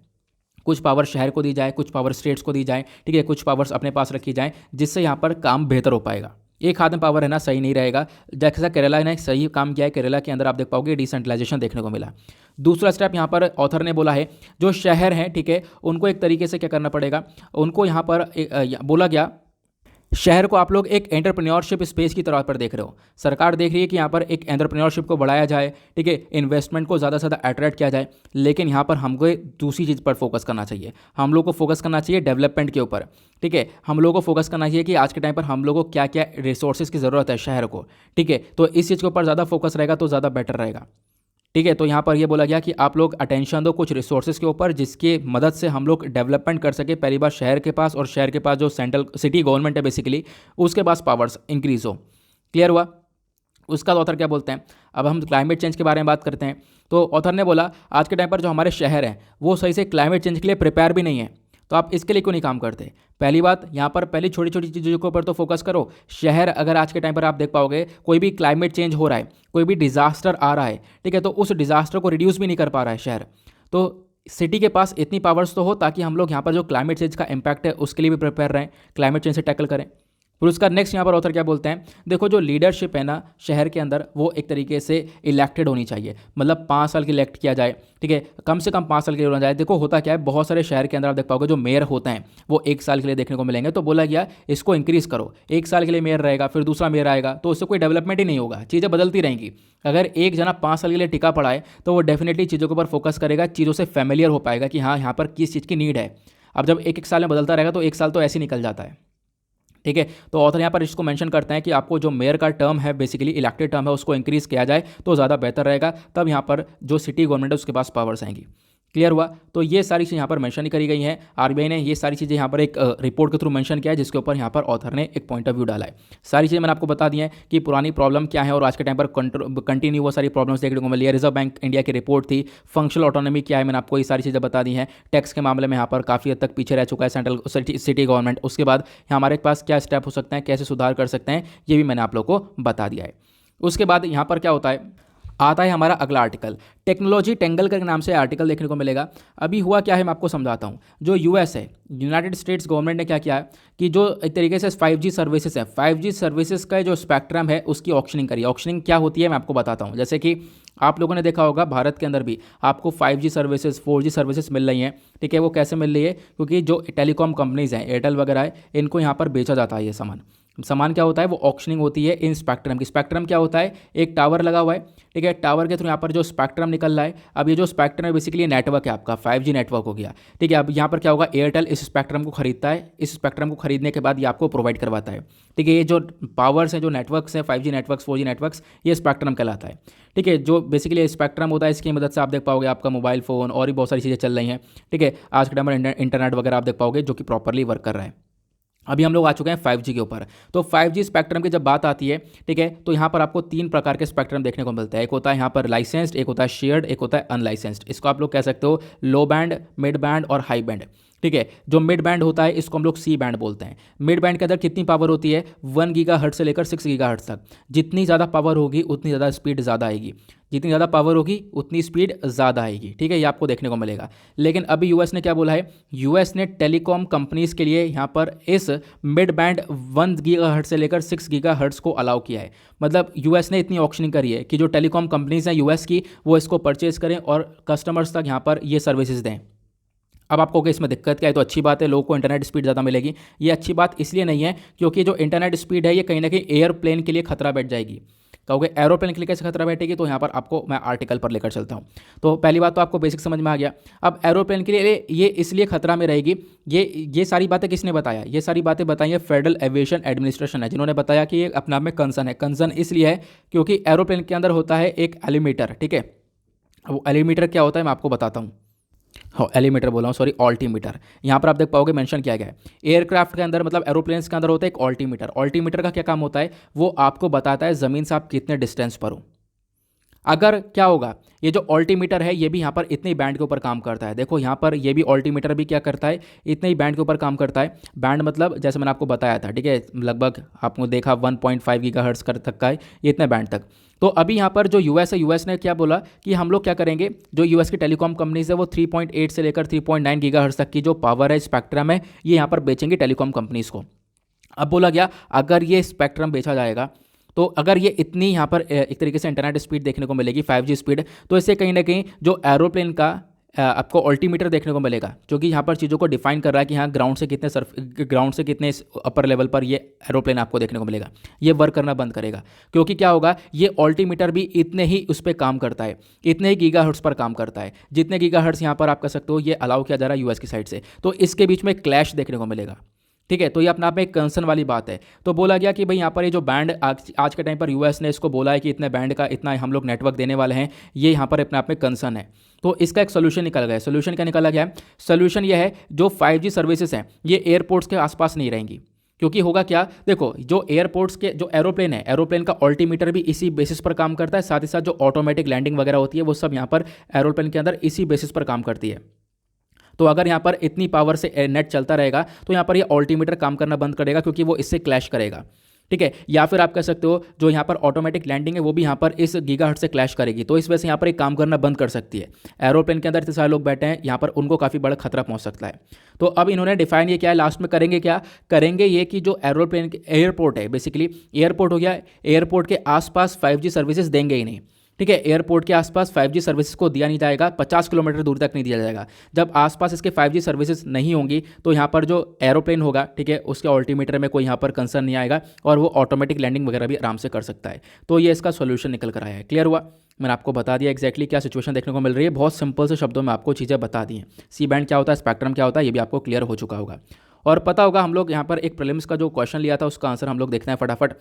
कुछ पावर शहर को दी जाए, कुछ पावर स्टेट्स को दी जाए, ठीक है, कुछ पावर्स अपने पास रखी जाए, जिससे यहाँ पर काम बेहतर हो पाएगा। एक हाथ में पावर है ना, सही नहीं रहेगा। जैसा केरला ने सही काम किया है, केरला के अंदर आप देख पाओगे डिसेंट्रलाइजेशन देखने को मिला। दूसरा स्टेप यहाँ पर ऑथर ने बोला है जो शहर हैं, ठीक है, उनको एक तरीके से क्या करना पड़ेगा, उनको यहाँ पर बोला गया शहर को आप लोग एक एंटरप्रेन्योरशिप स्पेस की तौर पर देख रहे हो। सरकार देख रही है कि यहाँ पर एक एंटरप्रेन्योरशिप को बढ़ाया जाए, ठीक है, इन्वेस्टमेंट को ज़्यादा से ज़्यादा अट्रैक्ट किया जाए। लेकिन यहाँ पर हमको दूसरी चीज़ पर फोकस करना चाहिए, हम लोग को फोकस करना चाहिए डेवलपमेंट के ऊपर, ठीक है। हम लोग को फोकस करना चाहिए कि आज के टाइम पर हम लोग को क्या क्या रिसोर्सेज की ज़रूरत है शहर को, ठीक है। तो इस चीज़ के ऊपर ज़्यादा फोकस रहेगा तो ज़्यादा बेटर रहेगा, ठीक है। तो यहाँ पर ये बोला गया कि आप लोग अटेंशन दो कुछ रिसोर्सेज के ऊपर, जिसकी मदद से हम लोग डेवलपमेंट कर सके। पहली बार शहर के पास, और शहर के पास जो सेंट्रल सिटी गवर्नमेंट है बेसिकली उसके पास पावर्स इंक्रीज हो। क्लियर हुआ। उसका ऑथर क्या बोलते हैं, अब हम क्लाइमेट चेंज के बारे में बात करते हैं। तो ऑथर ने बोला आज के टाइम पर जो हमारे शहर हैं वो सही से क्लाइमेट चेंज के लिए प्रिपेयर भी नहीं है, तो आप इसके लिए क्यों नहीं काम करते। पहली बात यहाँ पर पहली छोटी छोटी चीज़ों के ऊपर तो फोकस करो। शहर अगर आज के टाइम पर आप देख पाओगे कोई भी क्लाइमेट चेंज हो रहा है, कोई भी डिजास्टर आ रहा है, ठीक है, तो उस डिजास्टर को रिड्यूस भी नहीं कर पा रहा है शहर। तो सिटी के पास इतनी पावर्स तो हो ताकि हम लोग यहाँ पर जो क्लाइमेट चेंज का इम्पैक्ट है उसके लिए भी प्रिपेयर रहें, क्लाइमेट चेंज से टैकल करें। फिर उसका नेक्स्ट यहाँ पर ऑथर क्या बोलते हैं, देखो जो लीडरशिप है ना शहर के अंदर वो एक तरीके से इलेक्टेड होनी चाहिए, मतलब 5 साल की इलेक्ट किया जाए, ठीक है, कम से कम 5 साल के लिए होना चाहिए। देखो होता क्या है, बहुत सारे शहर के अंदर आप देख पाओगे जो मेयर होते हैं वो 1 साल के लिए देखने को मिलेंगे। तो बोला गया इसको इंक्रीज़ करो, 1 साल के लिए मेयर रहेगा, फिर दूसरा मेयर आएगा, तो उससे कोई डेवलपमेंट ही नहीं होगा, चीज़ें बदलती रहेंगी। अगर एक जना 5 साल के लिए टिका पड़ा है तो वो डेफिनेटली चीज़ों के ऊपर फोकस करेगा, चीज़ों से फैमिलियर हो पाएगा कि हाँ यहाँ पर किस चीज़ की नीड है। अब जब 1-1 साल में बदलता रहेगा तो 1 साल तो ऐसे निकल जाता है, ठीक है। तो ऑथर यहाँ पर इसको मेंशन करते हैं कि आपको जो मेयर का टर्म है बेसिकली इलेक्टेड टर्म है उसको इंक्रीज़ किया जाए तो ज़्यादा बेहतर रहेगा, तब यहाँ पर जो सिटी गवर्नमेंट है उसके पास पावर्स आएंगी। क्लियर हुआ। तो ये सारी चीज़ यहाँ पर मेंशन करी गई हैं। आरबीआई ने ये सारी चीज़ें यहाँ पर एक रिपोर्ट के थ्रू मेंशन किया है, जिसके ऊपर यहाँ पर ऑथर ने एक पॉइंट ऑफ व्यू डाला है। सारी चीज़ें मैंने आपको बता दी हैं कि पुरानी प्रॉब्लम क्या है और आज के टाइम पर कंटिन्यू वो सारी प्रॉब्लम्स देखने को मिली है। रिजर्व बैंक इंडिया की रिपोर्ट थी, फंक्शनल ऑटोनॉमी क्या है, मैंने आपको ये सारी चीज़ें बता दी हैं। टैक्स के मामले में यहाँ पर काफ़ी हद तक पीछे रह चुका है सेंट्रल सिटी गवर्नमेंट। उसके बाद हमारे पास क्या स्टेप हो सकते हैं, कैसे सुधार कर सकते हैं, ये भी मैंने आप लोग को बता दिया है। उसके बाद यहाँ पर क्या होता है, आता है हमारा अगला आर्टिकल, टेक्नोलॉजी टेंगल के नाम से आर्टिकल देखने को मिलेगा। अभी हुआ क्या है मैं आपको समझाता हूँ। जो यूएस है, यूनाइटेड स्टेट्स गवर्नमेंट ने क्या किया है कि जो एक तरीके से 5G सर्विसेज है, 5G सर्विसेज का जो स्पेक्ट्रम है उसकी ऑक्शनिंग करी। ऑक्शनिंग क्या होती है मैं आपको बताता हूँ। जैसे कि आप लोगों ने देखा होगा भारत के अंदर भी आपको 5G सर्विसेज 4G सर्विसेज मिल रही हैं, ठीक है। वो कैसे मिल रही है, क्योंकि जो टेलीकॉम कंपनीज़ हैं, एयरटेल वगैरह है, इनको यहाँ पर बेचा जाता है ये सामान क्या होता है, वो ऑक्शनिंग होती है इन स्पेक्ट्रम की। स्पेक्ट्रम क्या होता है, एक टावर लगा हुआ है, ठीक है। टावर के थ्रू यहाँ पर जो स्पेक्ट्रम निकल रहा है, अब ये जो स्पेक्ट्रम है बेसिकली नेटवर्क है आपका, 5G नेटवर्क हो गया, ठीक है। अब यहाँ पर क्या होगा, एयरटेल इस स्पेक्ट्रम को खरीदता है, इस स्पेक्ट्रम को खरीदने के बाद ये आपको प्रोवाइड करवाता है, ठीक है। ये जो पावर्स हैं, जो नेटवर्क्स हैं, 5G नेटवर्क्स, 4G नेटवर्क्स, ये स्पेक्ट्रम कहलाता है, ठीक है। जो बेसिकली स्पेक्ट्रम होता है, इसकी मदद से आप देख पाओगे आपका मोबाइल फ़ोन और भी बहुत सारी चीज़ें चल रही हैं, ठीक है। आज के टाइम में इंटरनेट वगैरह आप देख पाओगे जो कि प्रॉपरली वर्क कर रहा है। अभी हम लोग आ चुके हैं 5G के ऊपर। तो 5G स्पेक्ट्रम की जब बात आती है, ठीक है, तो यहाँ पर आपको 3 प्रकार के स्पेक्ट्रम देखने को मिलता है। एक होता है यहाँ पर लाइसेंस्ड, एक होता है शेयर्ड, एक होता है अनलाइसेंस्ड। इसको आप लोग कह सकते हो लो बैंड, मिड बैंड और हाई बैंड, ठीक है। जो मिड बैंड होता है इसको हम लोग सी बैंड बोलते हैं। मिड बैंड के अंदर कितनी पावर होती है, 1 गीगाहर्ट्ज़ से लेकर 6 गीगाहर्ट्ज़ तक। जितनी ज़्यादा पावर होगी उतनी ज़्यादा स्पीड ज़्यादा आएगी, जितनी ज़्यादा पावर होगी उतनी स्पीड ज़्यादा आएगी, ठीक है। ये आपको देखने को मिलेगा। लेकिन अभी यूएस ने क्या बोला है, यूएस ने टेलीकॉम कंपनीज़ के लिए यहाँ पर इस मिड बैंड 1 गीगाहर्ट्ज़ से लेकर 6 गीगाहर्ट्ज़ को अलाउ किया है। मतलब यूएस ने इतनी ऑक्शनिंग करी है कि जो टेलीकॉम कंपनीज़ हैं यूएस की, वो इसको परचेज़ करें और कस्टमर्स तक यहाँ पर ये सर्विसेज दें। अब आपको कि इसमें दिक्कत क्या है, तो अच्छी बात है, लोगों को इंटरनेट स्पीड ज़्यादा मिलेगी। ये अच्छी बात इसलिए नहीं है क्योंकि जो इंटरनेट स्पीड है ये कहीं ना कहीं एयरप्लेन के लिए खतरा बैठ जाएगी। कहोगे एरोप्लेन के लिए कैसे खतरा बैठेगी, तो यहाँ पर आपको मैं आर्टिकल पर लेकर चलता हूँ। तो पहली बात तो आपको बेसिक समझ में आ गया। अब एरोप्लेन के लिए ये इसलिए खतरा में रहेगी, ये सारी बातें किसने बताया, ये सारी बातें बताई है फेडरल एविएशन एडमिनिस्ट्रेशन है, जिन्होंने बताया कि ये अपने आप में कंसर्न है। कंसर्न इसलिए है क्योंकि एरोप्लेन के अंदर होता है एक एलिमीटर, ठीक है। वो एलिमीटर क्या होता है मैं आपको बताता हूँ। हाँ, एलिमीटर बोला हूँ, सॉरी, ऑल्टीमीटर। यहाँ पर आप देख पाओगे मेंशन किया गया है। एयरक्राफ्ट के अंदर मतलब एरोप्लेन्स के अंदर होता है एक ऑल्टीमीटर। ऑल्टीमीटर का क्या काम होता है, वो आपको बताता है ज़मीन से आप कितने डिस्टेंस पर हो। अगर क्या होगा, ये जो ऑल्टीमीटर है ये भी यहाँ पर इतने ही बैंड के ऊपर काम करता है। देखो यहाँ पर ये भी ऑल्टीमीटर भी क्या करता है, इतने ही बैंड के ऊपर काम करता है। बैंड मतलब जैसे मैंने आपको बताया था, ठीक है, लगभग आपको देखा 1.5 गीगाहर्ट्ज़ तक का है, ये इतने बैंड तक। तो अभी यहाँ पर जो यूएस है, यूएस ने क्या बोला कि हम लोग क्या करेंगे, जो यूएस की टेलीकॉम कंपनीज है वो 3.8 से लेकर 3.9 गीगाहर्ट्ज़ तक की जो पावर है, स्पेक्ट्रम है, ये यहाँ पर बेचेंगे टेलीकॉम कंपनीज़ को। अब बोला गया अगर ये स्पेक्ट्रम बेचा जाएगा, तो अगर ये इतनी यहाँ पर एक तरीके से इंटरनेट स्पीड देखने को मिलेगी, 5G स्पीड, तो इससे कहीं ना कहीं जो एरोप्लेन का आपको ऑल्टीमीटर देखने को मिलेगा, जो कि यहाँ पर चीज़ों को डिफाइन कर रहा है कि हाँ ग्राउंड से कितने अपर लेवल पर ये एरोप्लेन आपको देखने को मिलेगा, ये वर्क करना बंद करेगा। क्योंकि क्या होगा, ये ऑल्टीमीटर भी इतने ही उस पर काम करता है, इतने ही गीगाहर्ट्ज़ पर काम करता है, जितने गीगाहर्ट्ज़ यहाँ पर आप कह सकते हो ये अलाउ किया जा रहा है यूएस की साइड से। तो इसके बीच में क्लैश देखने को मिलेगा, ठीक है। तो ये अपने आप में एक कंसर्न वाली बात है। तो बोला गया कि भाई यहाँ पर ये जो बैंड आज के टाइम पर यूएस ने इसको बोला है कि इतने बैंड का इतना हम लोग नेटवर्क देने वाले हैं, ये यहाँ पर अपने आप में कंसर्न है। तो इसका एक सोल्यूशन निकल गया। सोल्यूशन क्या निकला गया है, सोल्यूशन ये है जो 5G सर्विसेज हैं ये एयरपोर्ट्स के आसपास नहीं रहेंगी। क्योंकि होगा क्या, देखो जो एयरपोर्ट्स के जो एरोप्लेन है, एरोप्लेन का ऑल्टीमीटर भी इसी बेसिस पर काम करता है। साथ ही साथ जो ऑटोमेटिक लैंडिंग वगैरह होती है वो सब यहाँ पर एरोप्लेन के अंदर इसी बेसिस पर काम करती है। तो अगर यहाँ पर इतनी पावर से नेट चलता रहेगा तो यहाँ पर ये ऑल्टीमीटर काम करना बंद करेगा, क्योंकि वो इससे क्लैश करेगा, ठीक है। या फिर आप कह सकते हो जो यहाँ पर ऑटोमेटिक लैंडिंग है वो भी यहाँ पर इस गीगाहर्ट्ज़ से क्लैश करेगी। तो इस वजह से यहाँ पर एक काम करना बंद कर सकती है। एरोप्लेन के अंदर इतने सारे लोग बैठे हैं, यहाँ पर उनको काफ़ी बड़ा खतरा पहुँच सकता है। तो अब इन्होंने डिफाइन ये किया है, लास्ट में करेंगे क्या, करेंगे ये कि जो एरोप्लेन एयरपोर्ट है, बेसिकली एयरपोर्ट हो गया, एयरपोर्ट के आसपास 5G सर्विसेज देंगे ही नहीं, ठीक है। एयरपोर्ट के आसपास 5G सर्विसेज को दिया नहीं जाएगा, 50 किलोमीटर दूर तक नहीं दिया जाएगा। जब आसपास इसके 5G सर्विसेज नहीं होंगी तो यहाँ पर जो एरोप्लेन होगा, ठीक है, उसके ऑल्टीमीटर में कोई यहाँ पर कंसर्न नहीं आएगा और वो ऑटोमेटिक लैंडिंग वगैरह भी आराम से कर सकता है। तो ये इसका सोल्यूशन निकल कर आया है। क्लियर हुआ, मैंने आपको बता दिया एग्जैक्टली क्या सिचुएशन देखने को मिल रही है। बहुत सिंपल से शब्दों में आपको चीज़ें बता दी हैं। सी बैंड क्या होता है, स्पेक्ट्रम क्या होता है, ये भी आपको क्लियर हो चुका होगा। और पता होगा हम लोग यहाँ पर एक प्रीलिम्स का जो क्वेश्चन लिया था उसका आंसर हम लोग देखते हैं फटाफट।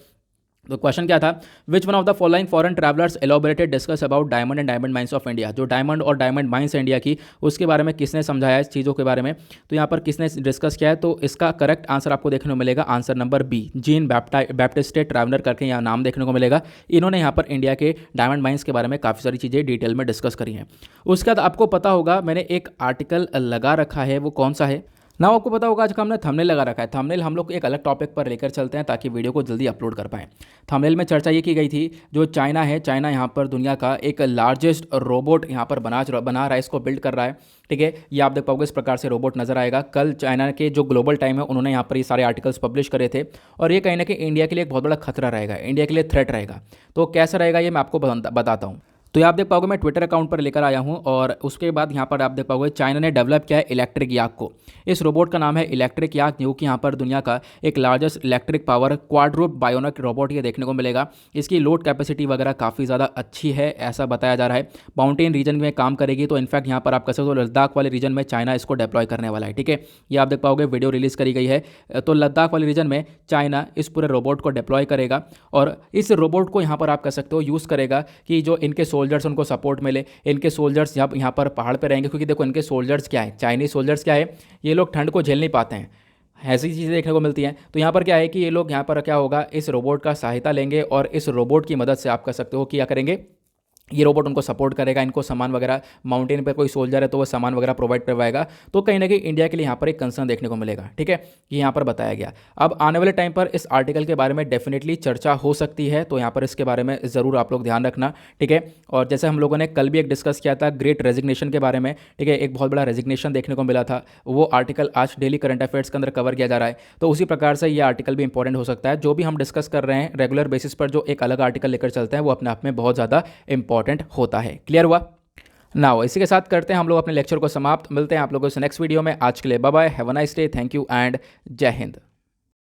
तो क्वेश्चन क्या था, which one of the following foreign travellers elaborated discuss about diamond and diamond mines of India. जो डायमंड और डायमंड माइंस इंडिया की, उसके बारे में किसने समझाया इस चीज़ों के बारे में, तो यहाँ पर किसने डिस्कस किया है, तो इसका करेक्ट आंसर आपको देखने को मिलेगा answer number B, Jean Baptiste Traveller करके यहाँ नाम देखने को मिलेगा। इन्होंने यहाँ पर इंडिया के डायमंड माइंस के बारे में काफ़ी सारी चीज़ें डिटेल में डिस्कस करी हैं। उसके बाद आपको पता होगा मैंने एक आर्टिकल लगा रखा है, वो कौन सा है ना, आपको पता होगा आज का हमने थंबनेल लगा रखा है। थंबनेल हम लोग एक अलग टॉपिक पर लेकर चलते हैं ताकि वीडियो को जल्दी अपलोड कर पाएँ। थंबनेल में चर्चा ये की गई थी, जो चाइना है, चाइना यहाँ पर दुनिया का एक लार्जेस्ट रोबोट यहाँ पर बना रहा है, इसको बिल्ड कर रहा है। ठीक है, ये आप देख पाओगे इस प्रकार से रोबोट नजर आएगा। कल चाइना के जो ग्लोबल टाइम है, उन्होंने यहाँ पर ये सारे आर्टिकल्स पब्लिश करे थे, और ये कहीं ना कहीं इंडिया के लिए एक बहुत बड़ा खतरा रहेगा, इंडिया के लिए थ्रेट रहेगा। तो कैसा रहेगा ये मैं आपको बताता हूँ। तो ये आप देख पाओगे मैं ट्विटर अकाउंट पर लेकर आया हूँ, और उसके बाद यहाँ पर आप देख पाओगे चाइना ने डेवलप किया है इलेक्ट्रिक याक को। इस रोबोट का नाम है इलेक्ट्रिक याक, जो कि यहाँ पर दुनिया का एक largest electric power quadruped bionic robot ये देखने को मिलेगा। इसकी लोड कैपेसिटी वगैरह काफ़ी ज़्यादा अच्छी है, ऐसा बताया जा रहा है। माउंटेन रीजन में काम करेगी, तो इनफैक्ट यहाँ पर आप कह सकते हो लद्दाख वाले रीजन में चाइना इसको डिप्लॉय करने वाला है। ठीक है, ये आप देख पाओगे वीडियो रिलीज़ करी गई है, तो लद्दाख वाले रीजन में चाइना इस पूरे रोबोट को डिप्लॉय करेगा, और इस रोबोट को यहाँ पर आप कह सकते हो यूज़ करेगा कि जो इनके सोल्जर्स उनको सपोर्ट मिले। इनके सोल्जर्स जब यहाँ पर पहाड़ पे रहेंगे, क्योंकि देखो इनके सोल्जर्स क्या है, चाइनीज सोल्जर्स क्या है, ये लोग ठंड को झेल नहीं पाते हैं, ऐसी चीज़ें देखने को मिलती हैं। तो यहाँ पर क्या है कि ये लोग यहाँ पर क्या होगा, इस रोबोट का सहायता लेंगे, और इस रोबोट की मदद से आप कह सकते हो कि क्या करेंगे, ये रोबोट उनको सपोर्ट करेगा, इनको सामान वगैरह, माउंटेन पर कोई सोल्जर है तो वो सामान वगैरह प्रोवाइड करवाएगा। तो कहीं ना कहीं इंडिया के लिए यहाँ पर एक कंसर्न देखने को मिलेगा। ठीक है, ये यहाँ पर बताया गया। अब आने वाले टाइम पर इस आर्टिकल के बारे में डेफिनेटली चर्चा हो सकती है, तो यहाँ पर इसके बारे में ज़रूर आप लोग ध्यान रखना। ठीक है, और जैसे हम लोगों ने कल भी एक डिस्कस किया था ग्रेट रेजिग्नेशन के बारे में, ठीक है, एक बहुत बड़ा रेजिग्नेशन देखने को मिला था, वो आर्टिकल आज डेली करंट अफेयर्स के अंदर कवर किया जा रहा है। तो उसी प्रकार से ये आर्टिकल भी इंपॉर्टेंट हो सकता है। जो भी हम डिस्कस कर रहे हैं रेगुलर बेसिस पर, जो एक अलग आर्टिकल लेकर चलते हैं, वो अपने आप में बहुत ज़्यादा इंपॉर्टेंट होता है। क्लियर हुआ ना? इसी के साथ करते हैं हम लोग अपने लेक्चर को समाप्त। मिलते हैं आप लोगों से नेक्स्ट वीडियो में। आज के लिए bye bye, have a nice day, thank you and जय हिंद।